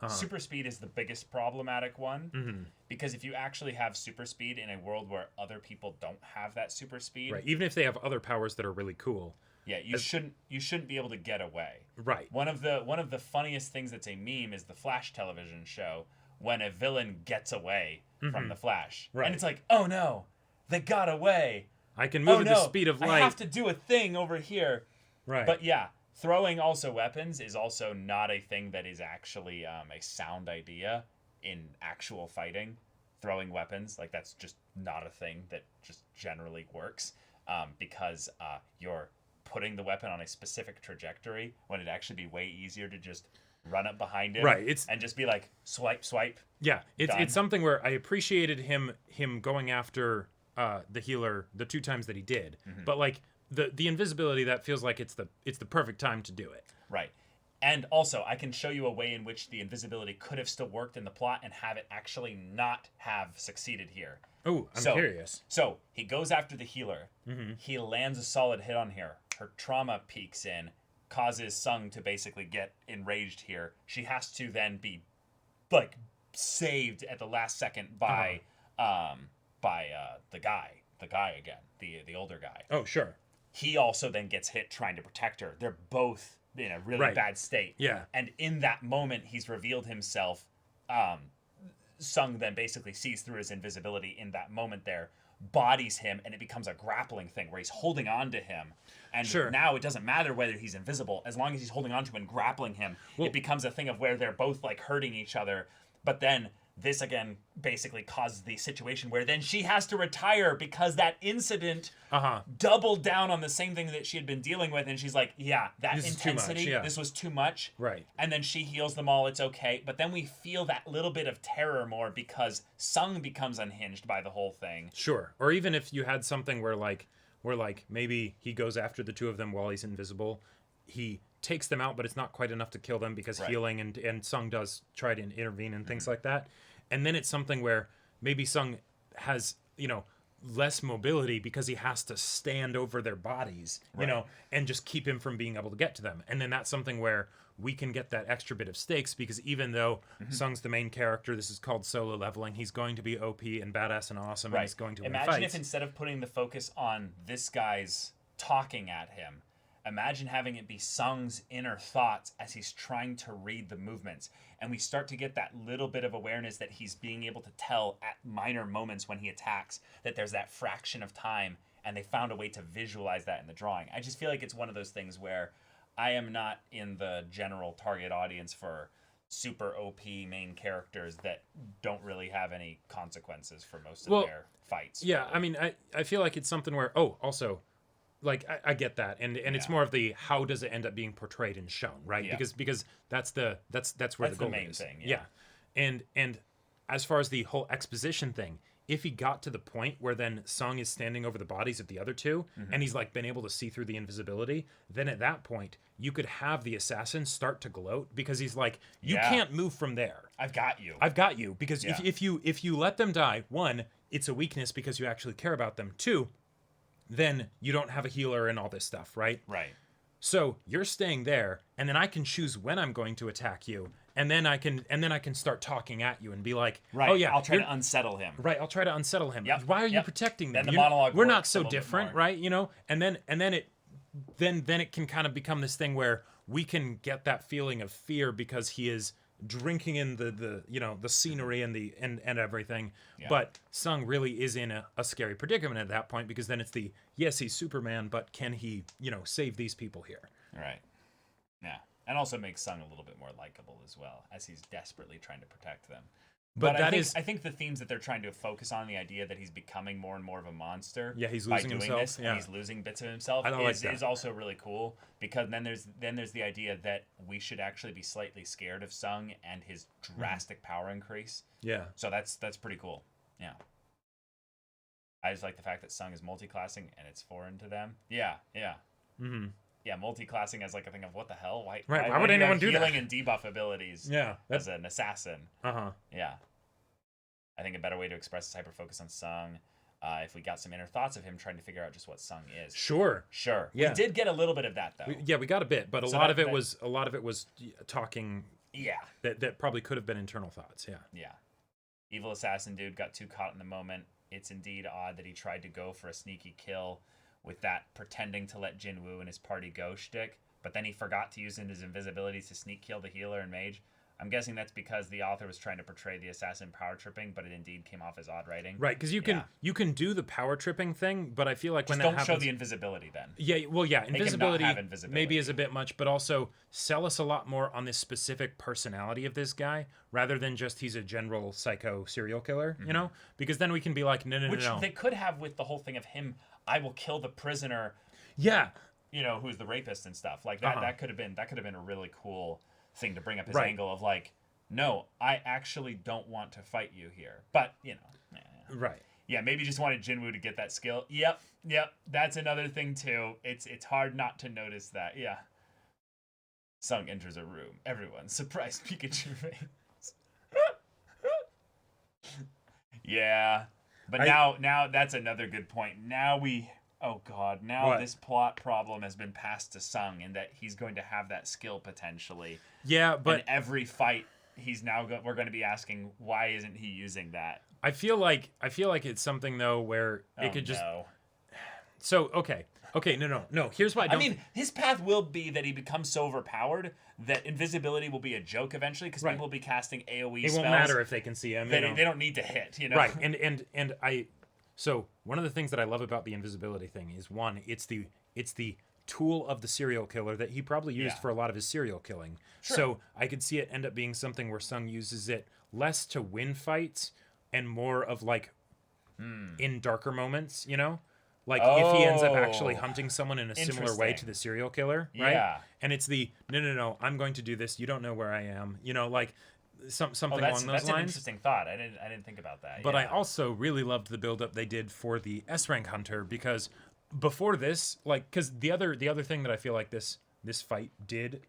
Super speed is the biggest problematic one, because if you actually have super speed in a world where other people don't have that super speed, right? Even if they have other powers that are really cool, yeah, you shouldn't be able to get away. Right. One of the funniest things that's a meme is the Flash television show when a villain gets away from the Flash, right? And it's like, oh no, they got away. I can move at the speed of light. I have to do a thing over here. Right. But yeah, throwing also weapons is also not a thing that is actually a sound idea in actual fighting. Throwing weapons, like, that's just not a thing that just generally works, because you're putting the weapon on a specific trajectory when it'd actually be way easier to just run up behind him, right? And just be like, swipe. Yeah, it's something where I appreciated him going after the healer the 2 times that he did, but like the invisibility, that feels like it's the perfect time to do it. Right. And also, I can show you a way in which the invisibility could have still worked in the plot and have it actually not have succeeded here. Oh, I'm curious. So, he goes after the healer. He lands a solid hit on her. Her trauma peaks in, causes Sung to basically get enraged here. She has to then be, like, saved at the last second by the guy again, the older guy. Oh, sure. He also then gets hit trying to protect her. They're both in a really bad state. Yeah. And in that moment, he's revealed himself. Sung then basically sees through his invisibility in that moment there, bodies him, and it becomes a grappling thing where he's holding on to him. And now it doesn't matter whether he's invisible. As long as he's holding on to him and grappling him, it becomes a thing of where they're both, like, hurting each other. But then this, again, basically causes the situation where then she has to retire because that incident doubled down on the same thing that she had been dealing with. And she's like, yeah, that intensity, this was too much. Right. And then she heals them all. It's okay. But then we feel that little bit of terror more because Sung becomes unhinged by the whole thing. Sure. Or even if you had something where maybe he goes after the 2 of them while he's invisible, he takes them out, but it's not quite enough to kill them because healing and Sung does try to intervene and things like that. And then it's something where maybe Sung has, less mobility because he has to stand over their bodies, and just keep him from being able to get to them. And then that's something where we can get that extra bit of stakes, because even though Sung's the main character, this is called solo leveling, he's going to be OP and badass and awesome, and he's going to win fights. Imagine if instead of putting the focus on this guy's talking at him, imagine having it be Sung's inner thoughts as he's trying to read the movements. And we start to get that little bit of awareness that he's being able to tell at minor moments when he attacks that there's that fraction of time, and they found a way to visualize that in the drawing. I just feel like it's one of those things where I am not in the general target audience for super OP main characters that don't really have any consequences for most of their fights. Yeah, really. I mean, I feel like it's something where, also... Like, I get that, and it's more of the how does it end up being portrayed and shown, right? Yeah. Because that's where the goal main is. thing. Yeah. And as far as the whole exposition thing, if he got to the point where then Sung is standing over the bodies of the other 2, and he's like been able to see through the invisibility, then at that point you could have the assassin start to gloat, because he's like, you can't move from there. I've got you. Because if you let them die, 1, it's a weakness because you actually care about them. 2, then you don't have a healer and all this stuff, right? Right. So you're staying there, and then I can choose when I'm going to attack you, and then I can start talking at you and be like, right. Oh yeah, I'll try to unsettle him. Right, I'll try to unsettle him. Yep. Why are you protecting them? Then the monologue we're not works so a little bit different, more. right? And then it can kind of become this thing where we can get that feeling of fear because he is drinking in the scenery and everything. But Sung really is in a scary predicament at that point, because then it's yes, he's Superman, but can he save these people here? Right. Yeah. And also makes Sung a little bit more likable as well, as he's desperately trying to protect them. But I think the themes that they're trying to focus on, the idea that he's becoming more and more of a monster, he's losing himself, this, and he's losing bits of himself, is also really cool, because then there's the idea that we should actually be slightly scared of Sung and his drastic power increase. Yeah. So that's pretty cool. Yeah. I just like the fact that Sung is multi-classing and it's foreign to them. Yeah. Mm-hmm. Yeah, multi-classing as like a thing of what the hell? Why would anyone do that? Healing and debuff abilities as an assassin. Uh-huh. Yeah. I think a better way to express this hyper-focus on Sung. if we got some inner thoughts of him trying to figure out just what Sung is. Sure. Yeah. We did get a little bit of that though. We got a bit, but a lot of it was talking. Yeah. That probably could have been internal thoughts. Yeah. Yeah. Evil assassin dude got too caught in the moment. It's indeed odd that he tried to go for a sneaky kill with that pretending to let Jinwoo and his party go shtick, but then he forgot to use his invisibility to sneak kill the healer and mage. I'm guessing that's because the author was trying to portray the assassin power tripping, but it indeed came off as odd writing. Right, because you can do the power tripping thing, but I feel like when that happens, don't show the invisibility then. Yeah, well, yeah, invisibility invisibility maybe is a bit much, but also sell us a lot more on this specific personality of this guy rather than just he's a general psycho serial killer, you know? Because then we can be like, no. Which they could have with the whole thing of him, I will kill the prisoner. Yeah. You know, who's the rapist and stuff like that. That could have been a really cool thing to bring up his angle of like, no, I actually don't want to fight you here, but you know, right? Yeah, maybe just wanted Jinwoo to get that skill. Yep, that's another thing too. It's hard not to notice that. Yeah. Sung enters a room. Everyone surprised Pikachu face. Yeah, but now that's another good point. Now this plot problem has been passed to Sung, and that he's going to have that skill potentially. Yeah, but and every fight we're going to be asking, why isn't he using that? I feel like it's something though where it could just. No. So okay, no. Here's why I mean, his path will be that he becomes so overpowered that invisibility will be a joke eventually because people will be casting AOE spells. It won't matter if they can see him. They don't need to hit, you know. Right, and I. So one of the things that I love about the invisibility thing is one, it's the tool of the serial killer that he probably used for a lot of his serial killing. Sure. So I could see it end up being something where Sung uses it less to win fights and more of like in darker moments, you know? Like if he ends up actually hunting someone in a similar way to the serial killer, right? Yeah. And it's the no, I'm going to do this. You don't know where I am. You know, like something along those lines. That's an interesting thought. I didn't think about that. But I also really loved the build up they did for the S rank hunter because before this, like, because the other thing that I feel like this fight did,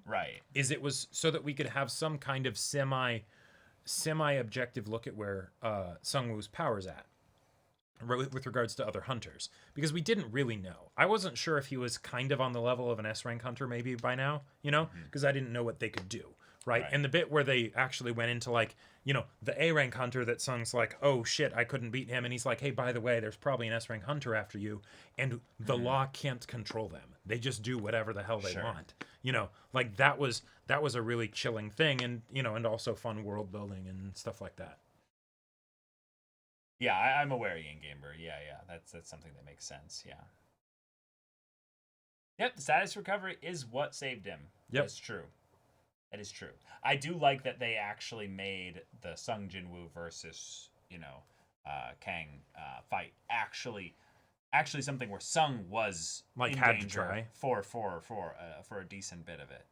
right, is it was so that we could have some kind of semi objective look at where Sungwoo's power's at with regards to other hunters, because we didn't really know. I wasn't sure if he was kind of on the level of an S rank hunter maybe by now, you know, because I didn't know what they could do. Right. And the bit where they actually went into like, you know, the A rank hunter that Sung's like, oh shit, I couldn't beat him. And he's like, hey, by the way, there's probably an S rank hunter after you. And the law can't control them. They just do whatever the hell they want. You know, like that was a really chilling thing. And, you know, and also fun world building and stuff like that. Yeah, I'm aware of Yin Gamer. Yeah. That's something that makes sense. Yeah. Yep. The status recovery is what saved him. Yep. That's true. That is true. I do like that they actually made the Sung Jinwoo versus, you know, Kang fight actually something where Sung was like in had danger to try for a decent bit of it.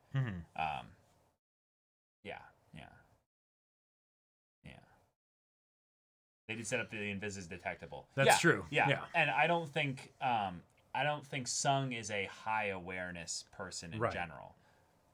Yeah. They did set up the invis is detectable. That's true. Yeah. And I don't think Sung is a high awareness person in general.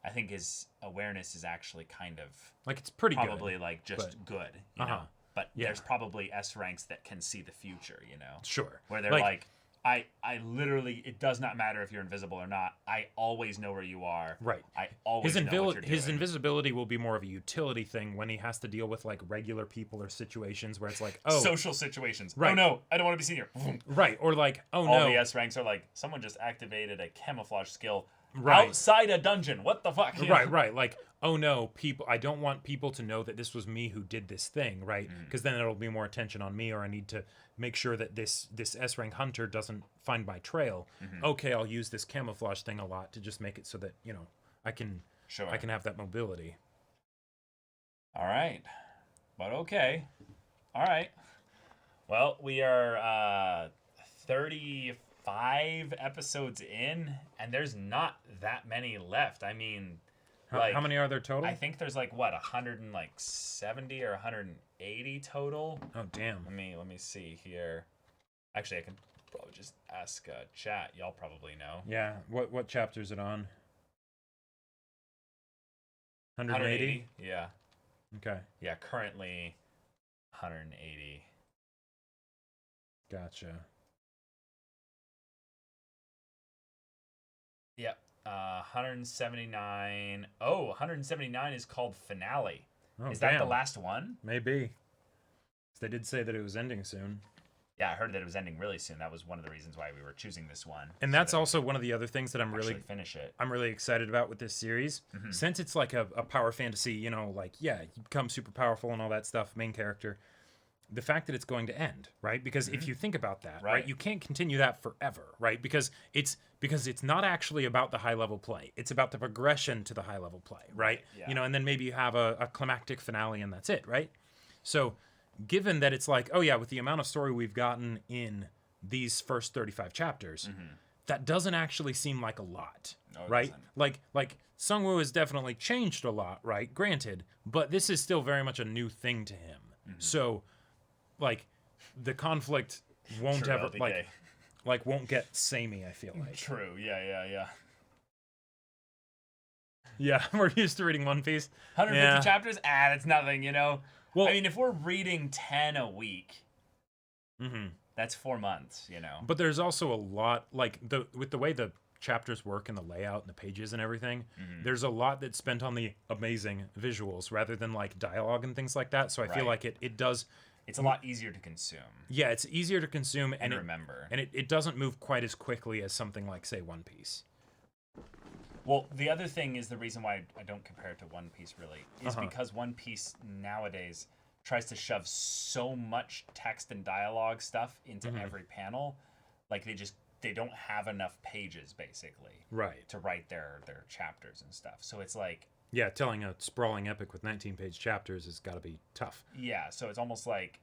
I think his awareness is actually kind of like it's pretty probably good, like just good, you know. But there's probably S ranks that can see the future, you know. Sure. Where they're like I literally, it does not matter if you're invisible or not. I always know where you are. Right. I always know what you're doing. His invisibility will be more of a utility thing when he has to deal with like regular people or situations where it's like, oh, social situations. Right. Oh no, I don't want to be seen here. Right. Or like, oh no. All the S ranks are like, someone just activated a camouflage skill outside a dungeon. What the fuck? Right. Like, oh no, I don't want people to know that this was me who did this thing, right? Because then it'll be more attention on me, or I need to make sure that this S rank hunter doesn't find my trail. Okay, I'll use this camouflage thing a lot to just make it so that, you know, I can have that mobility. All right. But okay. All right. Well, we are 35 episodes in, and there's not that many left. I mean, how many are there total? I think there's like 170 or 180 total. Oh damn. Let me see here. Actually, I can probably just ask chat. Y'all probably know. Yeah. What chapter is it on? 180? Yeah. Okay. Yeah, currently 180. Gotcha. Yep. 179. Oh, 179 is called Finale. Oh, is that the damn. last one? Maybe. They did say that it was ending soon. Yeah, I heard that it was ending really soon. That was one of the reasons why we were choosing this one. And that's also one of the other things that I'm really finish it. I'm really excited about with this series. Since it's like a power fantasy, you know, like, yeah, you become super powerful and all that stuff, main character. The fact that it's going to end, right? Because if you think about that, right, you can't continue that forever, right? Because it's not actually about the high level play. It's about the progression to the high level play, right? Yeah. You know, and then maybe you have a climactic finale and that's it, right? So given that it's like, oh yeah, with the amount of story we've gotten in these first 35 chapters, that doesn't actually seem like a lot, right? Doesn't. Like Sungwoo has definitely changed a lot, right? Granted, but this is still very much a new thing to him. So, like, the conflict won't True, ever LDK. like won't get samey. I feel like. True. Yeah. Yeah, we're used to reading One Piece. 150 chapters? That's nothing, you know? Well, I mean, if we're reading 10 a week, that's 4 months, you know? But there's also a lot, like, with the way the chapters work and the layout and the pages and everything, there's a lot that's spent on the amazing visuals rather than, like, dialogue and things like that. So I feel like it does... It's a lot easier to consume. Yeah, it's easier to consume and remember. And it doesn't move quite as quickly as something like, say, One Piece. Well, the other thing is the reason why I don't compare it to One Piece, really, is because One Piece nowadays tries to shove so much text and dialogue stuff into every panel. Like, they don't have enough pages, basically. Right. To write their chapters and stuff. So it's like... Yeah, telling a sprawling epic with 19-page chapters has got to be tough. Yeah, so it's almost like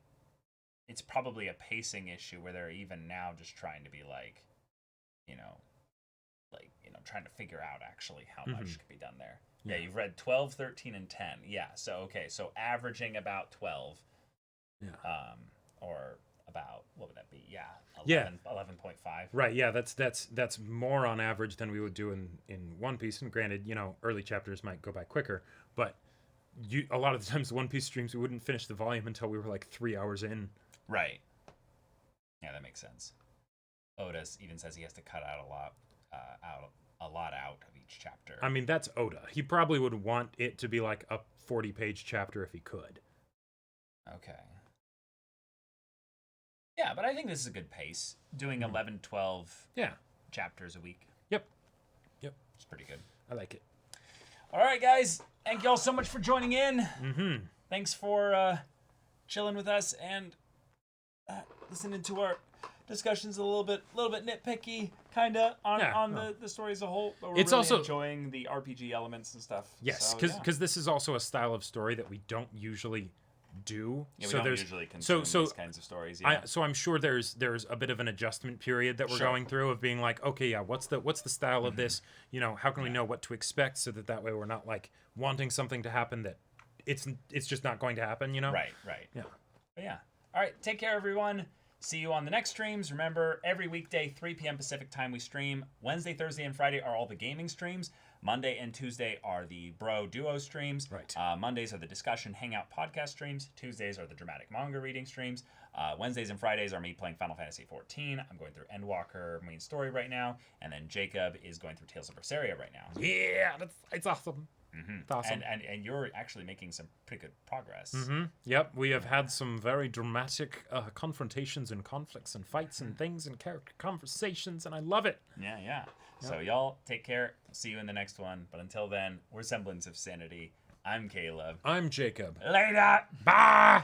it's probably a pacing issue where they're even now just trying to be like, trying to figure out actually how much could be done there. Yeah, you've read 12, 13, and 10. Yeah, so averaging about 12. Yeah. Or about, what would that be? Yeah, 11.5. Right, yeah, that's more on average than we would do in One Piece. And granted, early chapters might go by quicker, but a lot of the times the One Piece streams, we wouldn't finish the volume until we were like 3 hours in. Right. Yeah, that makes sense. Oda even says he has to cut out a lot out of each chapter. I mean, that's Oda. He probably would want it to be like a 40-page chapter if he could. Okay. Yeah, but I think this is a good pace. Doing 11, 12 chapters a week. Yep. It's pretty good. I like it. All right, guys. Thank you all so much for joining in. Thanks for chilling with us and listening to our discussions a little bit nitpicky, kind of, on the story as a whole. But we're really enjoying the RPG elements and stuff. Yes, because this is also a style of story that we don't usually do. Yeah, we don't usually consume these kinds of stories. Yeah. So I'm sure there's a bit of an adjustment period that we're going through of being like, okay, yeah, what's the style of this? How can we know what to expect so that way we're not like wanting something to happen that it's just not going to happen. Right. Yeah. But yeah. All right. Take care, everyone. See you on the next streams. Remember, every weekday, 3 p.m. Pacific time, we stream. Wednesday, Thursday, and Friday are all the gaming streams. Monday and Tuesday are the Bro Duo streams. Right. Mondays are the Discussion Hangout podcast streams. Tuesdays are the Dramatic Manga reading streams. Wednesdays and Fridays are me playing Final Fantasy XIV. I'm going through Endwalker main story right now. And then Jacob is going through Tales of Berseria right now. Yeah, it's awesome. It's awesome. And you're actually making some pretty good progress. Yep, we have had some very dramatic confrontations and conflicts and fights and things and character conversations, and I love it. Yeah. So y'all take care. See you in the next one. But until then, we're Semblance of Sanity. I'm Caleb. I'm Jacob. Later. Bye.